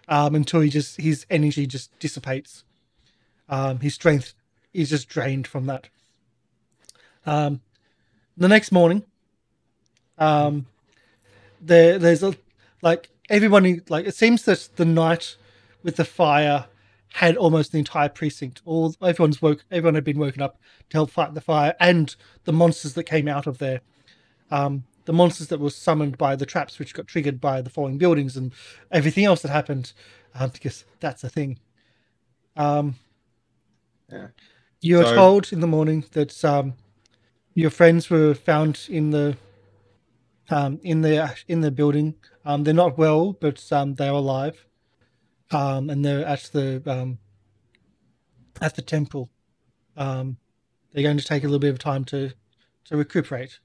until his energy just dissipates. His strength is just drained from that. The next morning, there's everyone, it seems that the night with the fire had almost the entire precinct. Everyone had been woken up to help fight the fire and the monsters that came out of there. The monsters that were summoned by the traps, which got triggered by the falling buildings and everything else that happened, because that's a thing. You were told in the morning that your friends were found in the building. They're not well, but they are alive. And they're at the temple. They're going to take a little bit of time to recuperate.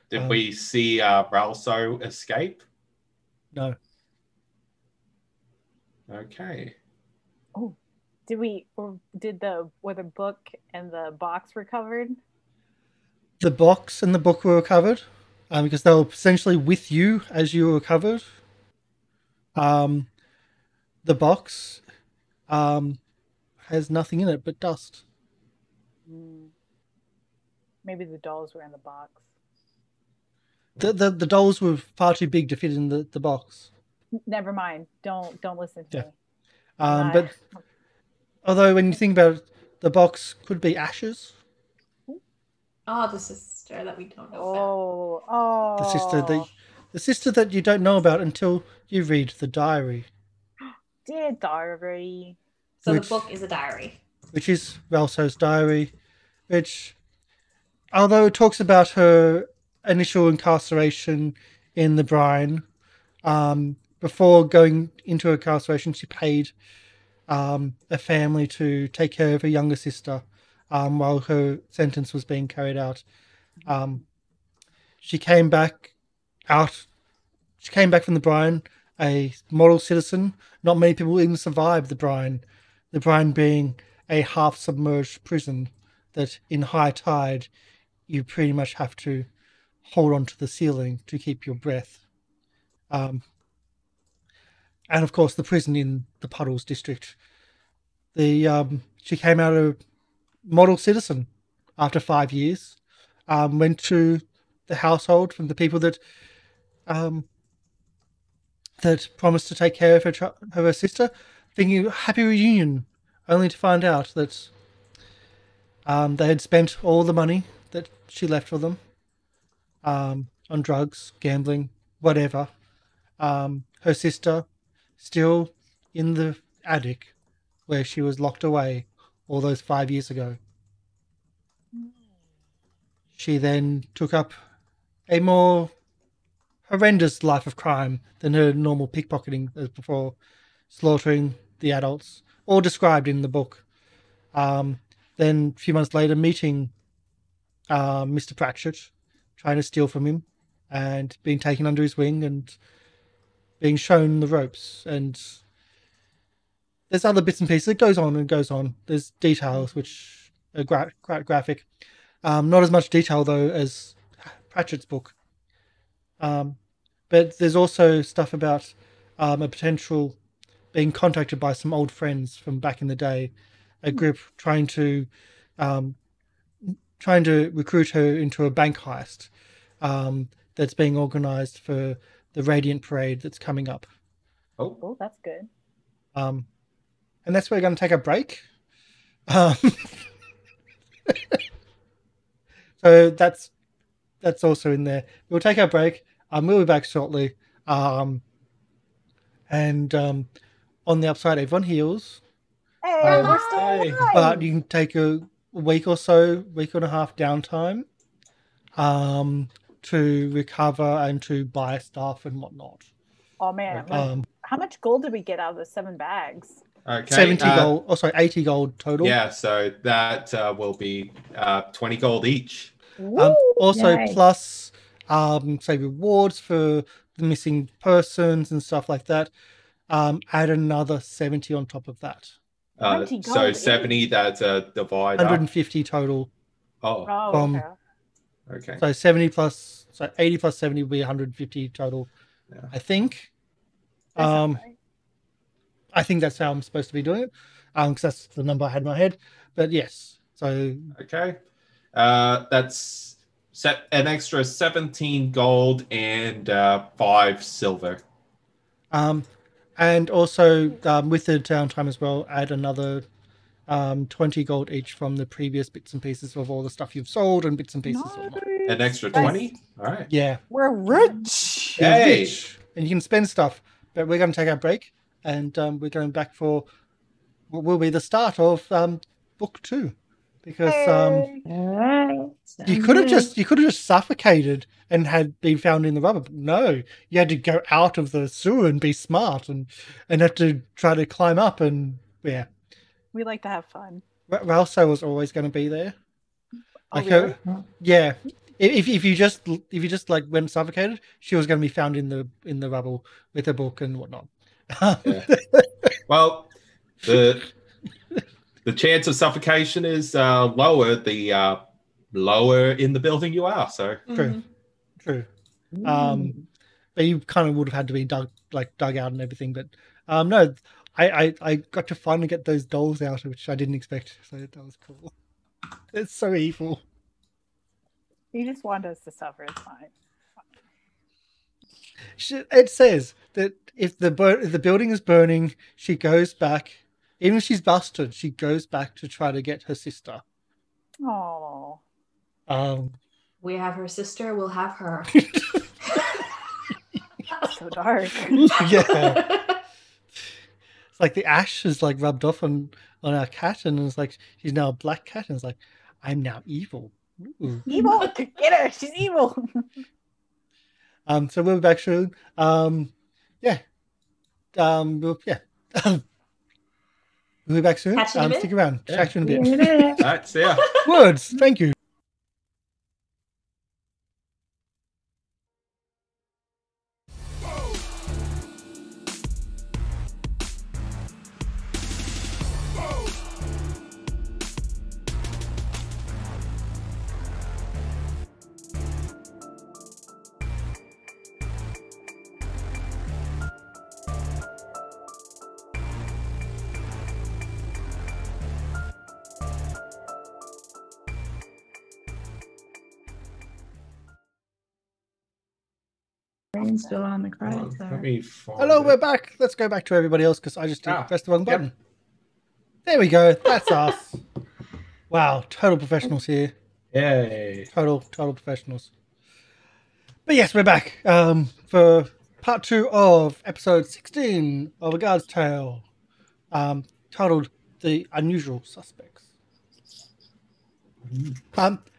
Did we see Ralso escape? No. Okay. Oh, were the book and the box recovered? The box and the book were recovered, because they were essentially with you as you were recovered. The box has nothing in it but dust. Maybe the dolls were in the box. The dolls were far too big to fit in the box. Never mind. Don't listen to me. But although when you think about it, the box could be ashes. Oh, the sister that we don't know about. Oh. The sister that you don't know about until you read the diary. Dear diary. So the book is a diary. Which is Ralso's diary, which, although it talks about her initial incarceration in the brine, before going into her incarceration, she paid a family to take care of her younger sister while her sentence was being carried out. She came back from the brine a model citizen. Not many people even survived the brine being a half-submerged prison that in high tide you pretty much have to hold on to the ceiling to keep your breath. And of course the prison in the Puddles district. She came out a model citizen after 5 years, went to the household from the people that promised to take care of her sister, thinking happy reunion, only to find out that they had spent all the money that she left for them on drugs, gambling, whatever. Her sister still in the attic where she was locked away all those 5 years ago. She then took up a more horrendous life of crime than her normal pickpocketing as before, slaughtering the adults, all described in the book. Then a few months later, meeting Mr. Pratchett, trying to steal from him, and being taken under his wing and being shown the ropes. And there's other bits and pieces. It goes on and goes on. There's details which are quite graphic. Not as much detail, though, as Pratchett's book. But there's also stuff about a potential being contacted by some old friends from back in the day, a group trying to recruit her into a bank heist that's being organized for the Radiant Parade that's coming up. Oh, that's good. And that's where we're going to take a break. So that's also in there. We'll take our break. We'll be back shortly. And on the upside, everyone heals. Hey, we're still alive. But you can take a week or so, week and a half downtime to recover and to buy stuff and whatnot. Oh man, how much gold did we get out of the 7 bags? Okay. 70 gold, 80 gold total. Yeah, so that will be 20 gold each. Also, Nice. plus, say, rewards for the missing persons and stuff like that. Add another 70 on top of that. 20 So gold 70, each. that's a divide. 150 total. Oh, Oh, okay. So 70 plus, so 80 plus 70 will be 150 total. Yeah. I think. that sounds right. I think that's how I'm supposed to be doing it, because that's the number I had in my head. But yes, so Okay. That's set an extra 17 gold and 5 silver. and also with the downtime as well, add another 20 gold each from the previous bits and pieces of all the stuff you've sold and bits and pieces. An extra 20? All right. Yeah, We're rich. you're Hey! rich, and you can spend stuff. But we're going to take our break, and we're going back for what will be the start of book 2, because Hey. All right. you could have just suffocated and had been found in the rubber. But no, you had to go out of the sewer and be smart and have to try to climb up. And yeah, We like to have fun. Ralso was always going to be there. Oh, really? Yeah. If you just like went suffocated, she was going to be found in the rubble with a book and whatnot. Yeah. Well, the chance of suffocation is lower the lower in the building you are. So True. But you kind of would have had to be dug out and everything. But no, I got to finally get those dolls out, which I didn't expect. So that was cool. It's so evil. You just want us to suffer. It's fine. It says that if the building is burning, she goes back. Even if she's busted, she goes back to try to get her sister. Oh. We have her sister, we'll have her. So dark. Yeah. It's like the ash is like rubbed off on our cat, and it's like she's now a black cat, and it's like, I'm now evil. Ooh. Evil. Get her. She's evil. So we'll be back soon. Yeah. We'll be back soon. Catch you in a bit. Stick around. Yeah. Catch you in a bit. all right, see ya. Words. Thank you. Brain's still on the credits. Let me find Hello, it. we're back. Let's go back to everybody else because I just Ah, pressed the wrong yep. button. There we go. That's us. Wow, total professionals here. Yay. Total professionals. But yes, we're back for part 2 of episode 16 of A Guard's Tale, titled The Unusual Suspects.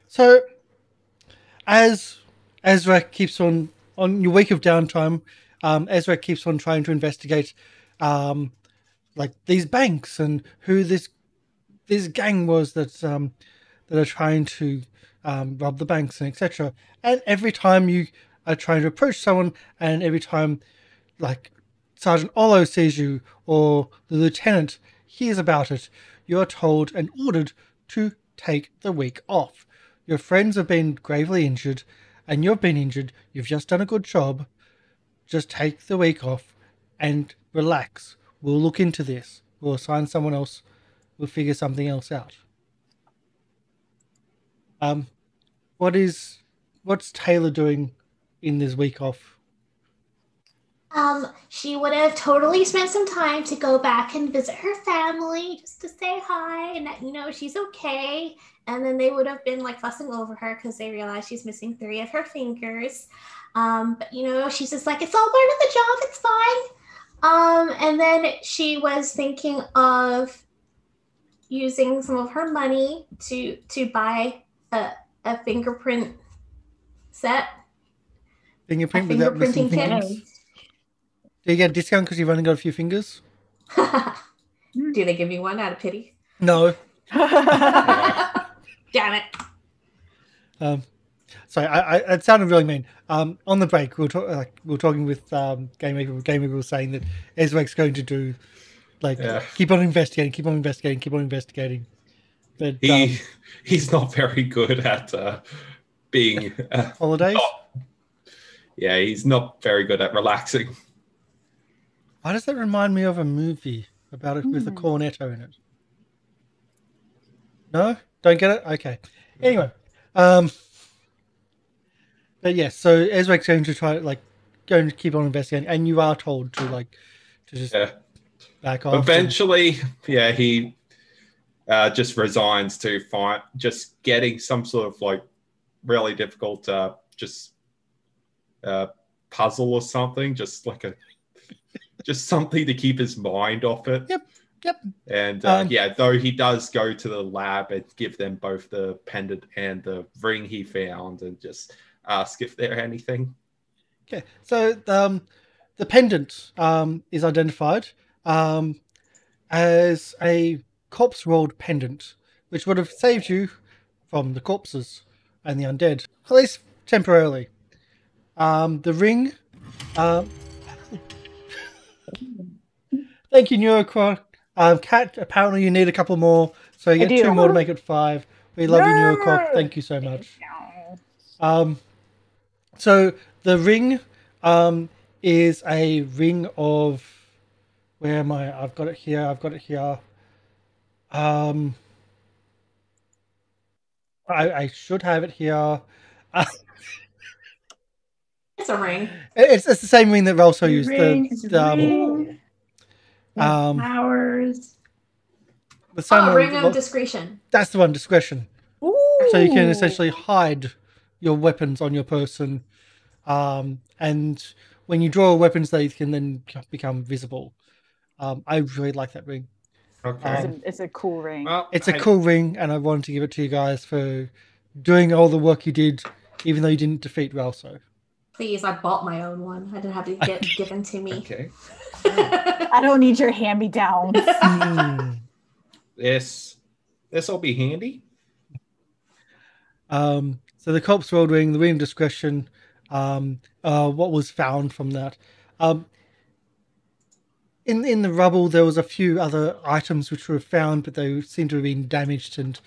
So, as Ezra keeps on your week of downtime, Ezra keeps on trying to investigate like these banks and who this gang was that are trying to rob the banks and etc. And every time you are trying to approach someone, and every time like Sergeant Olo sees you or the lieutenant hears about it, you are told and ordered to take the week off. Your friends have been gravely injured, and you've been injured. You've just done a good job. Just take the week off and relax. We'll look into this. We'll assign someone else. We'll figure something else out. What's Tayla doing in this week off? She would have totally spent some time to go back and visit her family just to say hi and that, she's okay. And then they would have been like fussing over her because they realized she's missing 3 of her fingers. But she's just like, it's all part of the job, it's fine. And then she was thinking of using some of her money to buy a fingerprint set. Fingerprint without missing fingers? Do you get a discount because you've only got a few fingers? Do they give me one out of pity? No. Damn it. Sorry, it sounded really mean. On the break, we were talking with Game Reaper. Game Reaper was saying that Ezarek's going to do keep on investigating. But he's not very good at being holidays. Yeah, he's not very good at relaxing. Why does that remind me of a movie about it with a cornetto in it? No? Don't get it? Okay. Anyway. But yes, so Ezarek's going to going to keep on investigating, and you are told to just back off. Eventually, he just resigns to find just getting some sort of really difficult puzzle or something, just something to keep his mind off it. Yep. And though he does go to the lab and give them both the pendant and the ring he found and just ask if they're anything. Okay, so the pendant is identified as a corpse rolled pendant, which would have saved you from the corpses and the undead, at least temporarily. The ring. Thank you, Neurocroc. Kat, apparently you need a couple more, so you get 2 more to make it 5. We love you, Neurocroc. Thank you so much. So the ring is a ring of... Where am I? I've got it here. I should have it here. It's a ring. It's the same ring that Relso used. Powers. Ring of discretion. That's the one, discretion. Ooh. So you can essentially hide your weapons on your person, and when you draw weapons, they can then become visible. I really like that ring. Okay. It's a cool ring. Well, it's a cool ring, and I wanted to give it to you guys for doing all the work you did, even though you didn't defeat Relso. Please, I bought my own one. I didn't have to get given to me. Okay. I don't need your hand-me-downs. This will be handy. So the corpse rolled ring, the ring of discretion, what was found from that. In the rubble, there was a few other items which were found, but they seemed to have been damaged, and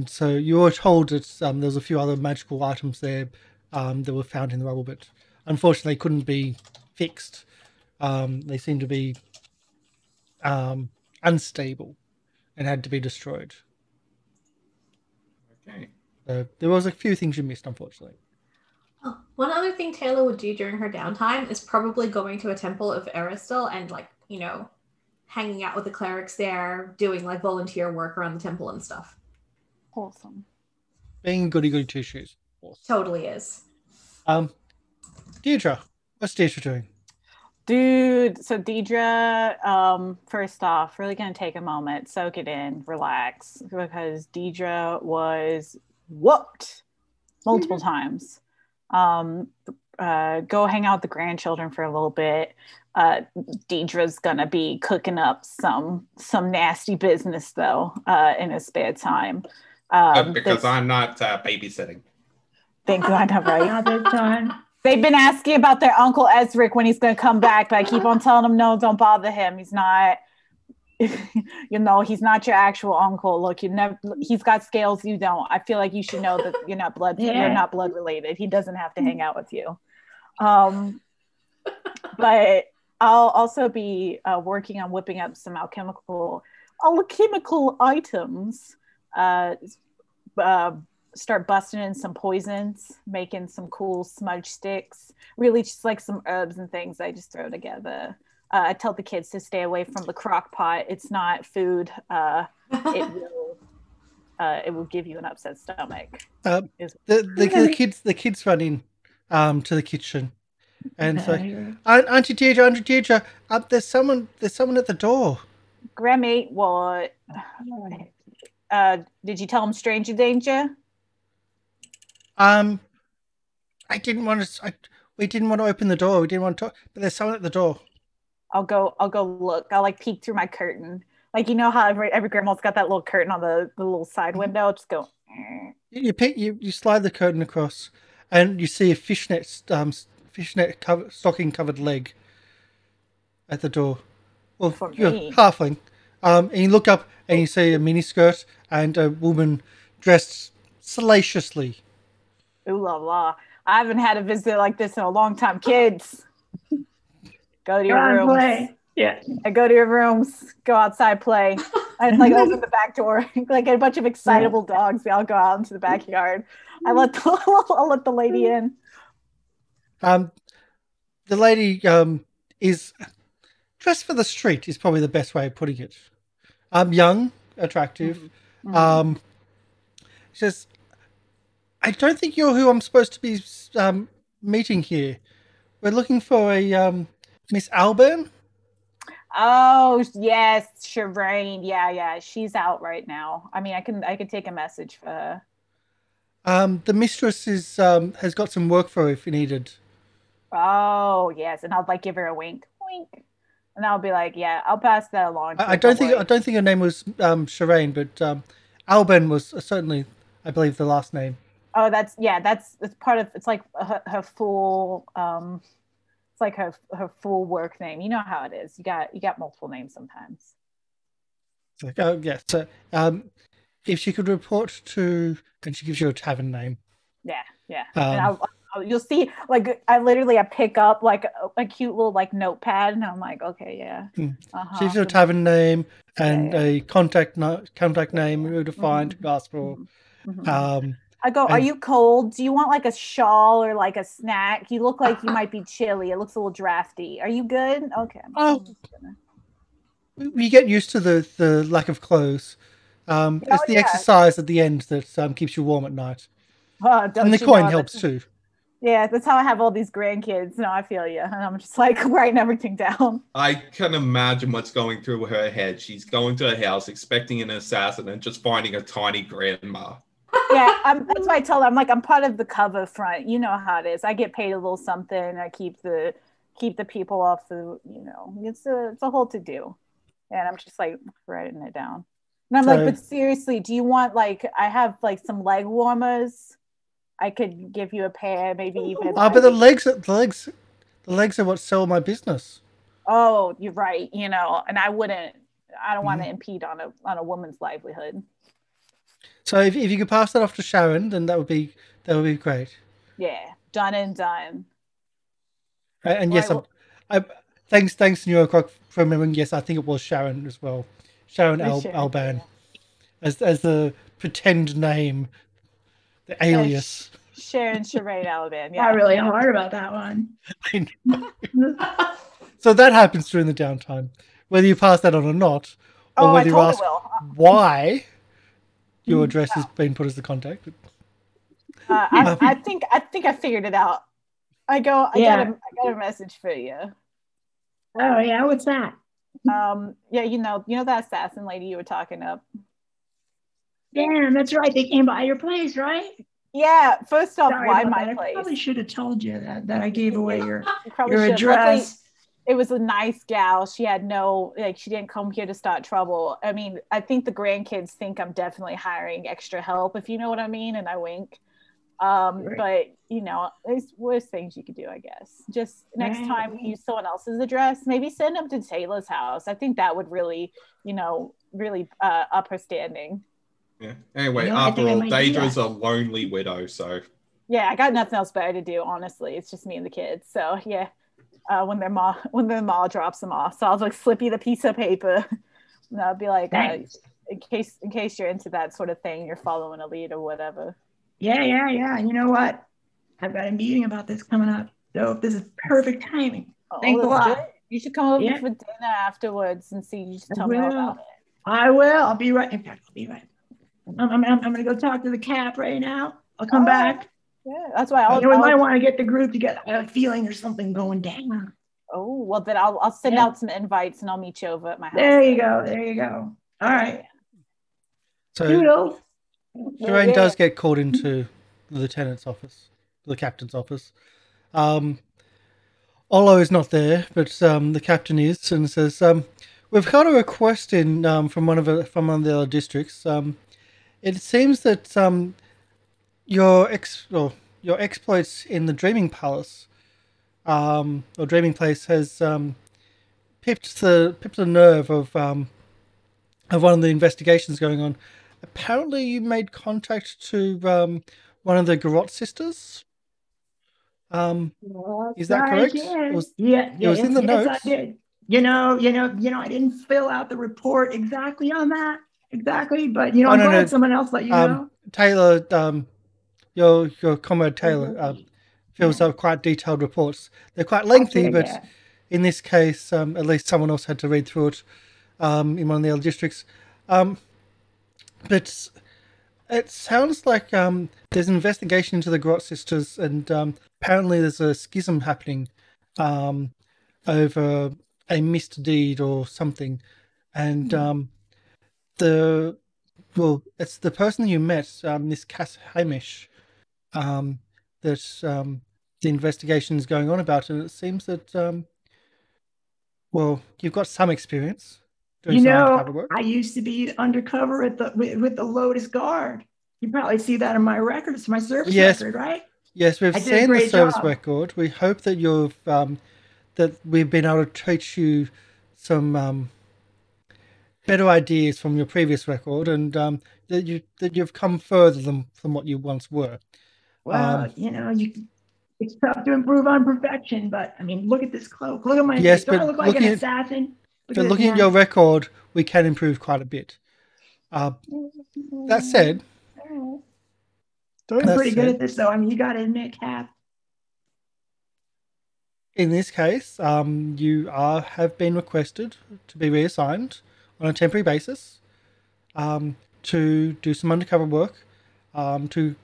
so you were told that there was a few other magical items there that were found in the rubble, but unfortunately couldn't be fixed. They seemed to be unstable and had to be destroyed. Okay. So there was a few things you missed, unfortunately. Oh, one other thing Tayla would do during her downtime is probably going to a temple of Aristil and hanging out with the clerics there, doing volunteer work around the temple and stuff. Awesome. Being goody two shoes. Awesome. Totally is. Diedra, what's Diedra doing? Dude, so Diedra, first off, really gonna take a moment, soak it in, relax, because Diedra was whooped multiple times. Go hang out with the grandchildren for a little bit. Deidre's gonna be cooking up some nasty business though, in his spare time. Because I'm not babysitting. Thank God, right? Not this time. They've been asking about their uncle Ezarek when he's going to come back, but I keep on telling them, no, don't bother him. He's not, he's not your actual uncle. Look, he's got scales, you don't. I feel like you should know that you're not blood related. He doesn't have to hang out with you. But I'll also be working on whipping up some alchemical items. Start busting in some poisons, making some cool smudge sticks. Really, just like some herbs and things I just throw together. I tell the kids to stay away from the crock pot. It's not food. It will give you an upset stomach. The kids run in to the kitchen and say, Auntie Diedra, there's someone at the door. Grammy, what? Did you tell him stranger danger? We didn't want to open the door. We didn't want to talk, but there's someone at the door. I'll go look. I'll like peek through my curtain. Like, you know how every grandma's got that little curtain on the little side window? I'll just go. You slide the curtain across, and you see a fishnet stocking covered leg at the door. Well, you're halfling. And you look up and you see a miniskirt and a woman dressed salaciously. Ooh la la! I haven't had a visit like this in a long time. Kids, go to your rooms. Play. Yeah. I go to your rooms, go outside, play. I like open the back door, like a bunch of excitable dogs. They all go out into the backyard. I'll let the lady in. The lady is dressed for the street. Is probably the best way of putting it. Young, attractive. She says, "I don't think you're who I'm supposed to be meeting here. We're looking for a Miss Alban." Oh yes, Sherain. Yeah, she's out right now. I mean, I can take a message for her. The mistress has got some work for her if you needed. Oh yes, and I'll like give her a wink, and I'll be like, yeah, I'll pass that along. I don't think her name was Sherain, but Alban was certainly, I believe, the last name. Oh, that's part of. It's like her full. It's like her full work name. You know how it is. You got multiple names sometimes. Oh yes. So, if she could report to, and she gives you a tavern name. Yeah. And you'll see, like I pick up like a cute little like notepad, and I'm like, okay, yeah. She gives you a tavern name and a contact name, who to find, who to ask for. I go, are you cold? Do you want like a shawl or like a snack? You look like you might be chilly. It looks a little drafty. Are you good? Okay. We get used to the lack of clothes. It's the exercise at the end that keeps you warm at night. And the coin helps too. Yeah, that's how I have all these grandkids. No, I feel you. And I'm just like writing everything down. I can imagine what's going through her head. She's going to a house expecting an assassin and just finding a tiny grandma. Yeah, that's why I tell them, I'm like, I'm part of the cover front. You know how it is. I get paid a little something. I keep the people off the, it's a whole to do. And I'm just like writing it down. And I'm like, but seriously, do you want like, I have like some leg warmers. I could give you a pair, maybe even. But the legs are what sell my business. Oh, you're right. And I don't want to impede on a woman's livelihood. So if you could pass that off to Sharon, then that would be great. Yeah, done and done. And yes, thanks to Neurocroc for remembering. Yes, I think it was Sharon as well. Sharon Alban, as the pretend name, the alias. Sherain Alban. Yeah, not really hard about that one. I know. So that happens during the downtime, whether you pass that on or not, or whether you ask why your address has been put as the contact. I think I figured it out. I got a message for you. Oh yeah, what's that? Yeah, you know that assassin lady you were talking up. Damn, that's right. They came by your place, right? Yeah. First off, why my place? I probably should have told you that I gave away your address. Luckily, it was a nice gal. She had she didn't come here to start trouble. I mean, I think the grandkids think I'm definitely hiring extra help, if you know what I mean, and I wink. Right. But there's worse things you could do, I guess. Just next time use someone else's address, maybe send them to Tayla's house. I think that would really up her standing. Yeah. Anyway, after all, Deidra's a lonely widow, so. Yeah, I got nothing else better to do, honestly. It's just me and the kids. So yeah. when their mom drops them off. So I'll like slip you the piece of paper. And I'll be like, in case you're into that sort of thing, you're following a lead or whatever. Yeah. You know what? I've got a meeting about this coming up. So this is perfect timing. Thanks a lot. Good. You should come over for dinner afterwards and see. You just tell me all about it. I will. I'll be right. In fact, I'll be right. I'm gonna go talk to the cap right now. I'll come back. Yeah, that's why we might want to get the group together. I have a feeling there's something going down. Oh well, then I'll send out some invites and I'll meet you over at my house. There you go. All right. So Sherain does get called into the lieutenant's office, the captain's office. Olo is not there, but the captain is, and says, "We've got a request in from one of the other districts. It seems that your exploits in the Dreaming Palace, or Dreaming Place, has pipped the nerve of one of the investigations going on. Apparently, you made contact to one of the Garrot sisters. Is that correct? It was in the notes. I did. You know, I didn't fill out the report exactly on that. But I'm glad someone else let you know. Tayla, your comrade Tayla fills out quite detailed reports. They're quite lengthy, but in this case, at least someone else had to read through it in one of the other districts. But it sounds like there's an investigation into the Garrot sisters, and apparently there's a schism happening over a misdeed or something. And it's the person you met, Miss Cass Hamish, that the investigation is going on about, and it seems that you've got some experience. I used to be undercover with the Lotus Guard. You probably see that in my records, my service record, right? Yes, we've seen the service record. We hope that that we've been able to teach you some better ideas from your previous record, and that you've come further than what you once were. Well, it's tough to improve on perfection, but I mean, look at this cloak. Look at my face. Do I look like an assassin? But looking at your record, we can improve quite a bit. That said, I'm pretty good at this, though. I mean, you got to admit, Cap. In this case, you have been requested to be reassigned on a temporary basis to do some undercover work, to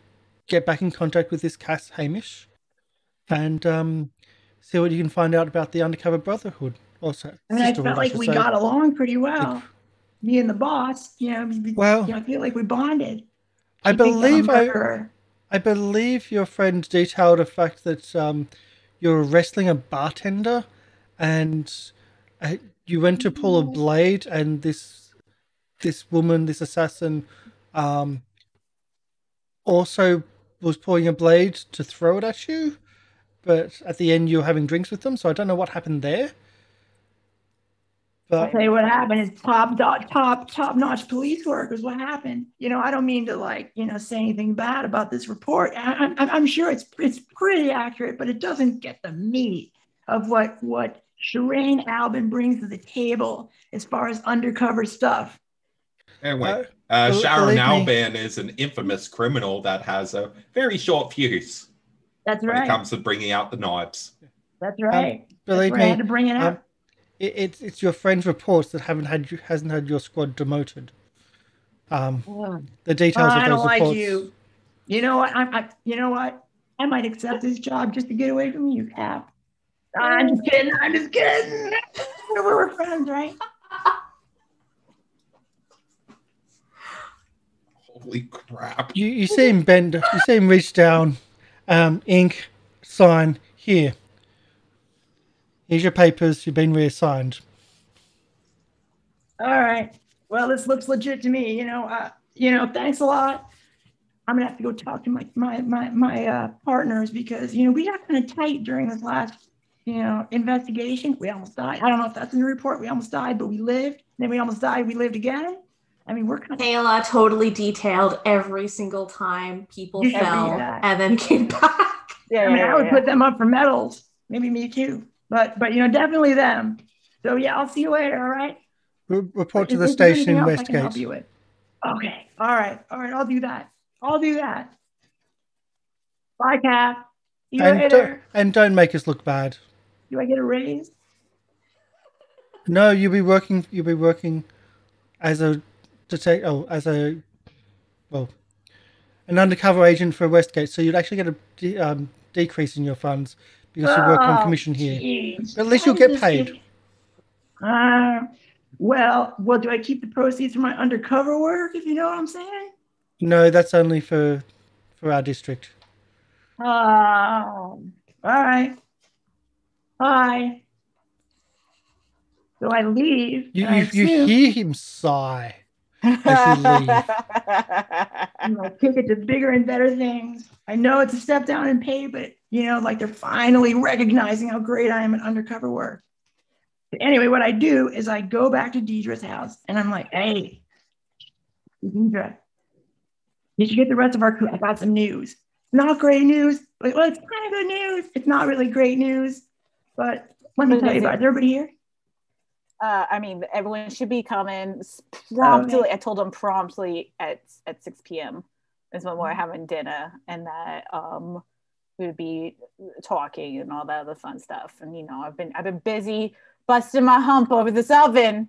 get back in contact with this Cass Hamish, and see what you can find out about the Undercover Brotherhood. Also, I felt like we got along pretty well. Me and the boss, I feel like we bonded. I believe your friend detailed the fact that you're wrestling a bartender, and you went to pull a blade, and this woman, this assassin, also was pulling a blade to throw it at you, but at the end you're having drinks with them. So I don't know what happened there. But I'll tell you what happened is top-notch police work is what happened. I don't mean to say anything bad about this report. I'm sure it's pretty accurate, but it doesn't get the meat of what Sherain Alban brings to the table as far as undercover stuff. Anyway, Sherain Alban is an infamous criminal that has a very short fuse. That's right. When it comes to bringing out the knives. That's right. Believe me, I had to bring it up. It's your friend's reports that hasn't had your squad demoted. The details of those reports. I don't like you. You know what? I might accept this job just to get away from you, Cap. I'm just kidding. We're friends, right? Holy crap! You see him bend. You see him reach down. Ink, sign here. Here's your papers. You've been reassigned. All right. Well, this looks legit to me. Thanks a lot. I'm gonna have to go talk to my partners because we got kind of tight during this last investigation. We almost died. I don't know if that's in the report. We almost died, but we lived. Then we almost died. We lived again. I mean, we're kind of. Tayla totally detailed every single time people fell and then came back. I would put them up for medals. Maybe me too. But definitely them. So yeah, I'll see you later. All right. Report to the Is there anything station, else I can help investigate. you with? Okay. All right. I'll do that. Bye, Cap. See you later. And don't make us look bad. Do I get a raise? No, you'll be working as an undercover agent for Westgate. So you'd actually get a decrease in your funds because you work on commission here. Geez. But at least you'll get paid. Well, do I keep the proceeds from my undercover work, if you know what I'm saying? No, that's only for our district. Oh, all right. Bye. So I leave. You assume hear him sigh as you leave. I'll kick it to bigger and better things. I know it's a step down in pay, but like they're finally recognizing how great I am at undercover work. But anyway, what I do is I go back to Diedre's house and I'm like, hey, Diedra, did you get the rest of our crew? I got some news. Not great news, but well, it's kind of good news. It's not really great news, but let me tell you about it. Is everybody here? I mean, everyone should be coming promptly. Okay. I told them promptly at 6 p.m. is when we're having dinner, and that we would be talking and all that other fun stuff. And I've been busy busting my hump over this oven,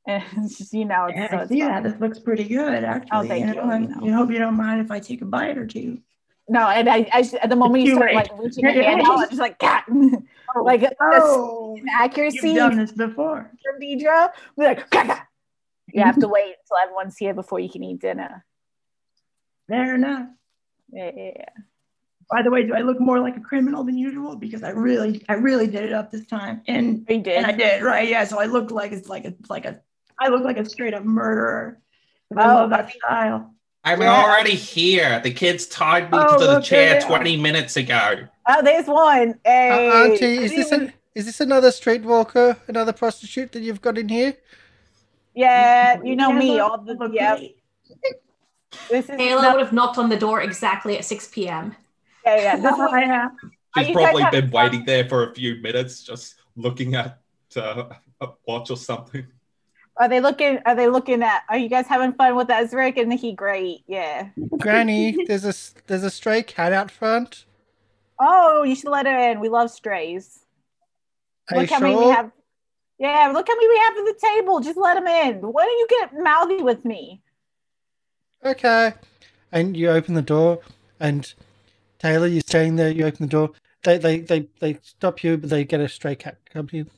and it's just I see that. This looks pretty good, actually. Oh, thank you. I hope you don't mind if I take a bite or two. No, and I at the moment you start like reaching your hand out, I'm just like, cat. Like accuracy. You've done this before. From Diedra, we're like, Kaka. You have to wait until everyone's here before you can eat dinner. Fair enough. Yeah. By the way, do I look more like a criminal than usual? Because I really did it up this time, and you did. And I did, right? Yeah. So I look like I look like a straight up murderer. I love that style. I'm already here. The kids tied me to the chair 20 minutes ago. Oh, there's one. Hey, Auntie, is this another streetwalker, another prostitute that you've got in here? Yeah, you know me. This is Tayla would have knocked on the door exactly at 6 p.m. Yeah. She's probably been waiting there for a few minutes, just looking at a watch or something. Are you guys having fun with Ezarek? And he great? Yeah. Granny, there's a stray cat out front. Oh, you should let her in. We love strays. Look how many we have. Yeah, look how many we have at the table. Just let him in. Why don't you get mouthy with me? Okay. And you open the door, and Tayla, you're staying there. You open the door. They stop you, but they get a stray cat come in.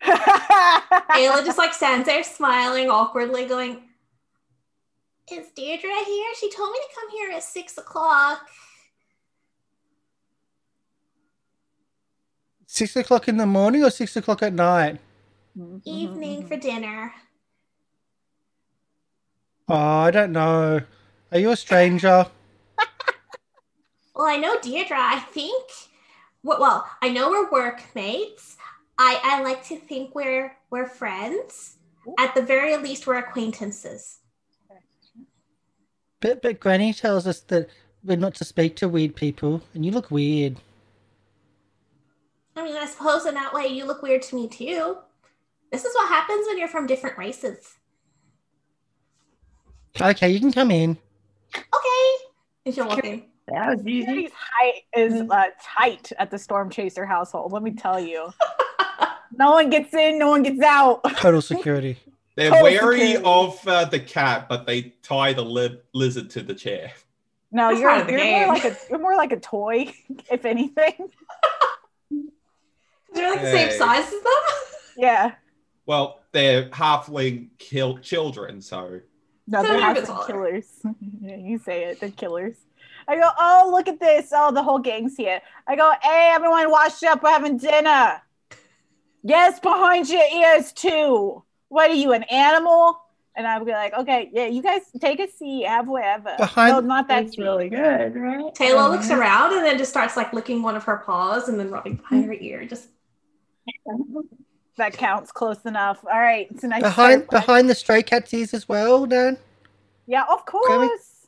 Tayla just stands there smiling awkwardly, going, "Is Diedra here? She told me to come here at 6 o'clock." 6 o'clock in the morning or 6 o'clock at night? Evening for dinner. Oh, I don't know. Are you a stranger? Well, I know Diedra. I think. Well, I know we're workmates. I like to think we're friends. At the very least, we're acquaintances. But Granny tells us that we're not to speak to weird people, and you look weird. I mean, I suppose in that way you look weird to me too. This is what happens when you're from different races. Okay, you can come in. Okay. And she'll walk in. That was easy. Security's height is tight at the Stormchaser household, let me tell you. No one gets in, no one gets out. Total security. They're wary of the cat, but they tie the lizard to the chair. No, you're more like a toy, if anything. They're the same size as them? Yeah. Well, they're halfling children, so... No, they're halfling killers. Yeah, you say it, they're killers. I go, oh, look at this. Oh, the whole gang's here. I go, hey, everyone, wash up. We're having dinner. Yes, behind your ears, too. What are you, an animal? And I would be like, okay, yeah, you guys take a seat, have whatever. No, not that That's really good, right? Tayla looks around and then just starts licking one of her paws and then rubbing behind her ear. Just that counts close enough. All right, so nice. Behind the stray cat's ears as well, Dan. Yeah, of course,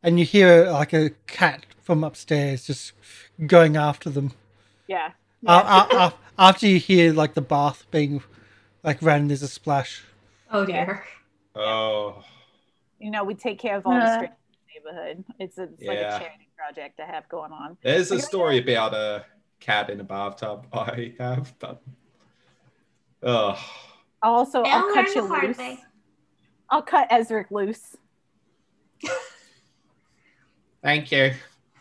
And you hear like a cat from upstairs, just going after them. Yeah. After you hear like the bath being like ran, there's a splash. Oh dear. Oh. You know, we take care of all the streets in the neighborhood. It's like a Yeah. charity project I have going on. There's a story about a cat in a bathtub I have, but oh. Also, They'll I'll cut learn you the hard loose. way. I'll cut Ezarek loose. Thank you.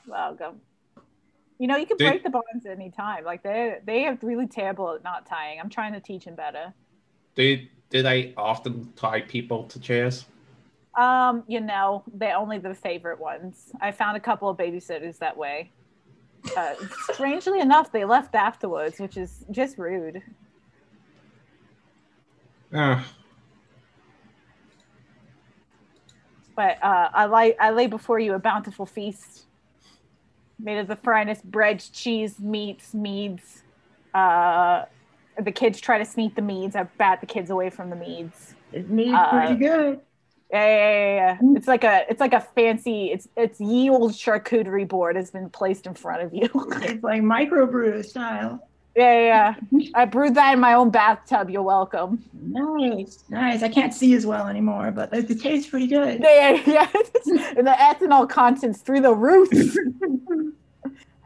Welcome. You know, you can break the bonds any time. Like they are really terrible at knot tying. I'm trying to teach them better. Do they often tie people to chairs? You know, they're only the favorite ones. I found a couple of babysitters that way. Strangely enough, they left afterwards, which is just rude. But I lay before you a bountiful feast made of the finest breads, cheese, meats, meads. The kids try to sneak the meads. I bat the kids away from the meads. This meat's pretty good. Yeah. It's like a fancy. It's ye old charcuterie board has been placed in front of you. It's like microbrew style. Yeah. I brewed that in my own bathtub. You're welcome. Nice. I can't see as well anymore, but it tastes pretty good. Yeah. And the ethanol content's through the roof.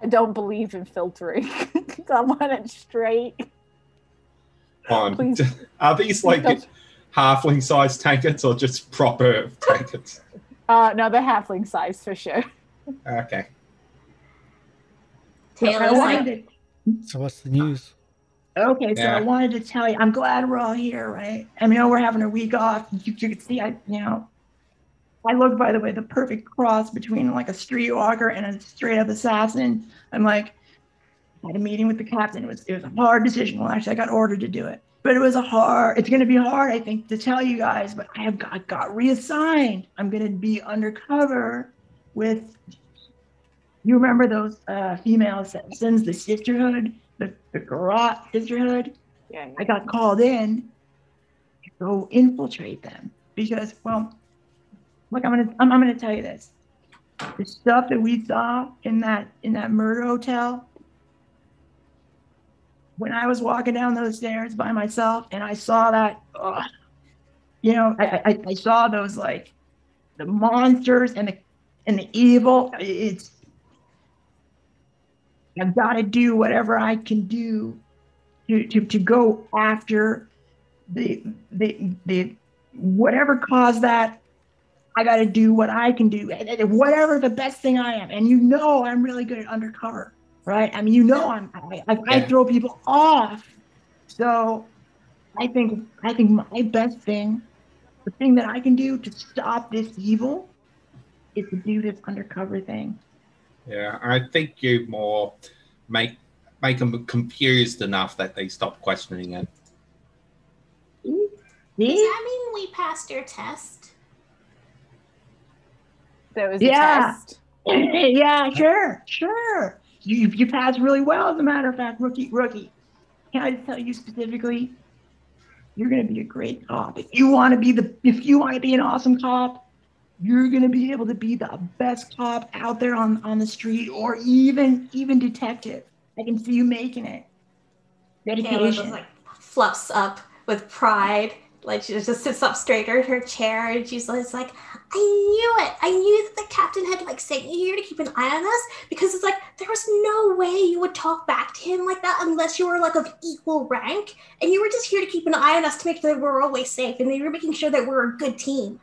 I don't believe in filtering. I want it straight. Are these like halfling-sized tankards or just proper tankards? No, they're halfling size for sure. Okay. So what's the news? Okay, so I wanted to tell you, I'm glad we're all here, right? I know we're having a week off. You can see, I look, by the way, the perfect cross between like a streetwalker and a straight-up assassin. I'm like, I had a meeting with the captain. It was a hard decision. Well, actually, I got ordered to do it. But it's going to be hard, I think, to tell you guys, but I got reassigned. I'm going to be undercover with, you remember those female assassins, the sisterhood, the garrote sisterhood? Yeah. I got called in to go infiltrate them because, well, look, I'm gonna tell you this. The stuff that we saw in that murder hotel, when I was walking down those stairs by myself and I saw that, I saw those like the monsters and the evil. I've got to do whatever I can do to go after the whatever caused that. I got to do what I can do, whatever the best thing I am. And I'm really good at undercover, right? I mean, I throw people off. So I think my best thing, the thing that I can do to stop this evil, is to do this undercover thing. Yeah, I think you more make them confused enough that they stop questioning it. Does that mean we passed your test? There was a test. Yeah, sure. You passed really well, as a matter of fact, rookie. Can I just tell you specifically, you're gonna be a great cop. If you want to be an awesome cop, you're gonna be able to be the best cop out there on the street, or even detective. I can see you making it. Dedication. Tayla just like fluffs up with pride. Like she just sits up straighter in her chair and she's like, I knew it. I knew that the captain had like sent you here to keep an eye on us, because it's like there was no way you would talk back to him like that unless you were like of equal rank, and you were just here to keep an eye on us to make sure that we're always safe, and you were making sure that we're a good team.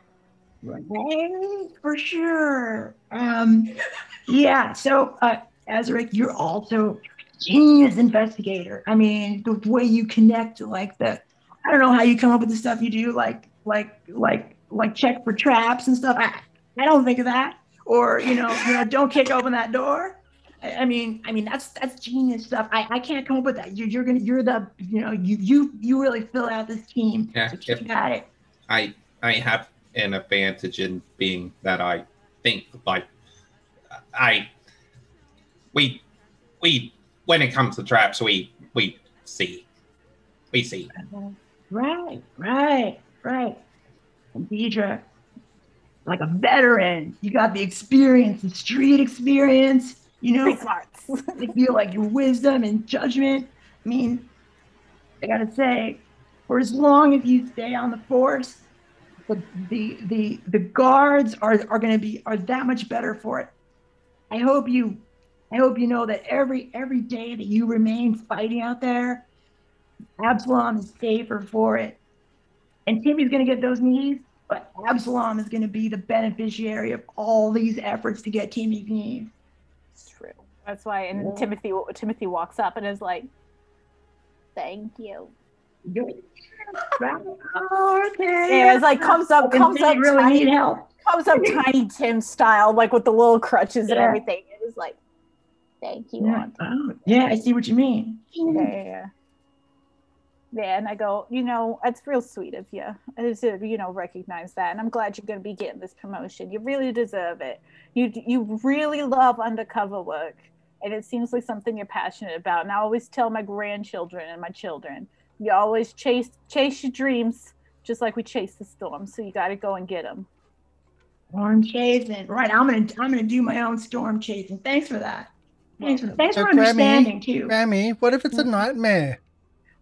Right, for sure. Yeah. So, Ezarek, you're also a genius investigator. I mean, the way you connect to like I don't know how you come up with the stuff you do, like check for traps and stuff. I don't think of that. Or don't kick open that door. I mean that's genius stuff. I can't come up with that. You really fill out this team. Yeah, So keep at it. I have an advantage in being that I think like we when it comes to traps we see. Right. And Diedra, like a veteran. You got the experience, the street experience. Street smarts. I feel like your wisdom and judgment. I mean, I gotta say, for as long as you stay on the force, the guards are that much better for it. I hope you know that every day that you remain fighting out there, Absalom is safer for it. And Timmy's gonna get those knees, but Absalom is gonna be the beneficiary of all these efforts to get Timmy's knees. It's true. That's why. And Timothy walks up and is like, "Thank you." Okay. Yeah, it's like comes up really tiny, need help. comes up Tiny Tim style, like with the little crutches and everything. It is like, "Thank you, Yeah. Auntie." Oh, yeah, I see what you mean. Yeah. And I go, it's real sweet of you to, recognize that. And I'm glad you're going to be getting this promotion. You really deserve it. You really love undercover work. And it seems like something you're passionate about. And I always tell my grandchildren and my children, you always chase your dreams, just like we chase the storm. So you got to go and get them. Storm chasing. Right. I'm gonna do my own storm chasing. Thanks for that. Thanks for So understanding too. Grammy, what if it's a nightmare?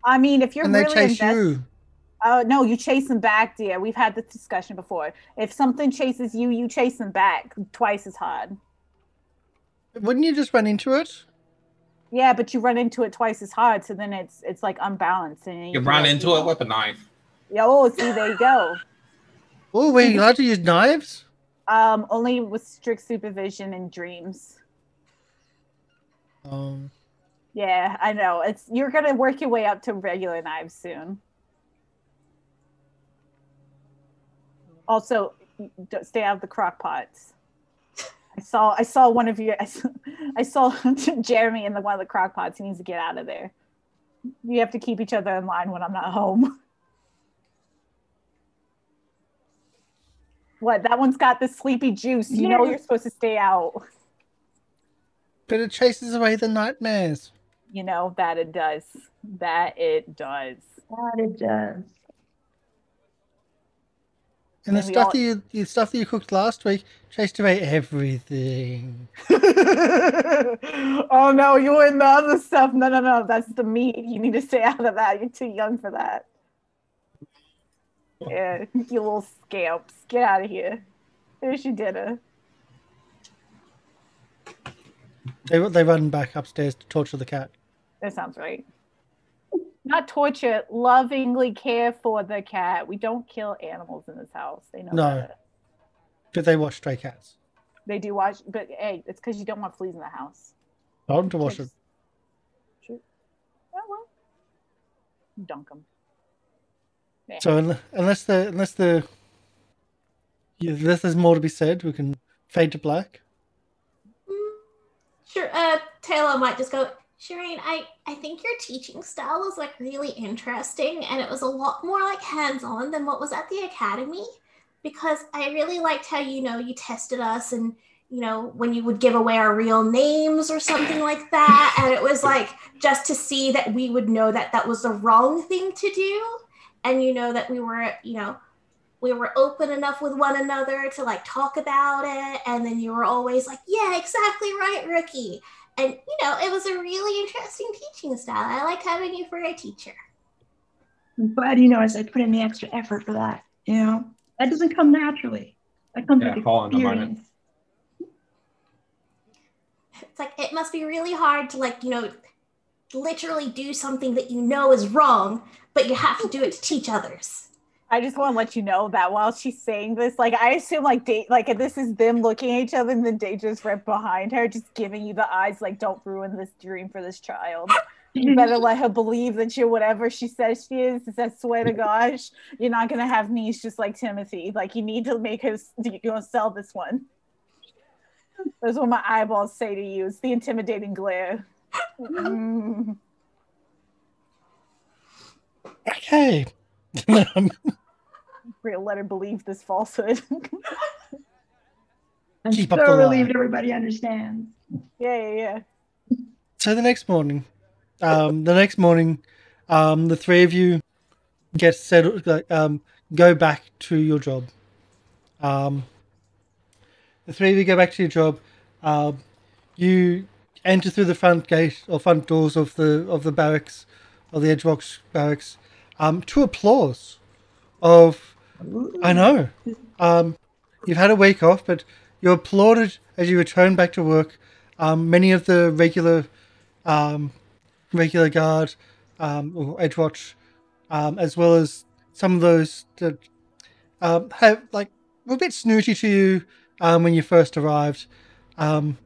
I mean, if you're and they really chase you? No, you chase them back, dear. We've had this discussion before. If something chases you, you chase them back twice as hard. Wouldn't you just run into it? Yeah, but you run into it twice as hard, so then it's like unbalanced. And You run into it with a knife. Oh, see, there you go. Oh, wait, you allowed to use knives? Only with strict supervision and dreams. Yeah, I know. You're gonna work your way up to regular knives soon. Also, stay out of the crock pots. I saw one of you. I saw Jeremy in one of the crock pots. He needs to get out of there. You have to keep each other in line when I'm not home. What? That one's got the sleepy juice. You know you're supposed to stay out. But it chases away the nightmares. You know that it does. That it does. And the stuff that you cooked last week chased away everything. Oh no, you in the other stuff. No. That's the meat. You need to stay out of that. You're too young for that. Yeah, you little scamps. Get out of here. Here's your dinner. They run back upstairs to torture the cat. That sounds right. Not torture, lovingly care for the cat. We don't kill animals in this house. They know that. But they watch stray cats. They do watch, but hey, it's because you don't want fleas in the house. Tell them to watch it. Sure. Oh, well. Dunk them. Yeah. So unless there's more to be said, we can fade to black. Sure. Tayla might just go, Sherain, I think your teaching style was like really interesting, and it was a lot more like hands-on than what was at the academy, because I really liked how, you tested us, and when you would give away our real names or something like that, and it was like just to see that we would know that that was the wrong thing to do, and that we were open enough with one another to like talk about it, and then you were always like, yeah, exactly right, rookie. And, it was a really interesting teaching style. I liked having you for a teacher. I'm glad I put in the extra effort for that. That doesn't come naturally. That comes with experience. It's like, it must be really hard to like, literally do something that is wrong, but you have to do it to teach others. I just want to let you know that while she's saying this, like, I assume like this is them looking at each other, and then Daedra's right behind her, just giving you the eyes, like, don't ruin this dream for this child. You better let her believe that you're whatever she says she is. I swear to gosh, you're not gonna have knees just like Timothy. Like, you need to make her. You're gonna sell this one. That's what my eyeballs say to you. It's the intimidating glare. Okay. We'll let her believe this falsehood. I'm so relieved everybody understands. Yeah. So the next morning, the three of you get settled, go back to your job. the three of you go back to your job. You enter through the front gate or front doors of the barracks, of the Edgewatch barracks, to applause of. I know. You've had a week off, but you're applauded as you return back to work. Many of the regular guard or Edgewatch, as well as some of those that have were a bit snooty to you when you first arrived, and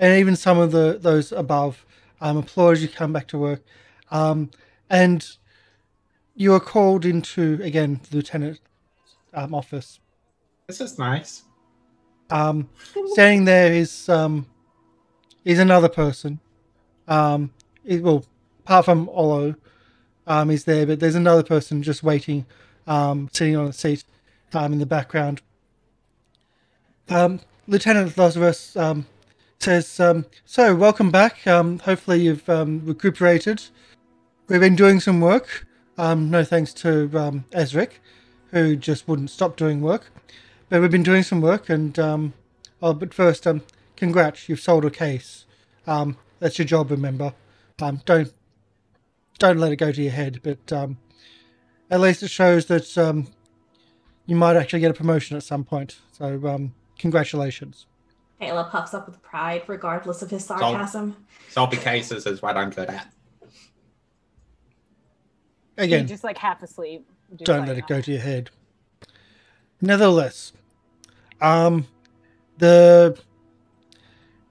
even some of those above applaud as you come back to work, and you are called into again the lieutenant office. This is nice. Standing there is another person. Well, apart from Olo, is there, but there's another person just waiting, sitting on a seat, in the background. Lieutenant Lazarus says, "So, welcome back. Hopefully you've recuperated. We've been doing some work. No thanks to Ezarek, who just wouldn't stop doing work. But we've been doing some work, and but first, congrats, you've sold a case. That's your job, remember. Don't let it go to your head, but at least it shows that you might actually get a promotion at some point. So, congratulations." Tayla puffs up with pride, regardless of his sarcasm. Solving cases is what I'm good at. Again, just like half asleep. Don't let it go to your head. Nevertheless, the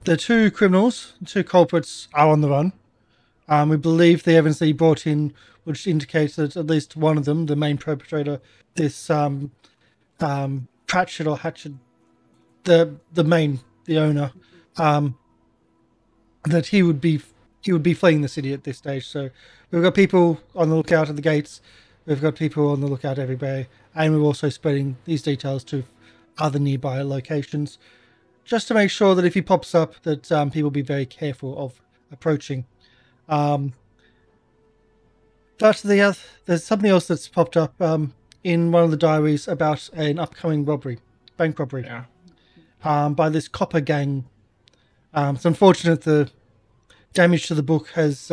two criminals, the two culprits, are on the run. We believe the evidence that he brought in, which indicates that at least one of them, the main perpetrator, this Pratchett or Hatchet, the owner, that he would be fleeing the city at this stage. So we've got people on the lookout at the gates. We've got people on the lookout everywhere, and we're also spreading these details to other nearby locations, just to make sure that if he pops up, that people be very careful of approaching. But there's something else that's popped up in one of the diaries about an upcoming bank robbery, by this copper gang. It's unfortunate the damage to the book has,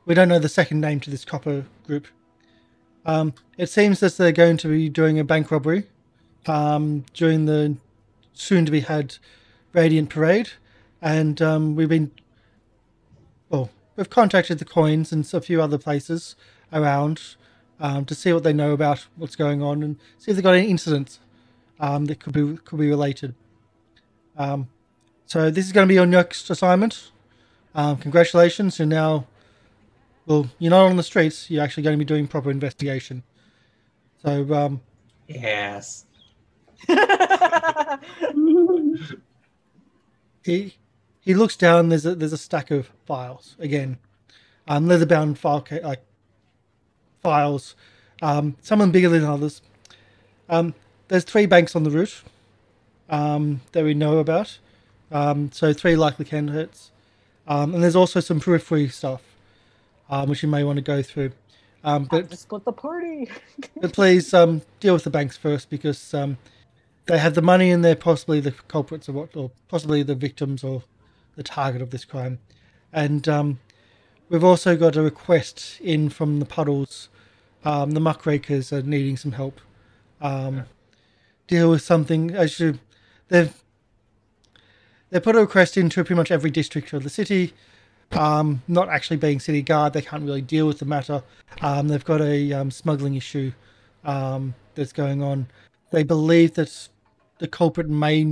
we don't know the second name to this copper group. It seems that they're going to be doing a bank robbery during the soon-to-be-had Radiant Parade, and we've contacted the coins and a few other places around to see what they know about what's going on and see if they've got any incidents that could be related. So this is going to be your next assignment. Congratulations, you're now, you're not on the streets, you're actually going to be doing proper investigation. So, yes. He looks down, there's a stack of files, again. Leather-bound files. Some of them bigger than others. There's 3 banks on the route that we know about. So 3 likely candidates. And there's also some periphery stuff, which you may want to go through. But just split the party. but please deal with the banks first, because they have the money and they're possibly the culprits or possibly the victims or the target of this crime. And we've also got a request in from the puddles. The muckrakers are needing some help. Deal with something. They've put a request into pretty much every district of the city. Not actually being city guard, they can't really deal with the matter. They've got a smuggling issue that's going on. They believe that the culprit may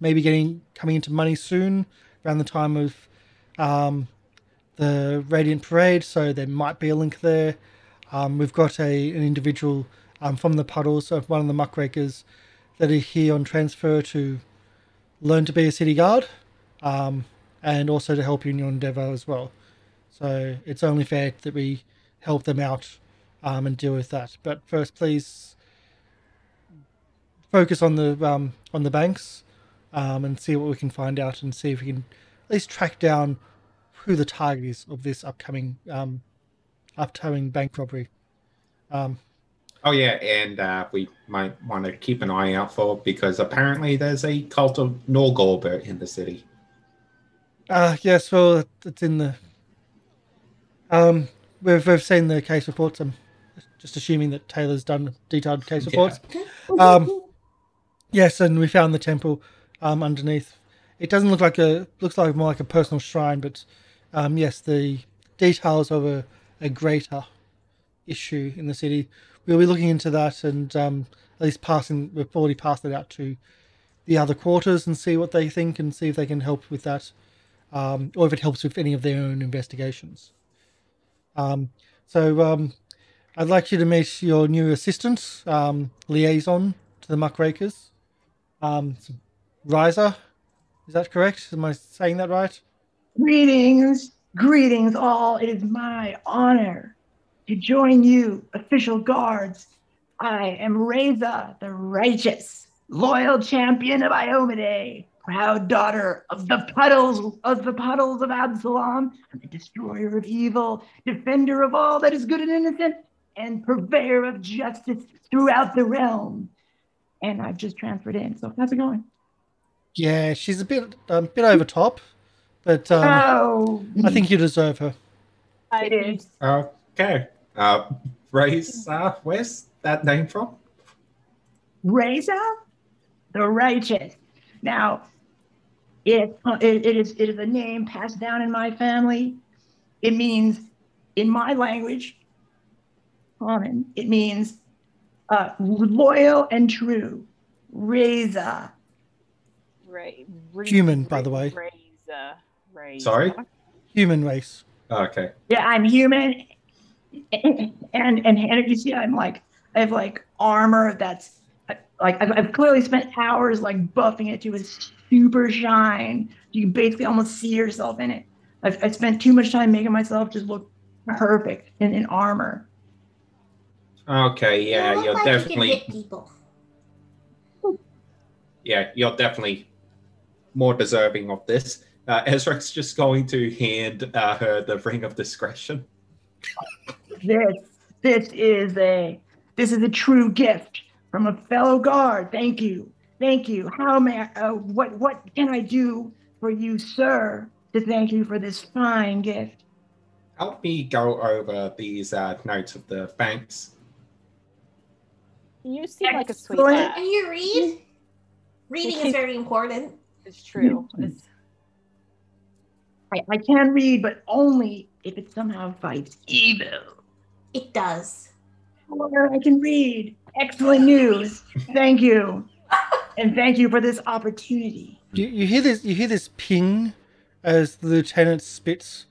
be coming into money soon, around the time of the Radiant Parade, so there might be a link there. We've got an individual from the puddles of one of the muckrakers that are here on transfer to learn to be a city guard, and also to help you in your endeavour as well. So it's only fair that we help them out and deal with that. But first, please focus on the banks and see what we can find out, and see if we can at least track down who the target is of this upcoming bank robbery. Oh yeah, and we might want to keep an eye out for because apparently there's a cult of Norgorber in the city. Yes, well, it's in the. We've seen the case reports. I'm just assuming that Taylor's done detailed case reports. Yes, and we found the temple underneath. It doesn't look looks like more like a personal shrine, but yes, the details of a greater issue in the city. We'll be looking into that and at least we've already passed it out to the other quarters and see what they think and see if they can help with that, or if it helps with any of their own investigations. So I'd like you to meet your new assistant, liaison to the Muckrakers, Riser. Is that correct? Am I saying that right? Greetings, greetings all. It is my honor to join you, official guards. I am Reza the Righteous, loyal champion of Iomade, proud daughter of the puddles of Absalom, and the destroyer of evil, defender of all that is good and innocent, and purveyor of justice throughout the realm. And I've just transferred in. So how's it going? Yeah, she's a bit over top, but I think you deserve her. It is. Okay. Reza, where's that name from? Reza the Righteous. Now, it is a name passed down in my family. It means, in my language, common, it means loyal and true. Reza. Human, by the way. Reza. Sorry? Human race. Okay. Yeah, I'm human. And you see, I have like armor that's like I've clearly spent hours like buffing it to a super shine. You can basically almost see yourself in it. I've spent too much time making myself just look perfect in armor. Okay, yeah, you're like definitely. You can hit people. Yeah, you're definitely more deserving of this. Ezrek's just going to hand her the Ring of Discretion. This is a true gift from a fellow guard. Thank you. How may I, what can I do for you, sir, to thank you for this fine gift? Help me go over these notes of the banks. You seem like a sweet Excellent. lad. And you read? Reading is very important. It's true. I can read, but only if it somehow fights evil. It does. Sure, I can read. Excellent news. Thank you. And thank you for this opportunity. You hear this ping as the lieutenant spits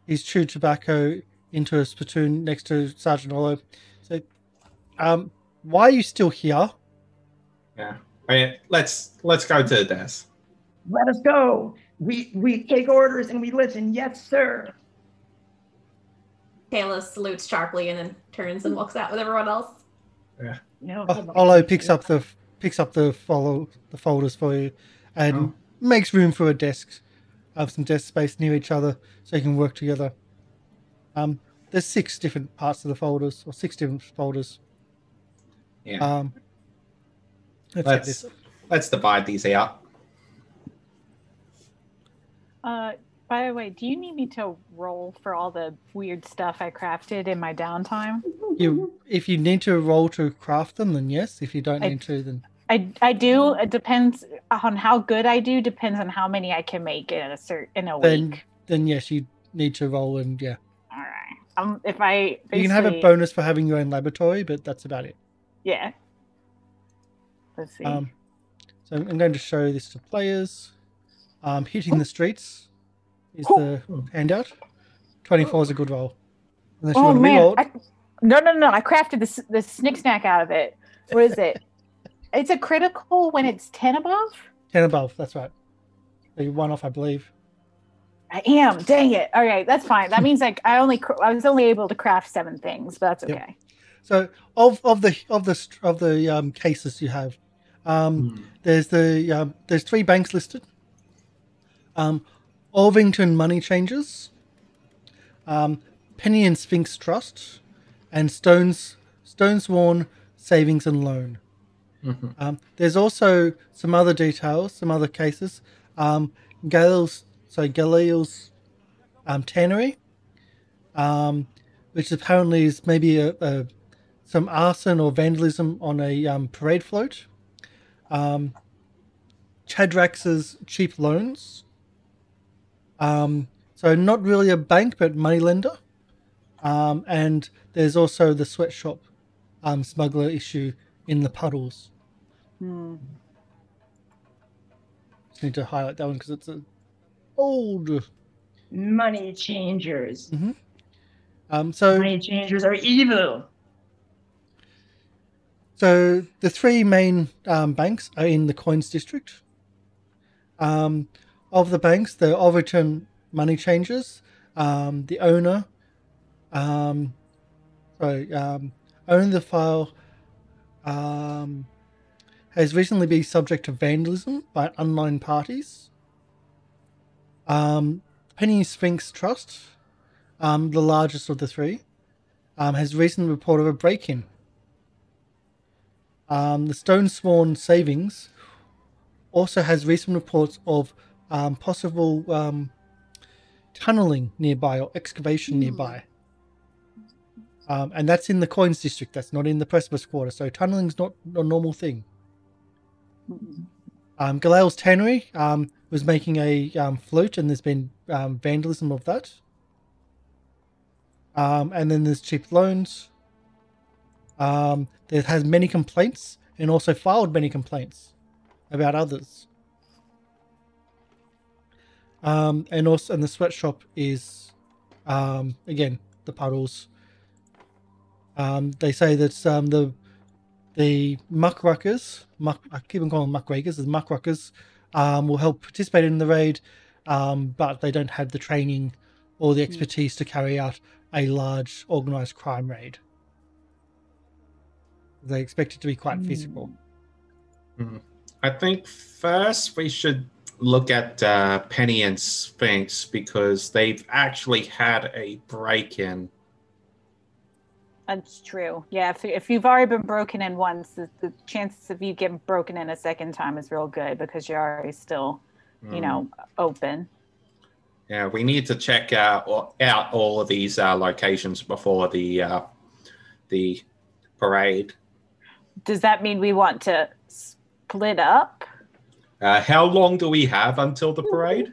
his chewed tobacco into a spittoon next to Sergeant Hollow. So, why are you still here? Yeah. Okay, let's go to the desk. Let us go. We take orders and we listen. Yes, sir. Tayla salutes sharply and then turns and looks out with everyone else. Yeah. Hollow picks up the folders for you and makes room for a desk. Some desk space near each other so you can work together. There's 6 different parts of the folders, or 6 different folders. Yeah. Let's divide these out. By the way, do you need me to roll for all the weird stuff I crafted in my downtime? If you need to roll to craft them, then yes. If you don't need to, then I do. It depends on how good I do. Depends on how many I can make in a week. Then yes, you need to roll, and yeah. All right. You can have a bonus for having your own laboratory, but that's about it. Yeah. Let's see. So I'm going to show this to players. Hitting the streets is the handout. 24 is a good roll. Unless you want to re-roll. No. I crafted the snick snack out of it. What is it? It's a critical when it's 10 above? 10 above, that's right. So you're 1 off, I believe. I am. Dang it. All right, that's fine. That means like I was only able to craft 7 things, but that's okay. Yep. So of the cases you have, there's 3 banks listed. Orvington Money Changers, Penny and Sphinx Trust, and Stones Stonesworn Savings and Loan. Mhm. There's also some other details, some other cases. Gale's tannery, which apparently is maybe some arson or vandalism on a parade float. Chadrax's cheap loans. So not really a bank, but moneylender. And there's also the sweatshop smuggler issue in the puddles. Just need to highlight that one because it's an old Money changers. So Money changers are evil. So the three main banks are in the Coins District. Of the banks, the Overton Money Changers, the owner, owning the file, has recently been subject to vandalism by online parties. Penny Sphinx Trust, the largest of the three, has recently reported a break-in. The Stonesworn Savings also has recent reports of possible tunneling nearby or excavation nearby. And that's in the Coins District. That's not in the Precipice Quarter. So tunneling's not a normal thing. Galal's Tannery was making a float, and there's been vandalism of that. And then there's cheap loans. There has many complaints and also filed many complaints about others. And the sweatshop is again the puddles. They say that the muckruckers, I keep on calling them muckrakers, the muckruckers will help participate in the raid, but they don't have the training or the expertise to carry out a large organized crime raid. They expect it to be quite physical. I think first we should look at Penny and Sphinx because they've actually had a break-in. That's true. Yeah, if you've already been broken in once, the chances of you getting broken in a second time is real good because you're already still, open. Yeah, we need to check out all of these locations before the parade. Does that mean we want to split up? How long do we have until the parade?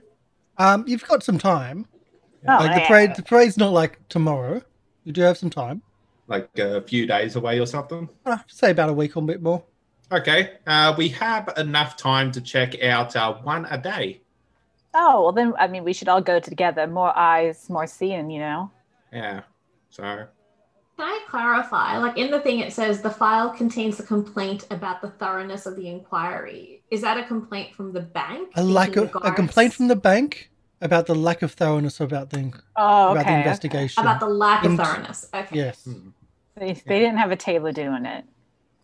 You've got some time. Oh, The parade's not like tomorrow. You do have some time. Like a few days away or something? Say about a week or a bit more. Okay. We have enough time to check out one a day. Oh, well then, we should all go together. More eyes, more seeing, Yeah. So... Can I clarify? Like in the thing, it says the file contains a complaint about the thoroughness of the inquiry. Is that a complaint from the bank? A complaint from the bank about the lack of thoroughness about the investigation. About the lack of thoroughness. Okay. Yes. They didn't have a Tayla doing it,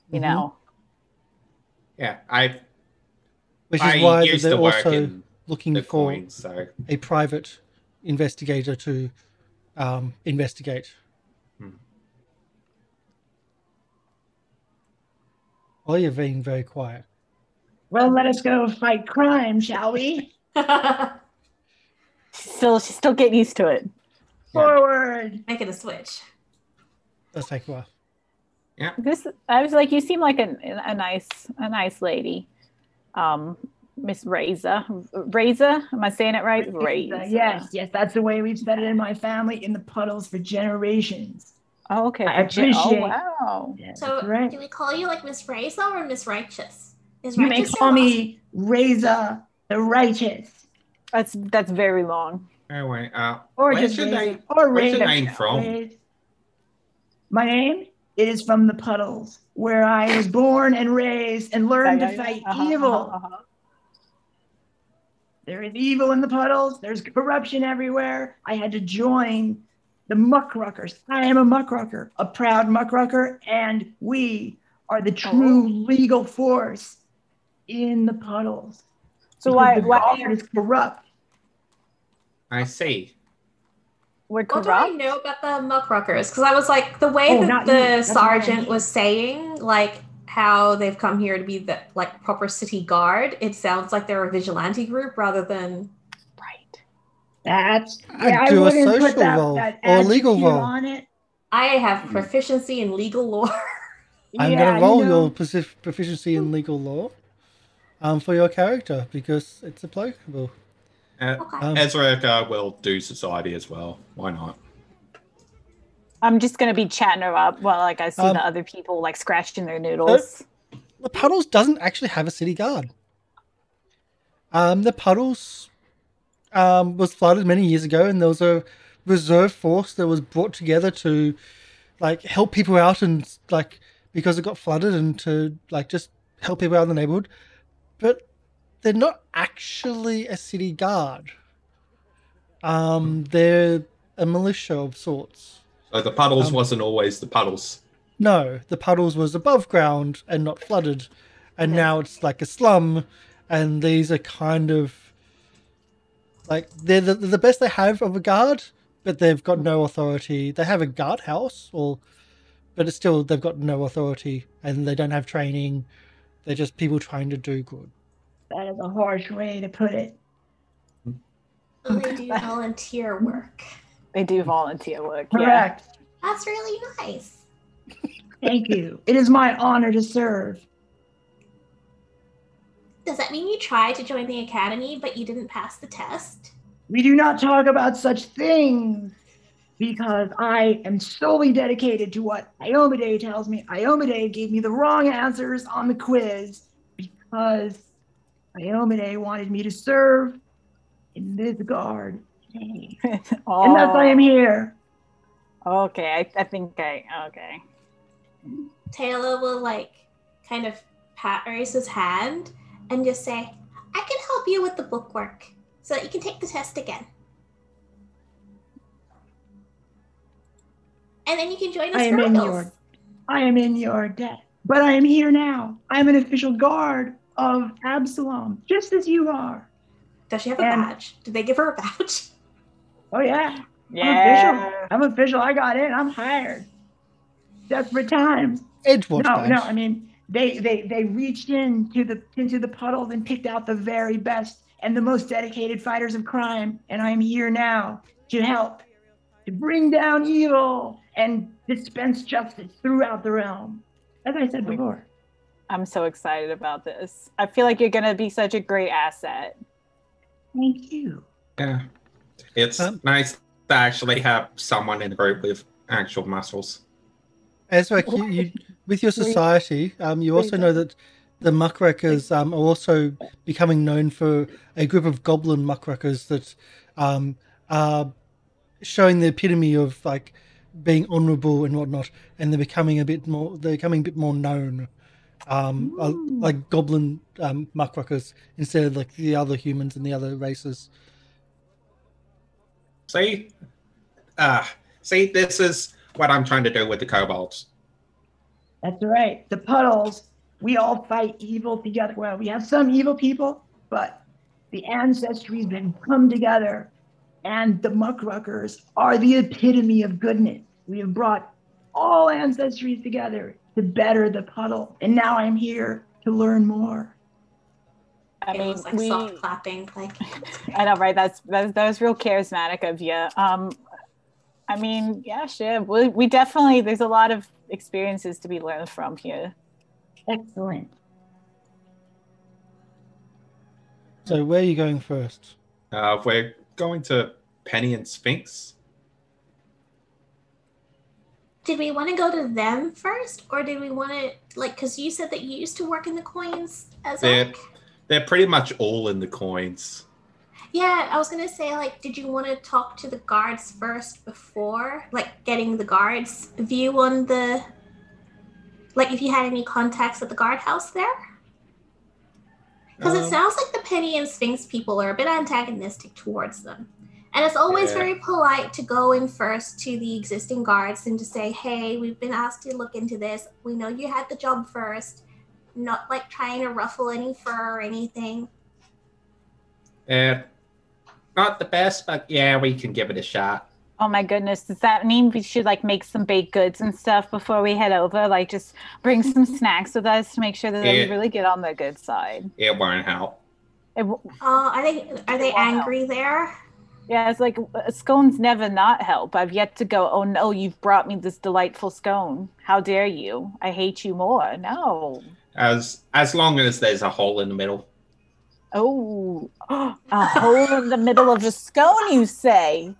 you know. Yeah, which is why used they're to work also in looking the for coins, so. a private investigator to investigate. Well, you're being very quiet. Well, let us go fight crime, shall we? She's still getting used to it. Forward. Making a switch. Let's take a while. Yeah. I was like, you seem like a nice lady, Miss Reza. Reza, am I saying it right? Reza. Yes, that's the way we've said it in my family in the puddles for generations. Oh, okay. I appreciate. Oh, wow. Yeah, So, right. do we call you like Miss Reza or Miss Righteous? You may call me Reza the Righteous. That's very long. Anyway, Or where's just your Reza. name? Or Where's Reza. your name from? My name is from the puddles, where I was born and raised and learned to fight evil. There is evil in the puddles. There's corruption everywhere. I had to join the muckruckers. I am a muckrucker, a proud muckrucker, and we are the true legal force in the puddles. So why the is corrupt? I see. We're What do I corrupt. know about the muckruckers? Because I was like, the way Oh, that not you. the That's what I sergeant mean. was saying, like how they've come here to be the like proper city guard, it sounds like they're a vigilante group rather than. Right. That's I'd I do a wouldn't put social that role that or a legal adjective role. on it. I have proficiency in legal lore. I'm Yeah, going to roll you know, your proficiency in legal law for your character because it's applicable. Okay. Ezarek will do society as well. Why not? I'm just gonna be chatting her up while like I see Um, the other people like scratching their noodles. The Puddles doesn't actually have a city guard. The Puddles was flooded many years ago, and there was a reserve force that was brought together to like help people out and like because it got flooded and to like just help people out in the neighborhood. But they're not actually a city guard. They're a militia of sorts. So the puddles wasn't always the puddles. No, the Puddles was above ground and not flooded, and now it's like a slum, and these are kind of like they're the best they have of a guard, but they've got no authority. They have a guardhouse, but it's still they've got no authority and they don't have training. They're just people trying to do good. that is a harsh way to put it. So they do volunteer work. They do volunteer work. Yeah. Correct. That's really nice. Thank you. It is my honor to serve. Does that mean you tried to join the academy, but you didn't pass the test? We do not talk about such things because I am solely dedicated to what Iomade tells me. Iomade gave me the wrong answers on the quiz because Iomade wanted me to serve in this guard today. Oh, And thus I am here. okay. I think okay. Tayla will like kind of pat Arisa's hand and just say, I can help you with the bookwork so that you can take the test again. And then you can join us I for am reals. in your debt. But I am here now. I am an official guard of Absalom, just as you are. Does she have a And- badge? Did they give her a badge? Oh yeah. Yeah. I'm official. I got in. I'm hired. Desperate times. Edgewatch No, badge. no. I mean, they reached into the puddles and picked out the very best and the most dedicated fighters of crime, and I'm here now to help, to bring down evil and dispense justice throughout the realm. As I said before. I'm so excited about this. I feel like you're gonna be such a great asset. Thank you. Yeah. It's nice to actually have someone in the group with actual muscles. Ezra, you with your society, you also know that the muckrakers are also becoming known for a group of goblin muckrakers that are showing the epitome of like being honourable and whatnot, and they're becoming a bit more known, like goblin muckrakers instead of like the other humans and the other races. See, this is what I'm trying to do with the kobolds. That's right. The puddles, we all fight evil together. Well, we have some evil people, but the ancestries then come together, and the muckruckers are the epitome of goodness. We have brought all ancestries together to better the puddle, and now I'm here to learn more. I It mean, was like soft clapping, like. I know, right? That was real charismatic of you. I mean, yeah, sure. We definitely, there's a lot of experiences to be learned from here. Excellent. So where are you going first? We're going to Penny and Sphinx. Did we want to go to them first, or did we want to, like, because you said that you used to work in the coins as well? They're pretty much all in the coins. Yeah, I was going to say, like, did you want to talk to the guards first before, like, getting the guards' view on the, like, if you had any contacts at the guardhouse there? Because it sounds like the Penny and Sphinx people are a bit antagonistic towards them. And it's always very polite to go in first to the existing guards and to say, hey, we've been asked to look into this. We know you had the job first. Not like trying to ruffle any fur or anything. Not the best, but yeah, we can give it a shot. Oh my goodness. Does that mean we should like make some baked goods and stuff before we head over? Like just bring some snacks with us to make sure that we really get on the good side. It won't help. Are they angry there? Yeah, it's like scones never not help. I've yet to go, oh no, you've brought me this delightful scone. How dare you? I hate you more. No. As long as there's a hole in the middle. Oh, a hole in the middle of a scone, you say?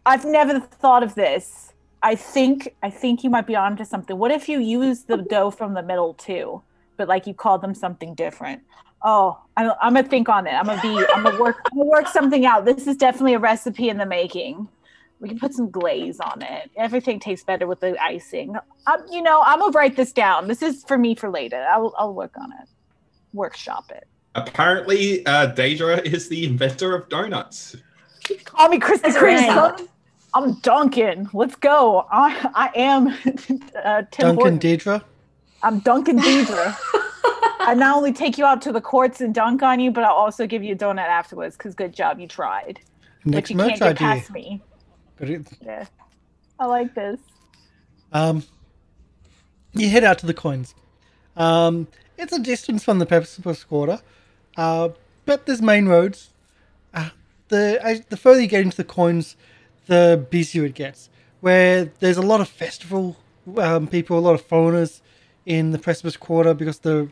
I've never thought of this. I think you might be onto something. What if you use the dough from the middle too, but like you call them something different? Oh, I'm gonna think on it. I'm gonna work something out. This is definitely a recipe in the making. We can put some glaze on it. Everything tastes better with the icing. I'm gonna write this down. This is for me for later. I'll work on it. Workshop it. Apparently, Diedra is the inventor of donuts. Call me Krispy Kreme. Right. I'm Duncan. Let's go. I am Tim Duncan Hortons. Diedra. I'm Duncan Diedra. I not only take you out to the courts and dunk on you, but I'll also give you a donut afterwards because good job, you tried. Next But you merch can't get idea. past me. Got it. Yeah. I like this. You head out to the coins. It's a distance from the Precipice Quarter, but there's main roads. The further you get into the coins, the busier it gets. Where there's a lot of festival people, a lot of foreigners in the Precipice Quarter because the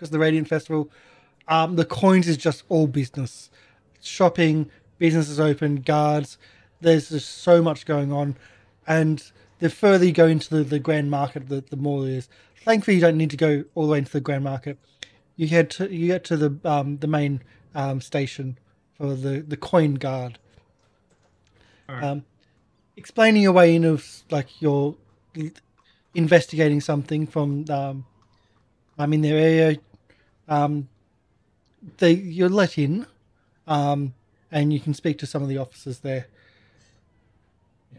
Radiant Festival. The coins is just all business, shopping, businesses open, guards. There's just so much going on, and the further you go into the Grand Market, the more there is. Thankfully, you don't need to go all the way into the Grand Market. You get to the main station for the coin guard. Right. Explaining your way in of like you're investigating something from in their area. You're let in, and you can speak to some of the officers there.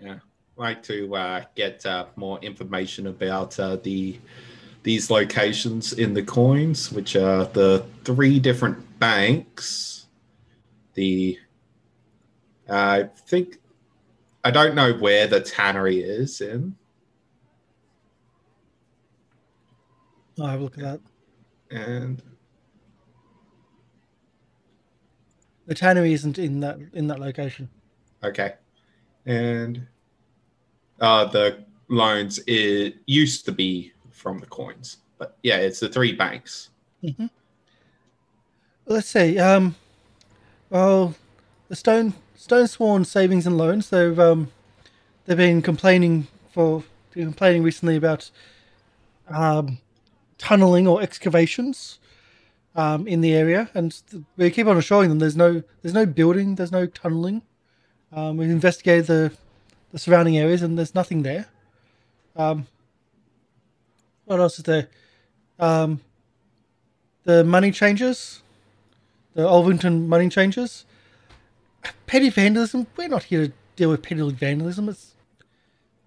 Yeah, like to get more information about these locations in the coins, which are the 3 different banks. I don't know where the tannery is in. I'll have a look at that. And The tannery isn't in that location. okay. And the loans, it used to be from the coins. But yeah, it's the 3 banks. Mm-hmm. Let's see. Well, the Stone Sworn Savings and Loans. They've been complaining recently about tunneling or excavations in the area, and we keep on assuring them there's no building, there's no tunneling. We've investigated the surrounding areas, and there's nothing there. What else is there? The money changers, the Olvington money changers. Petty vandalism. We're not here to deal with petty vandalism. It's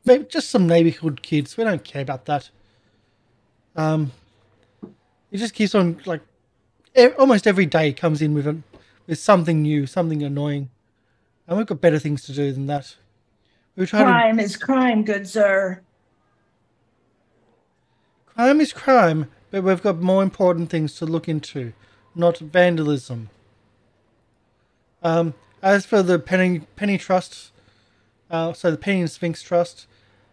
maybe just some neighborhood kids. We don't care about that. It just keeps on like almost every day comes in with something new, something annoying, and we've got better things to do than that. Crime is crime, good sir. Crime is crime, but we've got more important things to look into, not vandalism. As for the Penny Trust, so the Penny and Sphinx Trust,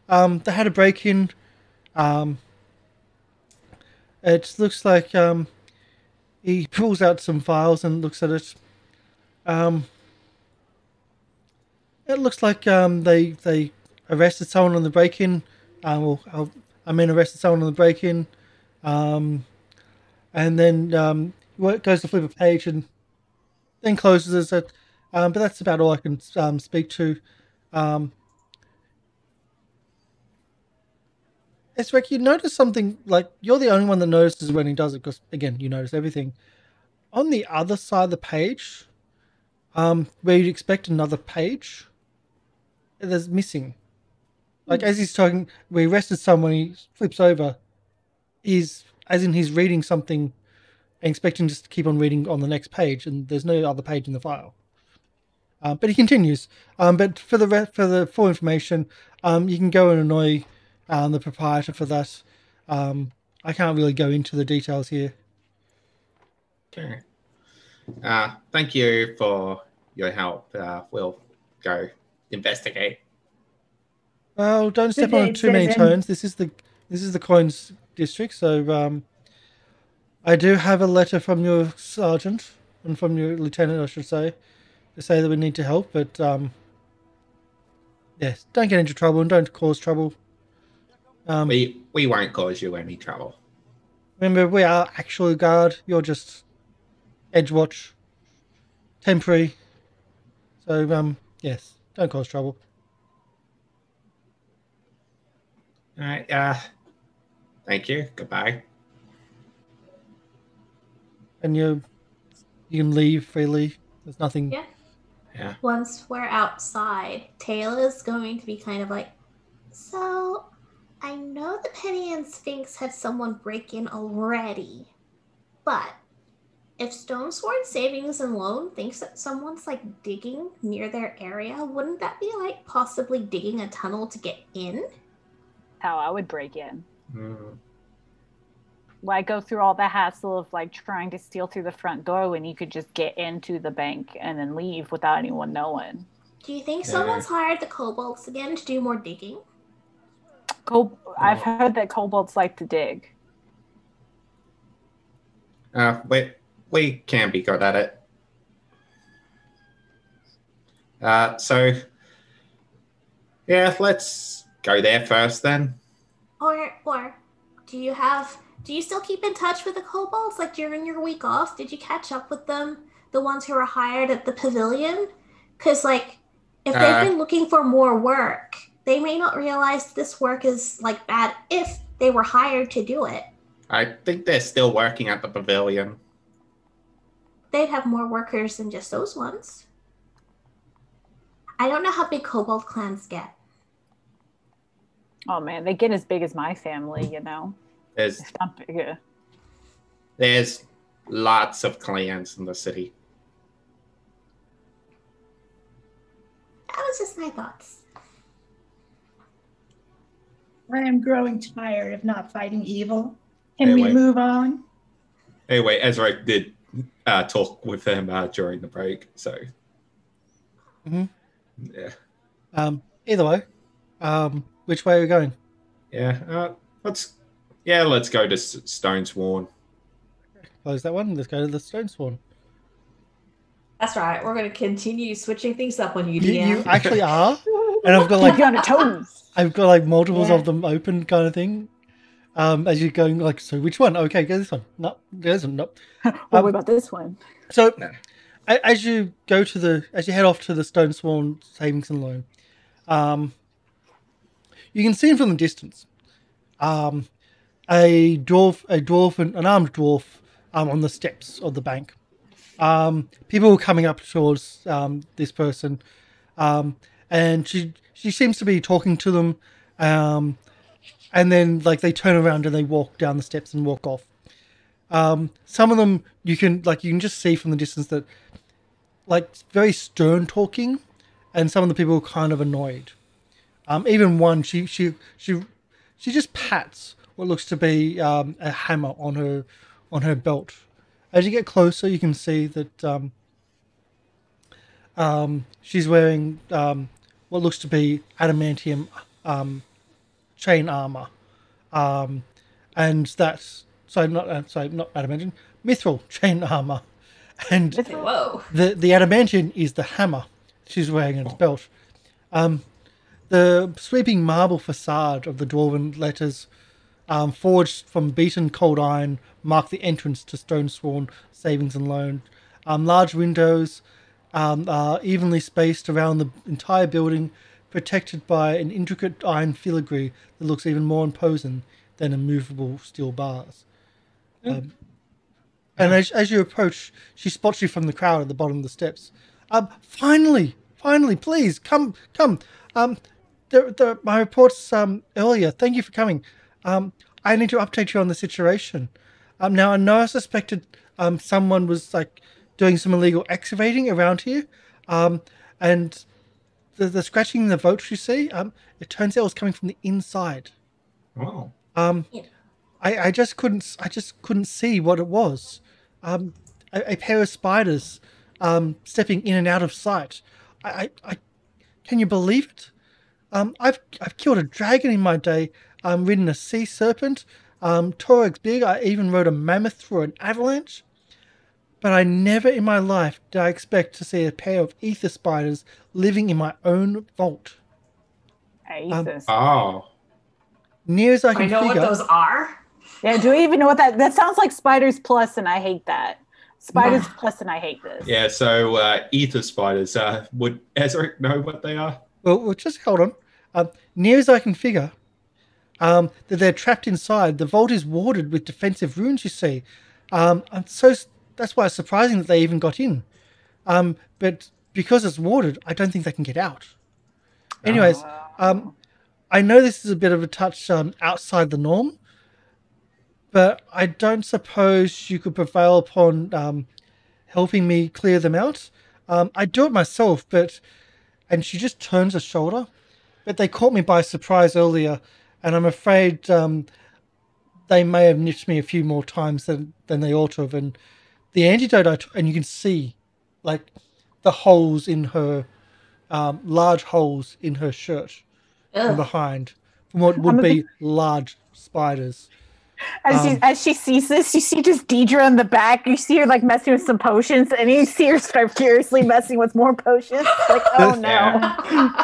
they had a break-in. It looks like he pulls out some files and looks at it. It looks like they arrested someone on the break-in. Arrested someone on the break-in. And then goes to flip a page and then closes it. But that's about all I can speak to. Ezarek, you notice something, like you're the only one that notices when he does it, because again, you notice everything. On the other side of the page, where you'd expect another page, there's missing. Like as he's talking, we arrested someone, he flips over. He's reading something and expecting just to keep on reading on the next page, and there's no other page in the file. But he continues. But for the full information, you can go and annoy the proprietor for that. I can't really go into the details here. Okay. Thank you for your help. We'll go investigate. Well, don't step Good on day, too many citizen. toes. This is the coins district, so I do have a letter from your sergeant and from your lieutenant, I should say, to say that we need to help. But yes, don't get into trouble and don't cause trouble. We won't cause you any trouble. Remember, we are actual guard. You're just Edgewatch, temporary. So yes, don't cause trouble. All right. Thank you. Goodbye. And you can leave freely. There's nothing. Yeah. Yeah. Once we're outside, Tayla's going to be kind of like, so I know the Penny and Sphinx had someone break in already, but if Stonesworn Savings and Loan thinks that someone's like digging near their area, wouldn't that be like possibly digging a tunnel to get in? How I would break in. Mm. Why go through all the hassle of like trying to steal through the front door when you could just get into the bank and then leave without anyone knowing? Do you think someone's hired the kobolds again to do more digging? I've heard that kobolds like to dig. We can be good at it. So yeah, let's go there first then. Or do you still keep in touch with the kobolds? Like during your week off, did you catch up with them, the ones who were hired at the pavilion? Because like if they've been looking for more work, they may not realize this work is like bad if they were hired to do it. I think they're still working at the pavilion. They'd have more workers than just those ones. I don't know how big kobold clans get. Oh man, they get as big as my family, you know. There's If not bigger. There's lots of clans in the city. That was just my thoughts. I am growing tired of not fighting evil. Can we Anyway. move on? Anyway, Ezarek did talk with them during the break, so Mhm. yeah. Either way, which way are we going? Yeah, let's go to Stone Sworn. Close that one. Let's go to the Stone Sworn. That's right. We're going to continue switching things up on you, You DM. actually are, and I've got Like like on a toes. I've got like multiples Yeah. of them open, kind of thing. As you're going, like, so which one? Okay, go this one. No, there's one. No. What about this one? So, as you head off to the Stone Sworn Savings and Loan, you can see from the distance, an armed dwarf, on the steps of the bank. People were coming up towards this person, and she seems to be talking to them, and then like they turn around and they walk down the steps and walk off. Some of them you can just see from the distance that like very stern talking, and some of the people are kind of annoyed. Even one, she just pats what looks to be a hammer on her belt. As you get closer, you can see that she's wearing what looks to be adamantium chain armor, and that's not adamantium, mithril chain armor, and Whoa. the adamantium is the hammer she's wearing in its belt. The sweeping marble facade of the dwarven letters, forged from beaten cold iron, mark the entrance to Stone Sworn Savings and Loan. Large windows are evenly spaced around the entire building, protected by an intricate iron filigree that looks even more imposing than immovable steel bars. And as you approach, she spots you from the crowd at the bottom of the steps. Finally, please come. My reports earlier. Thank you for coming. I need to update you on the situation. Now I know I suspected someone was like doing some illegal excavating around here, and the scratching in the vault you see, it turns out it was coming from the inside. Oh. I just couldn't see what it was. A pair of spiders stepping in and out of sight. I can you believe it? I've killed a dragon in my day, ridden a sea serpent, Torag's big. I even rode a mammoth through an avalanche. But I never in my life did I expect to see a pair of ether spiders living in my own vault. Oh. Near as I can know figure, what those are. Yeah, do we even know what that sounds like? Spiders Plus, and I hate that. Spiders Plus, and I hate this. Yeah, so ether spiders. Would Ezarek know what they are? Well, just hold on. Near as I can figure, that they're trapped inside. The vault is warded with defensive runes, you see. That's why it's surprising that they even got in. But because it's warded, I don't think they can get out. Anyways, I know this is a bit of a touch outside the norm, but I don't suppose you could prevail upon helping me clear them out. I'd do it myself, and she just turns her shoulder. But they caught me by surprise earlier, and I'm afraid they may have nipped me a few more times than they ought to have. And the antidote, and you can see, like, the holes in her, large holes in her shirt from behind, from what would be large spiders. As she sees this, you see just Diedra in the back. You see her like messing with some potions, and you see her start furiously messing with more potions. Like, oh no!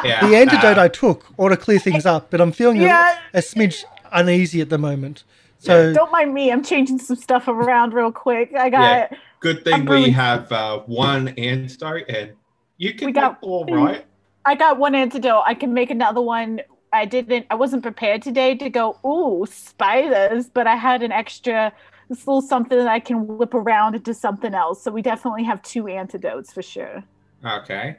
Yeah. The antidote I took ought to clear things up, but I'm feeling a smidge uneasy at the moment. So don't mind me. I'm changing some stuff around real quick. I got. Yeah. Good thing we have one antidote, and you can get all right. I got one antidote. I can make another one. I wasn't prepared today to go, ooh, spiders, but I had an extra, this little something that I can whip around into something else. So we definitely have 2 antidotes for sure. Okay.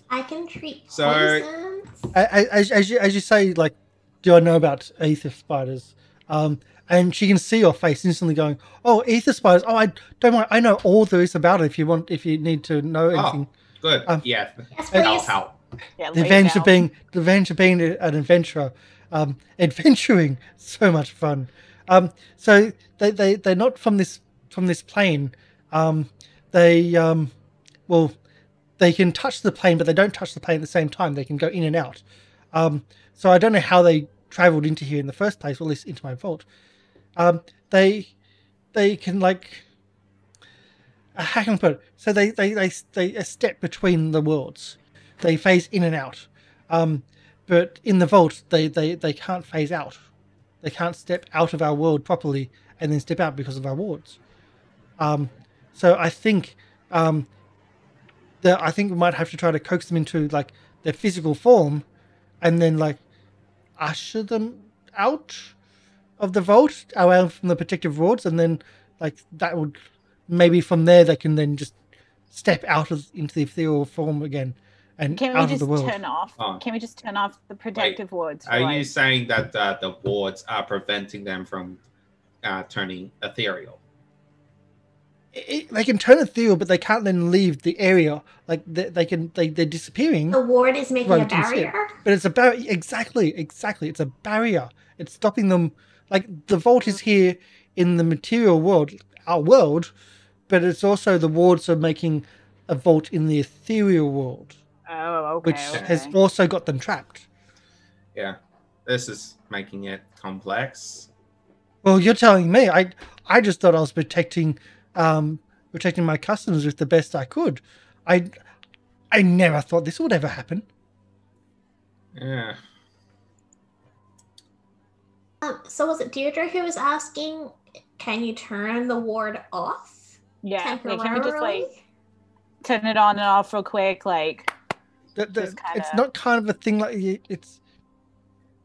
I can treat So, poisons. as you say, like, do I know about ether spiders? And she can see your face instantly going, oh, ether spiders. Oh, I don't worry. I know all there is about it if you need to know anything. Oh, good. Yeah. Yes, I'll please. help. Yeah, The adventure being an adventurer, adventuring, so much fun. So they're not from this plane. They can touch the plane, but they don't touch the plane at the same time. They can go in and out. So I don't know how they traveled into here in the first place, or at least into my vault. They can, like, how can I put it? So they step between the worlds. They phase in and out. But in the vault, they can't phase out. They can't step out of our world properly and then step out because of our wards. So I think we might have to try to coax them into, like, their physical form, and then, like, usher them out of the vault, out from the protective wards, and then, like, that would maybe from there they can then just step into the ethereal form again. And can we just turn off? Can we just turn off the protective wards? Are you saying that the wards are preventing them from turning ethereal? They can turn ethereal, but they can't then leave the area. Like they're disappearing. The ward is making a barrier. But it's a barrier. Exactly. It's a barrier. It's stopping them. Like, the vault is here in the material world, our world, but it's also the wards are making a vault in the ethereal world. Oh, okay. Which has also got them trapped. Yeah, this is making it complex. Well, you're telling me. I just thought I was protecting my customers with the best I could. I never thought this would ever happen. Yeah. So was it Diedra who was asking, can you turn the ward off? Yeah. Can we just, like, turn it on and off real quick, like? It's not kind of a thing like it's.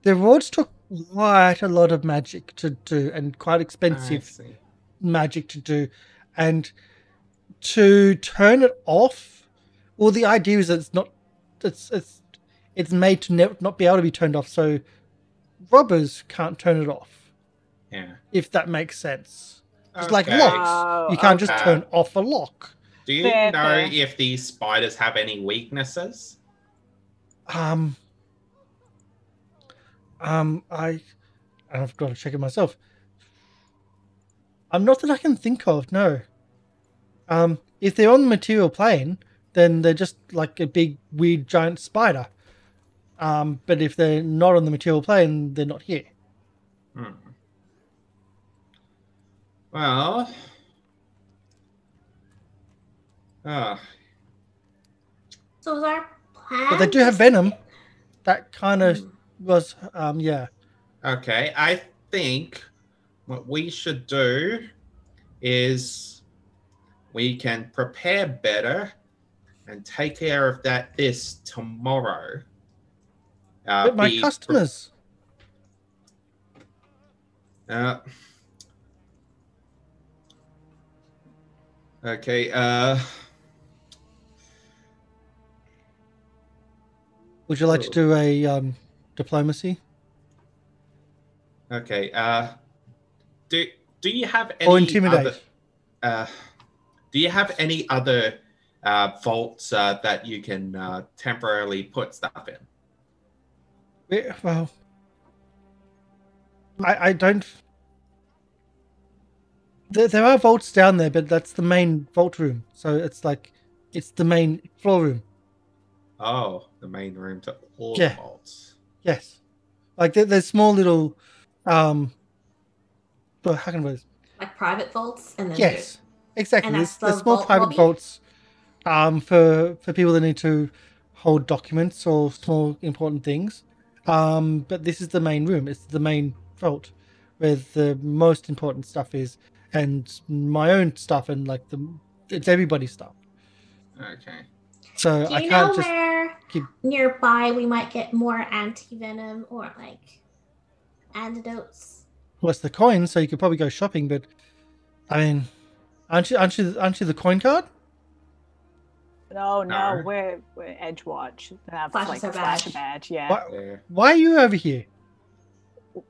The wards took quite a lot of magic to do, and quite expensive magic to do, and to turn it off. Well, the idea is that it's not. It's made to not be able to be turned off, so robbers can't turn it off. Yeah. If that makes sense. It's like locks. You can't just turn off a lock. Do you Fair, know fair. if these spiders have any weaknesses? I've got to check it myself. Not that I can think of, no. If they're on the material plane, then they're just like a big, weird, giant spider. But if they're not on the material plane, they're not here. Well, So was our plan? But they do have venom. That kind of was, yeah. okay. I think what we should do is we can prepare better and take care of this tomorrow. But my customers. Okay. Would you like to do a diplomacy? Okay. Do you have any Or intimidate? Do you have any other vaults that you can temporarily put stuff in? Well, I don't. There are vaults down there, but that's the main vault room. So it's like, it's the main floor room. Oh, the main room to all Yeah. the vaults. Yes, like there's small little, well, how can I put this? Like private vaults, and then Yes, exactly. And that's There's the small vault private lobby? vaults, for people that need to hold documents or small important things. But this is the main room. It's the main vault where the most important stuff is, and my own stuff, and like it's everybody's stuff. Okay. So Do I you can't know just where keep. nearby we might get more anti-venom or like antidotes? What's the coin? So you could probably go shopping, but I mean, aren't you the coin card? No, No. we're Edgewatch. That's Flash like is our Flash badge. badge. Yeah, Why, Yeah. why are you over here?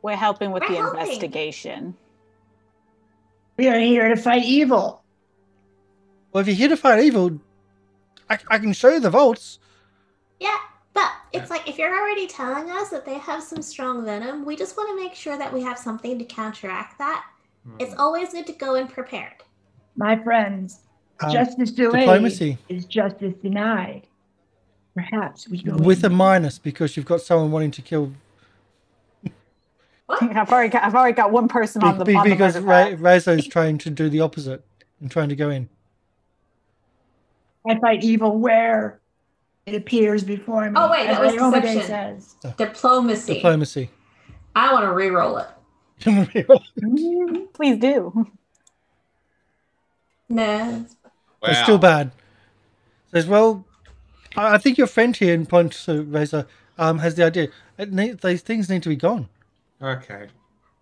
we're helping with We're the helping. investigation. We are here to fight evil. Well, if you're here to fight evil, I can show you the vaults. Yeah, but it's like if you're already telling us that they have some strong venom, we just want to make sure that we have something to counteract that. It's always good to go in prepared. My friends, Um, justice delayed diplomacy. is justice denied. Perhaps we go With a in. minus because you've got someone wanting to kill. What? I've already got one person on the Because murder path. Rezo is trying to do the opposite and trying to go in. I fight evil where it appears before me. Oh, wait, that was as Iomade deception. says. Diplomacy. Diplomacy. I want to re-roll it. Please do. No. It's still bad. Says, well, I think your friend here in Point to Rezo has the idea. These things need to be gone. Okay.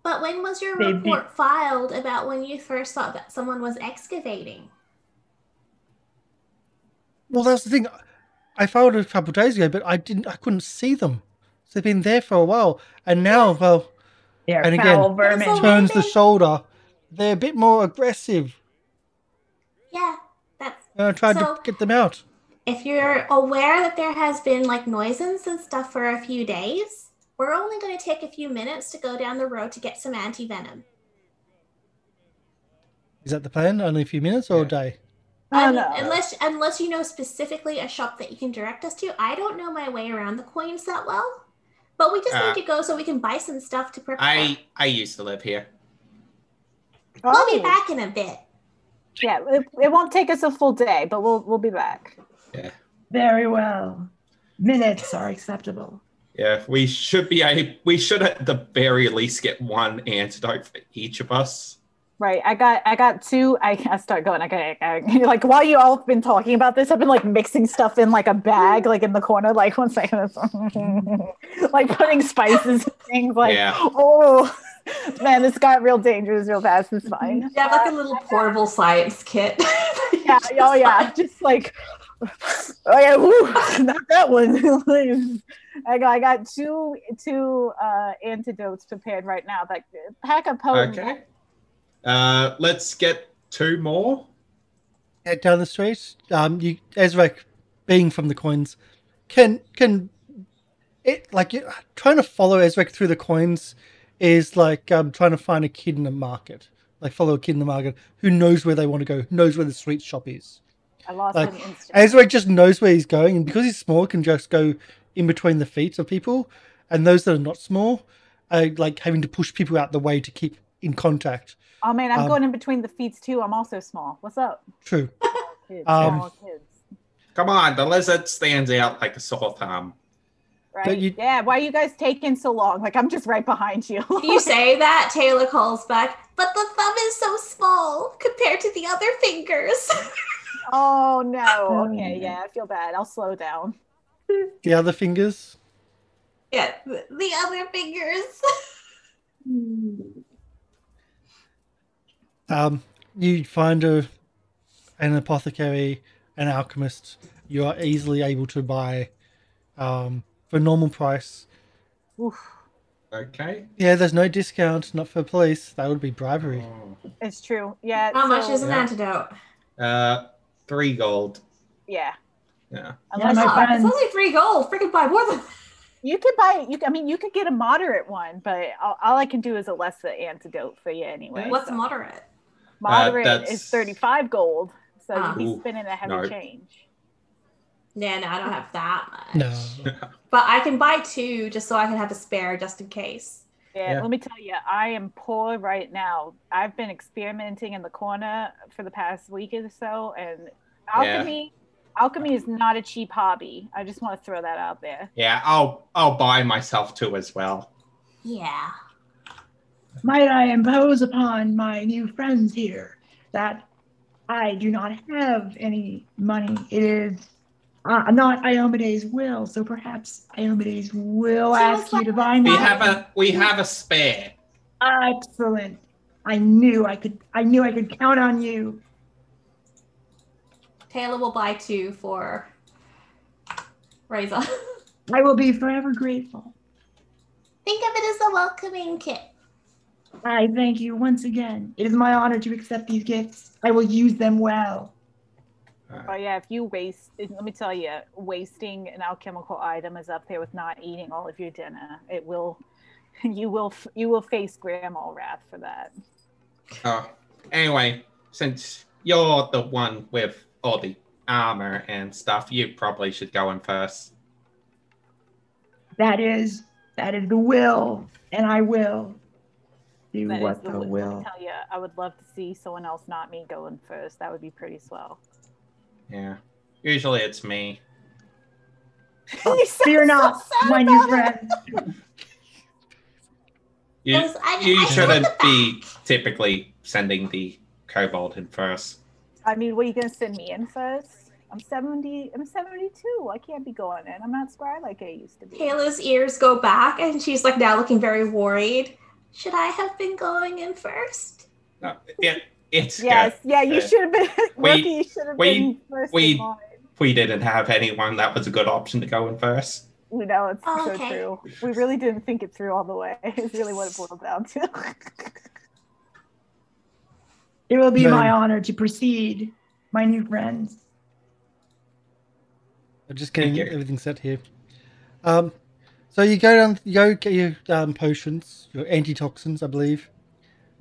But when was your They'd be- report filed about when you first thought that someone was excavating? Well, that's the thing. I filed a couple of days ago, but I couldn't see them. So they've been there for a while, and now, well, They're And again, foul vermin. So- turns the maybe- shoulder. They're a bit more aggressive. Yeah, that's And I tried So- to get them out. if you're aware that there has been like noisance and stuff for a few days, we're only going to take a few minutes to go down the road to get some anti-venom. Is that the plan? Only a few minutes or a Yeah. day? Oh, no. Unless you know specifically a shop that you can direct us to. I don't know my way around the coins that well, but we just need to go so we can buy some stuff to prepare. I used to live here. We'll be Oh, back in a bit. yeah, it won't take us a full day, but we'll be back. Yeah. Very well. Minutes are acceptable. Yeah, we should at the very least get one antidote for each of us. Right, I got two. I start going. I like while you all have been talking about this, I've been like mixing stuff in like a bag, like in the corner. Like 1 second, like putting spices and things. Like, Yeah. oh man, this got real dangerous real fast. It's fine. You have like a little portable science kit. Yeah, oh yeah, just like oh yeah, woo, not that one. I got two antidotes prepared right now. Like pack a potent. Okay. Let's get 2 more. head down the street. Ezarek, being from the coins, can it like trying to follow Ezarek through the coins is like trying to find a kid in the market. Like follow a kid in the market who knows where they want to go, who knows where the street shop is. I lost Like him instantly. Ezarek just knows where he's going, and because he's small, can just go in between the feet of people, and those that are not small are like having to push people out the way to keep in contact. Oh man, I'm going in between the feet too. I'm also small. What's up? True. Kids, kids. Come on, the lizard stands out like a sore thumb. Right? Yeah, why are you guys taking so long? Like, I'm just right behind you. You say that, Tayla calls back, but the thumb is so small compared to the other fingers. Oh, no. Okay, yeah, I feel bad. I'll slow down. The other fingers? Yeah, the other fingers. You find an apothecary, an alchemist. You are easily able to buy for normal price. Oof. Okay. Yeah, there's no discount, not for police. That would be bribery. Oh. It's true. Yeah. How much is an antidote? 3 gold. Yeah. Yeah. Unless It's only 3 gold. Freaking buy more than. you could buy. You could get a moderate one, but all I can do is a lesser antidote for you anyway. What's moderate? Moderate is 35 gold, so you'd be Ooh, spending a heavy no. change. Yeah, no, I don't have that much. No. But I can buy 2 just so I can have a spare just in case. Yeah, let me tell you, I am poor right now. I've been experimenting in the corner for the past week or so, and alchemy is not a cheap hobby. I just want to throw that out there. Yeah, I'll buy myself 2 as well. Yeah. Might I impose upon my new friends here that I do not have any money. It is not Iomede's will, so perhaps Iomede's will ask you to buy me. We have a spare. Excellent. I knew I could count on you. Tayla will buy 2 for Reza. I will be forever grateful. Think of it as a welcoming kit. I thank you once again. It is my honor to accept these gifts. I will use them well. Oh yeah, if you let me tell you, wasting an alchemical item is up there with not eating all of your dinner. You will face grandma wrath for that. Anyway, since you're the one with all the armor and stuff, you probably should go in first. That is the will, and I will do what the will. Let me tell you, I would love to see someone else, not me, going first. That would be pretty swell. Yeah. Usually it's me. Fear not, my new friend. You shouldn't be typically sending the kobold in first. I mean, what are you going to send me in first? I'm 72. I can't be going in. I'm not spry like I used to be. Tayla's ears go back, and she's like now looking very worried. Should I have been going in first? No, it's yes, good. Yeah, you should have been. You should have been first in line. We didn't have anyone that was a good option to go in first. We know it's so true. We really didn't think it through all the way. It's really what it boiled down to. It will be my honor to precede my new friends. I'm just getting everything set here. So you go get your potions, your antitoxins, I believe,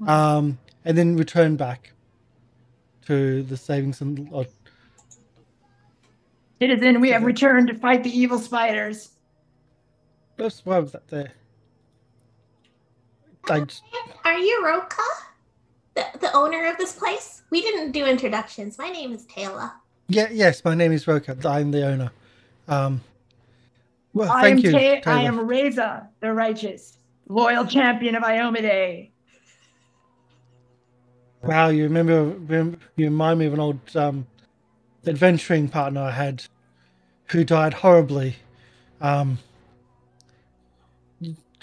and then return back to the savings and. Citizen, we have returned to fight the evil spiders. Why was that there? Are you Roka? The owner of this place? We didn't do introductions. My name is Tayla. Yes, my name is Roka. I'm the owner. Well, thank you. I am Reza, the righteous, loyal champion of Iomade. Wow, you remind me of an old adventuring partner I had who died horribly.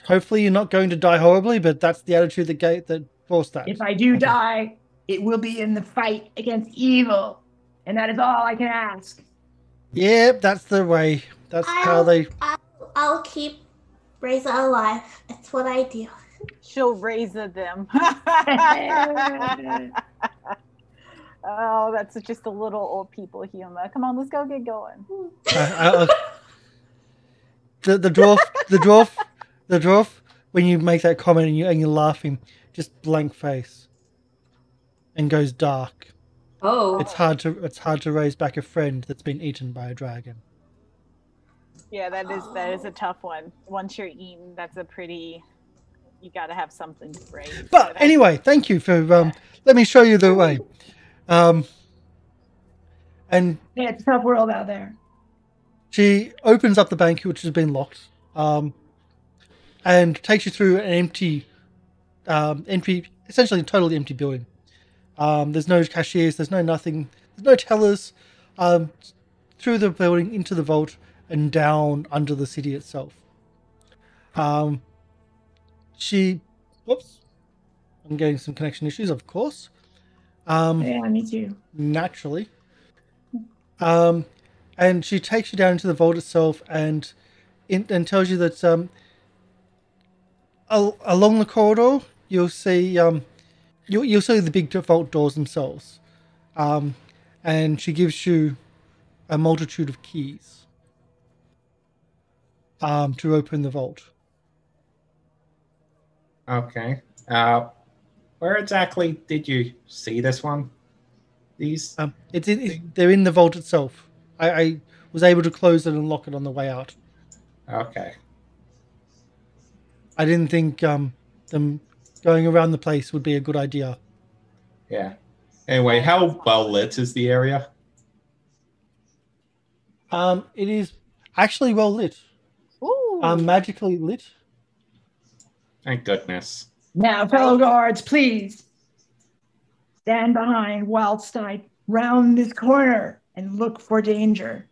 Hopefully you're not going to die horribly, but that's the attitude that forced that. If I do die, it will be in the fight against evil, and that is all I can ask. Yep, that's the way. That's how they... I'll keep Reza alive. It's what I do. She'll raise them. Oh, that's just a little old people humor. Come on, let's go get going. The dwarf, when you make that comment and you're laughing, just blank face, and goes dark. Oh. It's hard to raise back a friend that's been eaten by a dragon. Yeah, that is a tough one. Once you're eaten, that's a pretty. You got to have something to raise. But anyway, thank you for let me show you the way. And Yeah, it's a tough world out there. she opens up the bank, which has been locked, and takes you through an empty, essentially totally empty building. There's no cashiers, there's no nothing, there's no tellers. Through the building, into the vault, and down under the city itself. Whoops. I'm getting some connection issues, of course. Yeah, me too. Naturally. And she takes you down into the vault itself and tells you that along the corridor you'll see you'll see the big vault doors themselves. And she gives you a multitude of keys to open the vault. Okay. Where exactly did you see this one? These? They're in the vault itself. I was able to close it and lock it on the way out. Okay. I didn't think them going around the place would be a good idea. Yeah. Anyway, how well lit is the area? It is actually well lit. Ooh. Magically lit. Thank goodness. Now, fellow guards, please stand behind whilst I round this corner and look for danger.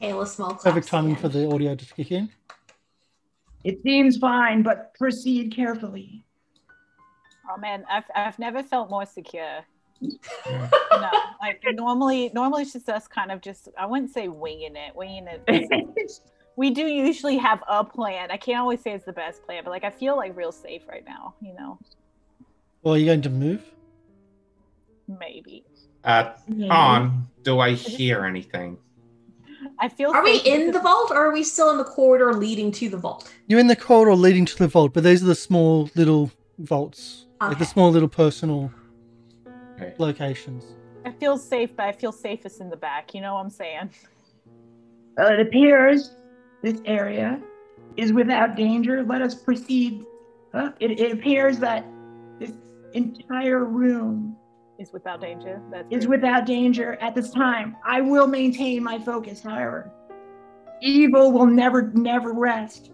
Ayla small claps Perfect timing again. for the audio to kick in. It seems fine, but proceed carefully. Oh man, I've never felt more secure. No, like normally it's just us kind of just, I wouldn't say winging it. We do usually have a plan. I can't always say it's the best plan, but like I feel like real safe right now, you know. Well, are you going to move? Maybe. Han, do I hear anything? I feel Are we safe in because- the vault or are we still in the corridor leading to the vault? You're in the corridor leading to the vault, but these are the small little vaults. Like the Okay. small little personal Okay. locations. I feel safe, but I feel safest in the back, you know what I'm saying? Well, it appears this area is without danger. Let us proceed. It appears that this entire room Is without danger. That's is good. without danger at this time. I will maintain my focus, however. Evil will never rest.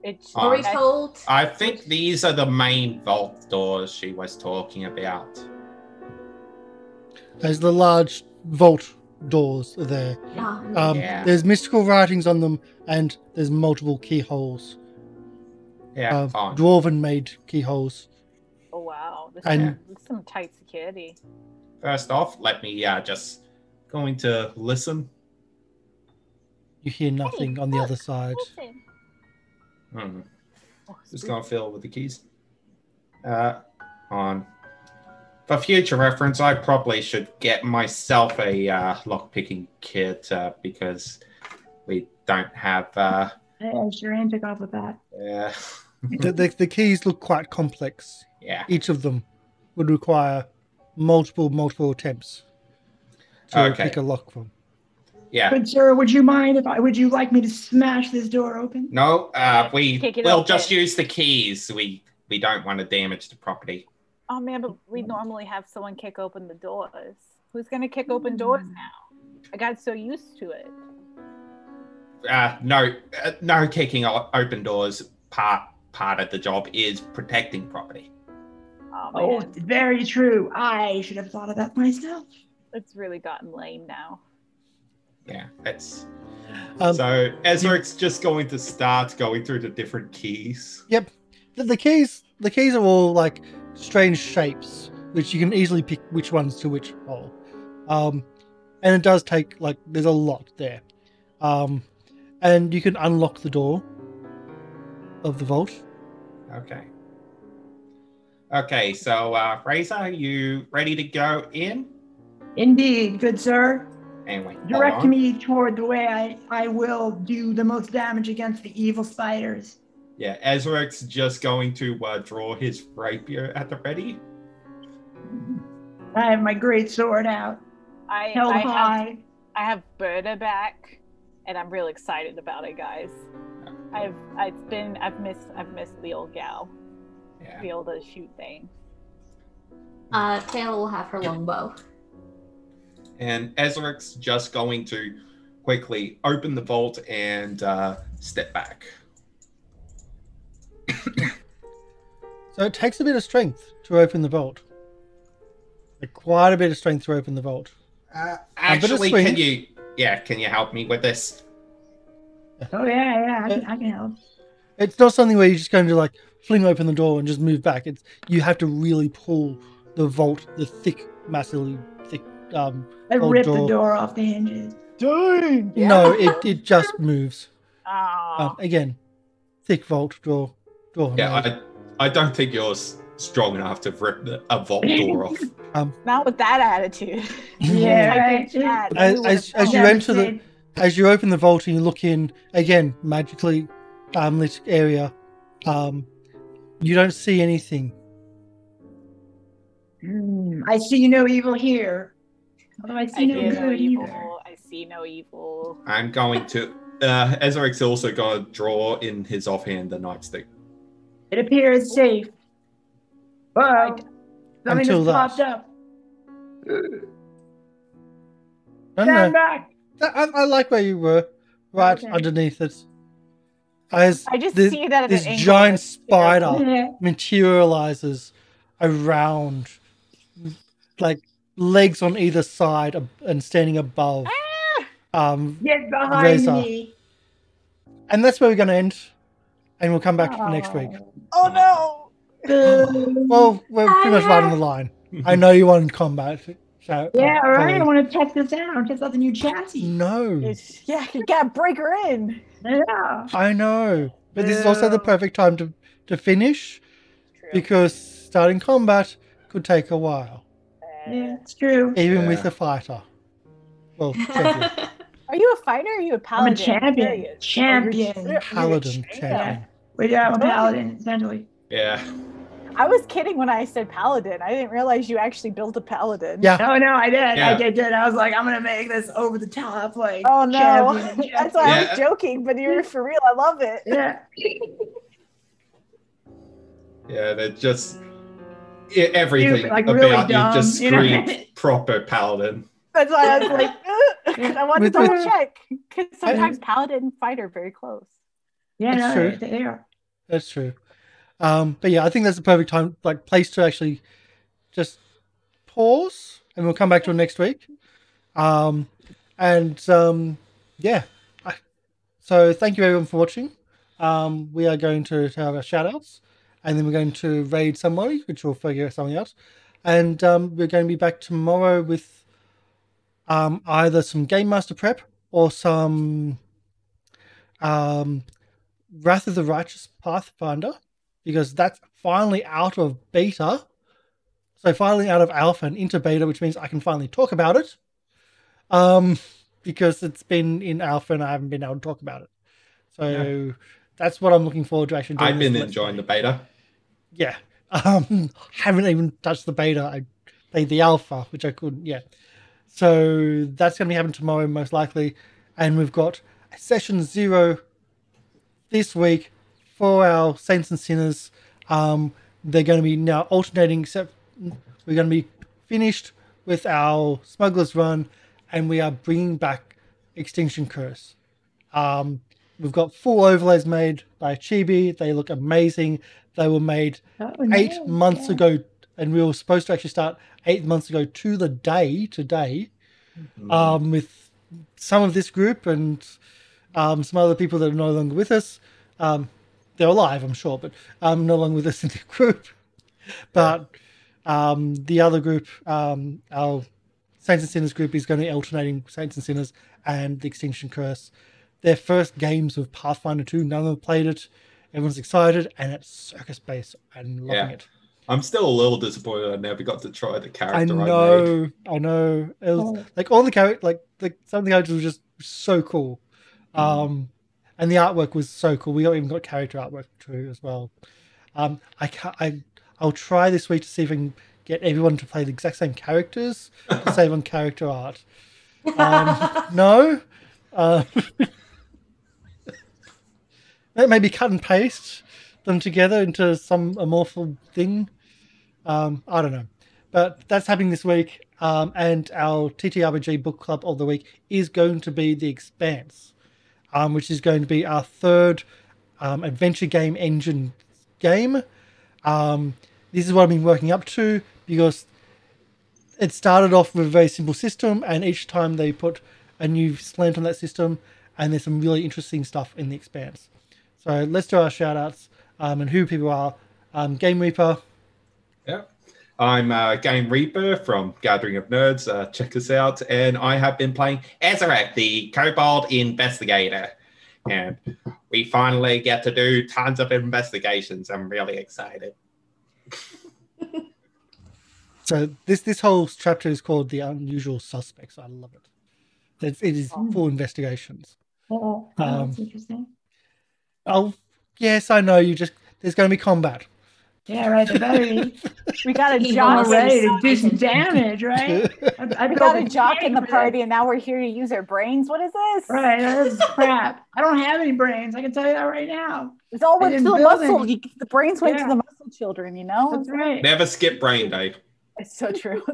It's Are we I- told? I think these are the main vault doors she was talking about. There's the large vault doors there. Yeah. There's mystical writings on them, and there's multiple keyholes. Yeah, fine. Dwarven-made keyholes. Oh wow, this And- is some tight security. First off, let me just going to listen. You hear nothing on the other side. Listen. Oh, Just gonna fill with the keys. On. For future reference, I probably should get myself a lockpicking kit because we don't have. Sherain took off with that. Yeah. The keys look quite complex. Yeah. Each of them would require multiple attempts to Okay. pick a lock from. Yeah. Good sir, would you like me to smash this door open? No. We Kick it will open. just use the keys. We don't want to damage the property. Oh man, but we normally have someone kick open the doors. Who's gonna kick open doors now? I got so used to it. No kicking open doors. Part of the job is protecting property. Oh Oh, man, very true. I should have thought of that myself. it's really gotten lame now. Yeah, that's. Um, So Ezarek's just going to start going through the different keys. Yep. The keys are all like strange shapes, which you can easily pick which ones to which hole. And it does take there's a lot there. And you can unlock the door of the vault. Okay. Okay, so Razor, you ready to go in? Indeed, good sir. Anyway, hold Direct on. me toward the way I will do the most damage against the evil spiders. Yeah, Ezarek's just going to draw his rapier at the ready. I have my great sword out, held high. I have Berta back, and I'm real excited about it, guys. I've missed the old gal. Yeah. Be able to shoot things. Tayla will have her longbow. And Ezarek's just going to quickly open the vault and step back. So it takes a bit of strength to open the vault. Like quite a bit of strength to open the vault. Actually, can you help me with this? Oh yeah, I can help. It's not something where you're just going to like fling open the door and just move back. It's you have to really pull the vault, the thick, massively thick I vault ripped the door off the hinges. Dang! Yeah. No, it just moves. Oh. Again, thick vault door. Yeah, I don't think you're strong enough to rip a vault door off. Not with that attitude. Yeah, right. As you open the vault and you look in, again, magically lit area, you don't see anything. I see no evil here. Although I see no good evil. either. I see no evil. I'm going to... Ezarek's also going to draw in his offhand the nightstick. It appears safe. But something Until has popped that. up. Stand back. I like where you were, right underneath it. I just see that at this an angle giant that's spider materializes around, like legs on either side and standing above. Get behind Razor. me. And that's where we're going to end, and we'll come back next week. Oh no! Well, we're pretty much right on the line. I know you want combat. So, Yeah, all right. I want to test this out. Test out the new chassis. No. Yeah, you gotta break her in. Yeah. I know. But this is also the perfect time to finish. True. Because starting combat could take a while. Yeah, it's true. Even with a fighter. Well, champion. Are you a fighter or are you a paladin? I'm a champion. Period. Champion. Paladin champion. Yeah. Well, yeah, I'm a paladin, essentially. Yeah. I was kidding when I said paladin. I didn't realize you actually built a paladin. Yeah. Oh, no, I did. Yeah. I did. I was like, I'm going to make this over the top. Like, Oh no. champion. That's why I was joking, but you're for real. I love it. Yeah. Yeah, they're just... everything Like, about really you dumb, just you know? screams proper paladin. That's why I was like, I wanted to double check. Because sometimes paladin and fighter are very close. Yeah, That's no, true. they are. That's true. But yeah, I think that's the perfect time, like place to actually just pause, and we'll come back to it next week. Yeah. So thank you everyone for watching. We are going to have our shout outs, and then we're going to raid somebody, which we'll figure something out. And we're going to be back tomorrow with either some Game Master prep or some Wrath of the Righteous Pathfinder, because that's finally out of beta. So finally out of alpha and into beta, which means I can finally talk about it. Because it's been in alpha and I haven't been able to talk about it. So that's what I'm looking forward to actually doing. I've been enjoying the beta. Yeah. Haven't even touched the beta. I played the alpha, which I couldn't yet. So that's going to be happening tomorrow, most likely. And we've got a session 0 this week for our Saints and Sinners. They're going to be now alternating, except we're going to be finished with our Smuggler's Run, and we are bringing back Extinction Curse. We've got full overlays made by Chibi. They look amazing. They were made 8 months ago, and we were supposed to actually start 8 months ago to the day today, with some of this group and some other people that are no longer with us. They're alive, I'm sure, but no longer with us in the group. But the other group, our Saints and Sinners group, is going to be alternating Saints and Sinners and the Extinction Curse. Their first games of Pathfinder 2, none of them played it. Everyone's excited, and it's circus-based and loving it. I'm still a little disappointed I never got to try the character I I made. know. It was like all the character, like some of the characters were just so cool, and the artwork was so cool. We even got character artwork too as well. I'll try this week to see if I can get everyone to play the exact same characters to save on character art. No, maybe cut and paste them together into some amorphal thing. I don't know, but that's happening this week. And our TTRPG book club of the week is going to be The Expanse, which is going to be our third adventure game engine game. This is what I've been working up to because it started off with a very simple system, and each time they put a new slant on that system, and there's some really interesting stuff in The Expanse. So let's do our shout outs and who people are. Game Reaper. Yeah. I'm Game Reaper from Gathering of Nerds. Check us out. And I have been playing Ezarek, the Kobold Investigator. And we finally get to do tons of investigations. I'm really excited. So this whole chapter is called The Unusual Suspects. I love it. It is full investigations. That's interesting. Oh, yes, I know. There's going to be combat. Yeah, right. They better be. We got a He jock wants ready to some do some damage. damage, right? We got a jock in the party, and now we're here to use our brains. What is this? Right, this is crap. I don't have any brains. I can tell you that right now. It's all I went to didn't the build muscle. any. The brains went Yeah. to the muscle children, you know? That's right. Never skip brain day. It's so true.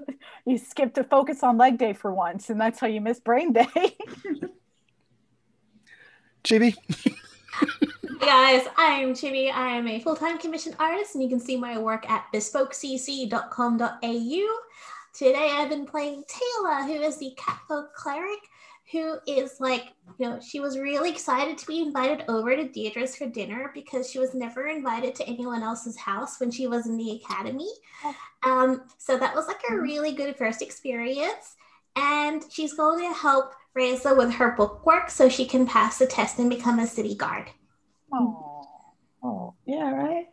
You skip to focus on leg day for once, and that's how you miss brain day. Chibi. Hey guys, I'm Chibi. I am a full-time commissioned artist, and you can see my work at bespokecc.com.au. Today I've been playing Tayla, who is the catfolk cleric, who is she was really excited to be invited over to Deidra's for dinner because she was never invited to anyone else's house when she was in the academy. So that was like a really good first experience. And she's going to help Reza with her bookwork so she can pass the test and become a city guard. Oh, yeah, right.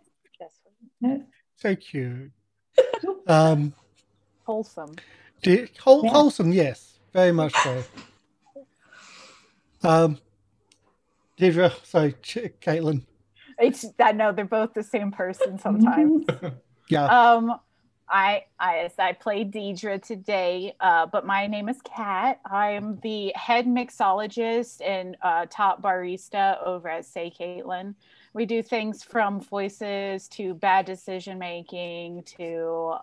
So cute. Wholesome. Wholesome, yes. Very much so. Diedra, sorry, Caitlin. I know they're both the same person sometimes. Yeah. I played Diedra today, but my name is Kat. I'm the head mixologist and top barista over at Say Caitlin. We do things from voices to bad decision making to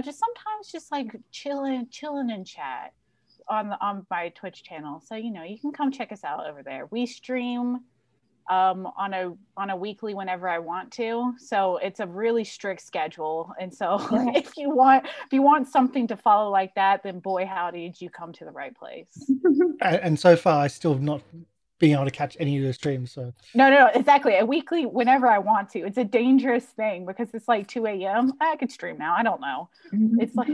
just sometimes just like chilling in chat on my Twitch channel. So you can come check us out over there. We stream on a weekly whenever I want to, so it's a really strict schedule, and so if you want something to follow like that, then boy howdy did you come to the right place. And so far I still have not been able to catch any of the streams, so no exactly, a weekly whenever I want to. It's a dangerous thing because it's like 2 a.m. I could stream now, I don't know. It's like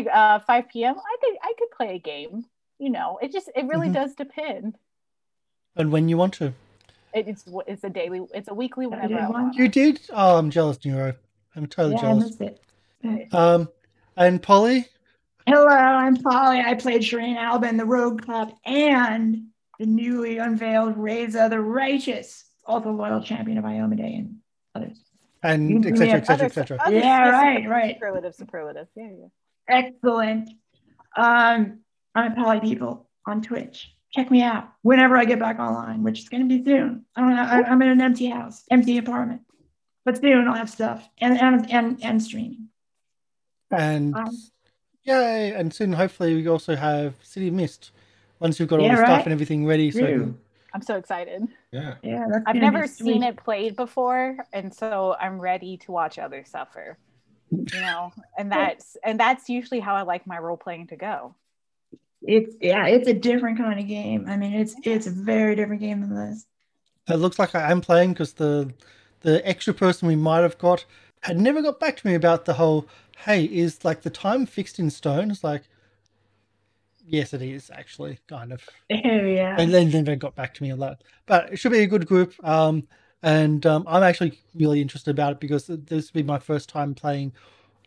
5 p.m. I could play a game, it really does depend. And when you want to. It's a weekly whenever I want. You did? Oh, I'm jealous, Neuro. I'm totally jealous. I missed it. And Polly? Hello, I'm Polly. I played Sherain, Alban, the rogue cop, and the newly unveiled Reza the Righteous, also loyal champion of Iomade and others. And et cetera. Yeah, right. Superlative. Yeah. Excellent. I'm Polly People on Twitch. Check me out whenever I get back online, which is going to be soon. I'm in an empty house, empty apartment, but soon I'll have stuff and streaming. And yay! And soon, hopefully, we also have City of Mist once we've got all the stuff and everything ready. So I'm so excited. Yeah. I've never seen it played before, and so I'm ready to watch others suffer. And that's usually how I like my role playing to go. It's a different kind of game. I mean, it's a very different game than this. It looks like I am playing because the extra person we might have got had never got back to me about the whole, hey, is like the time fixed in stone? It's like, yes, it is actually kind of. Yeah. And then they got back to me on that. But it should be a good group. And I'm actually really interested about it because this will be my first time playing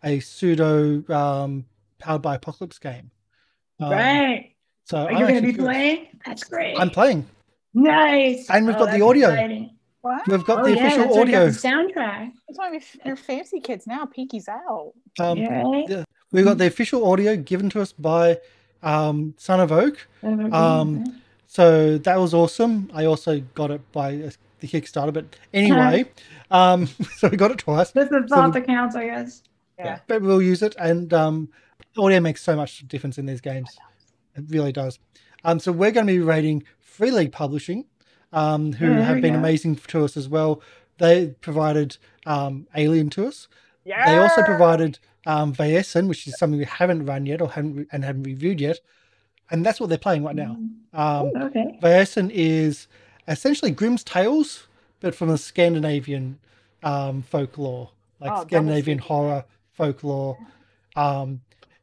a pseudo powered by Apocalypse game. Right. So Are I'm you going to actually be curious. playing? That's great. I'm playing. Nice. And we've got the that's audio. exciting. Wow. We've got Oh, the yeah, official that's why we got audio. the soundtrack. That's why you're fancy kids now. Pinky's out. Yeah. We've got the official audio given to us by Son of Oak. So that was awesome. I also got it by the Kickstarter. But anyway, so we got it twice. This is thought that counts, I guess. Yeah. But we'll use it. And audio makes so much difference in these games. It really does. So we're going to be rating Free League Publishing, who have been amazing to us as well. They provided Alien to us. Yeah. They also provided Vaesen, which is something we haven't run yet or haven't reviewed yet. And that's what they're playing right now. Okay. Vaesen is essentially Grimm's Tales, but from a Scandinavian folklore, like Scandinavian horror folklore.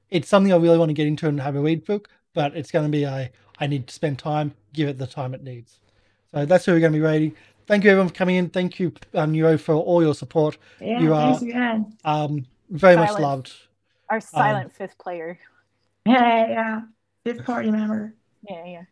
It's something I really want to get into and have a read book, but it's going to be I need to spend time, give it the time it needs. So that's who we're going to be rating. Thank you everyone for coming in. Thank you, Nero, for all your support. Yeah, you are thanks again. very much loved. Our silent fifth player. Yeah. Fifth party member. Yeah.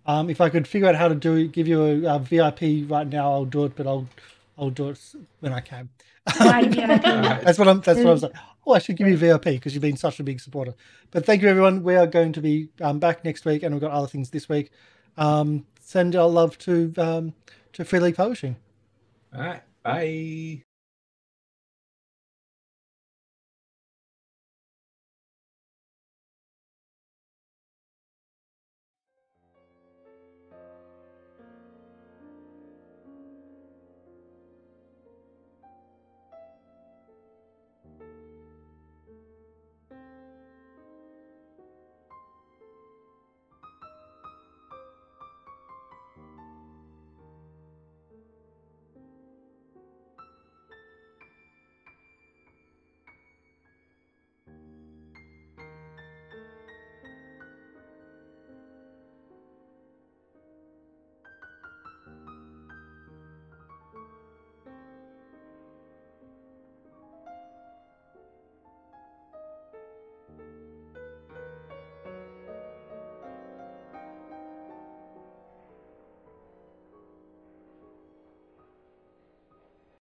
If I could figure out how to give you a VIP right now, I'll do it, but I'll do it when I can. That's what I was like. Oh, I should give you VIP because you've been such a big supporter. But thank you, everyone. We are going to be back next week, and we've got other things this week. Send our love to Free League Publishing. All right. Bye.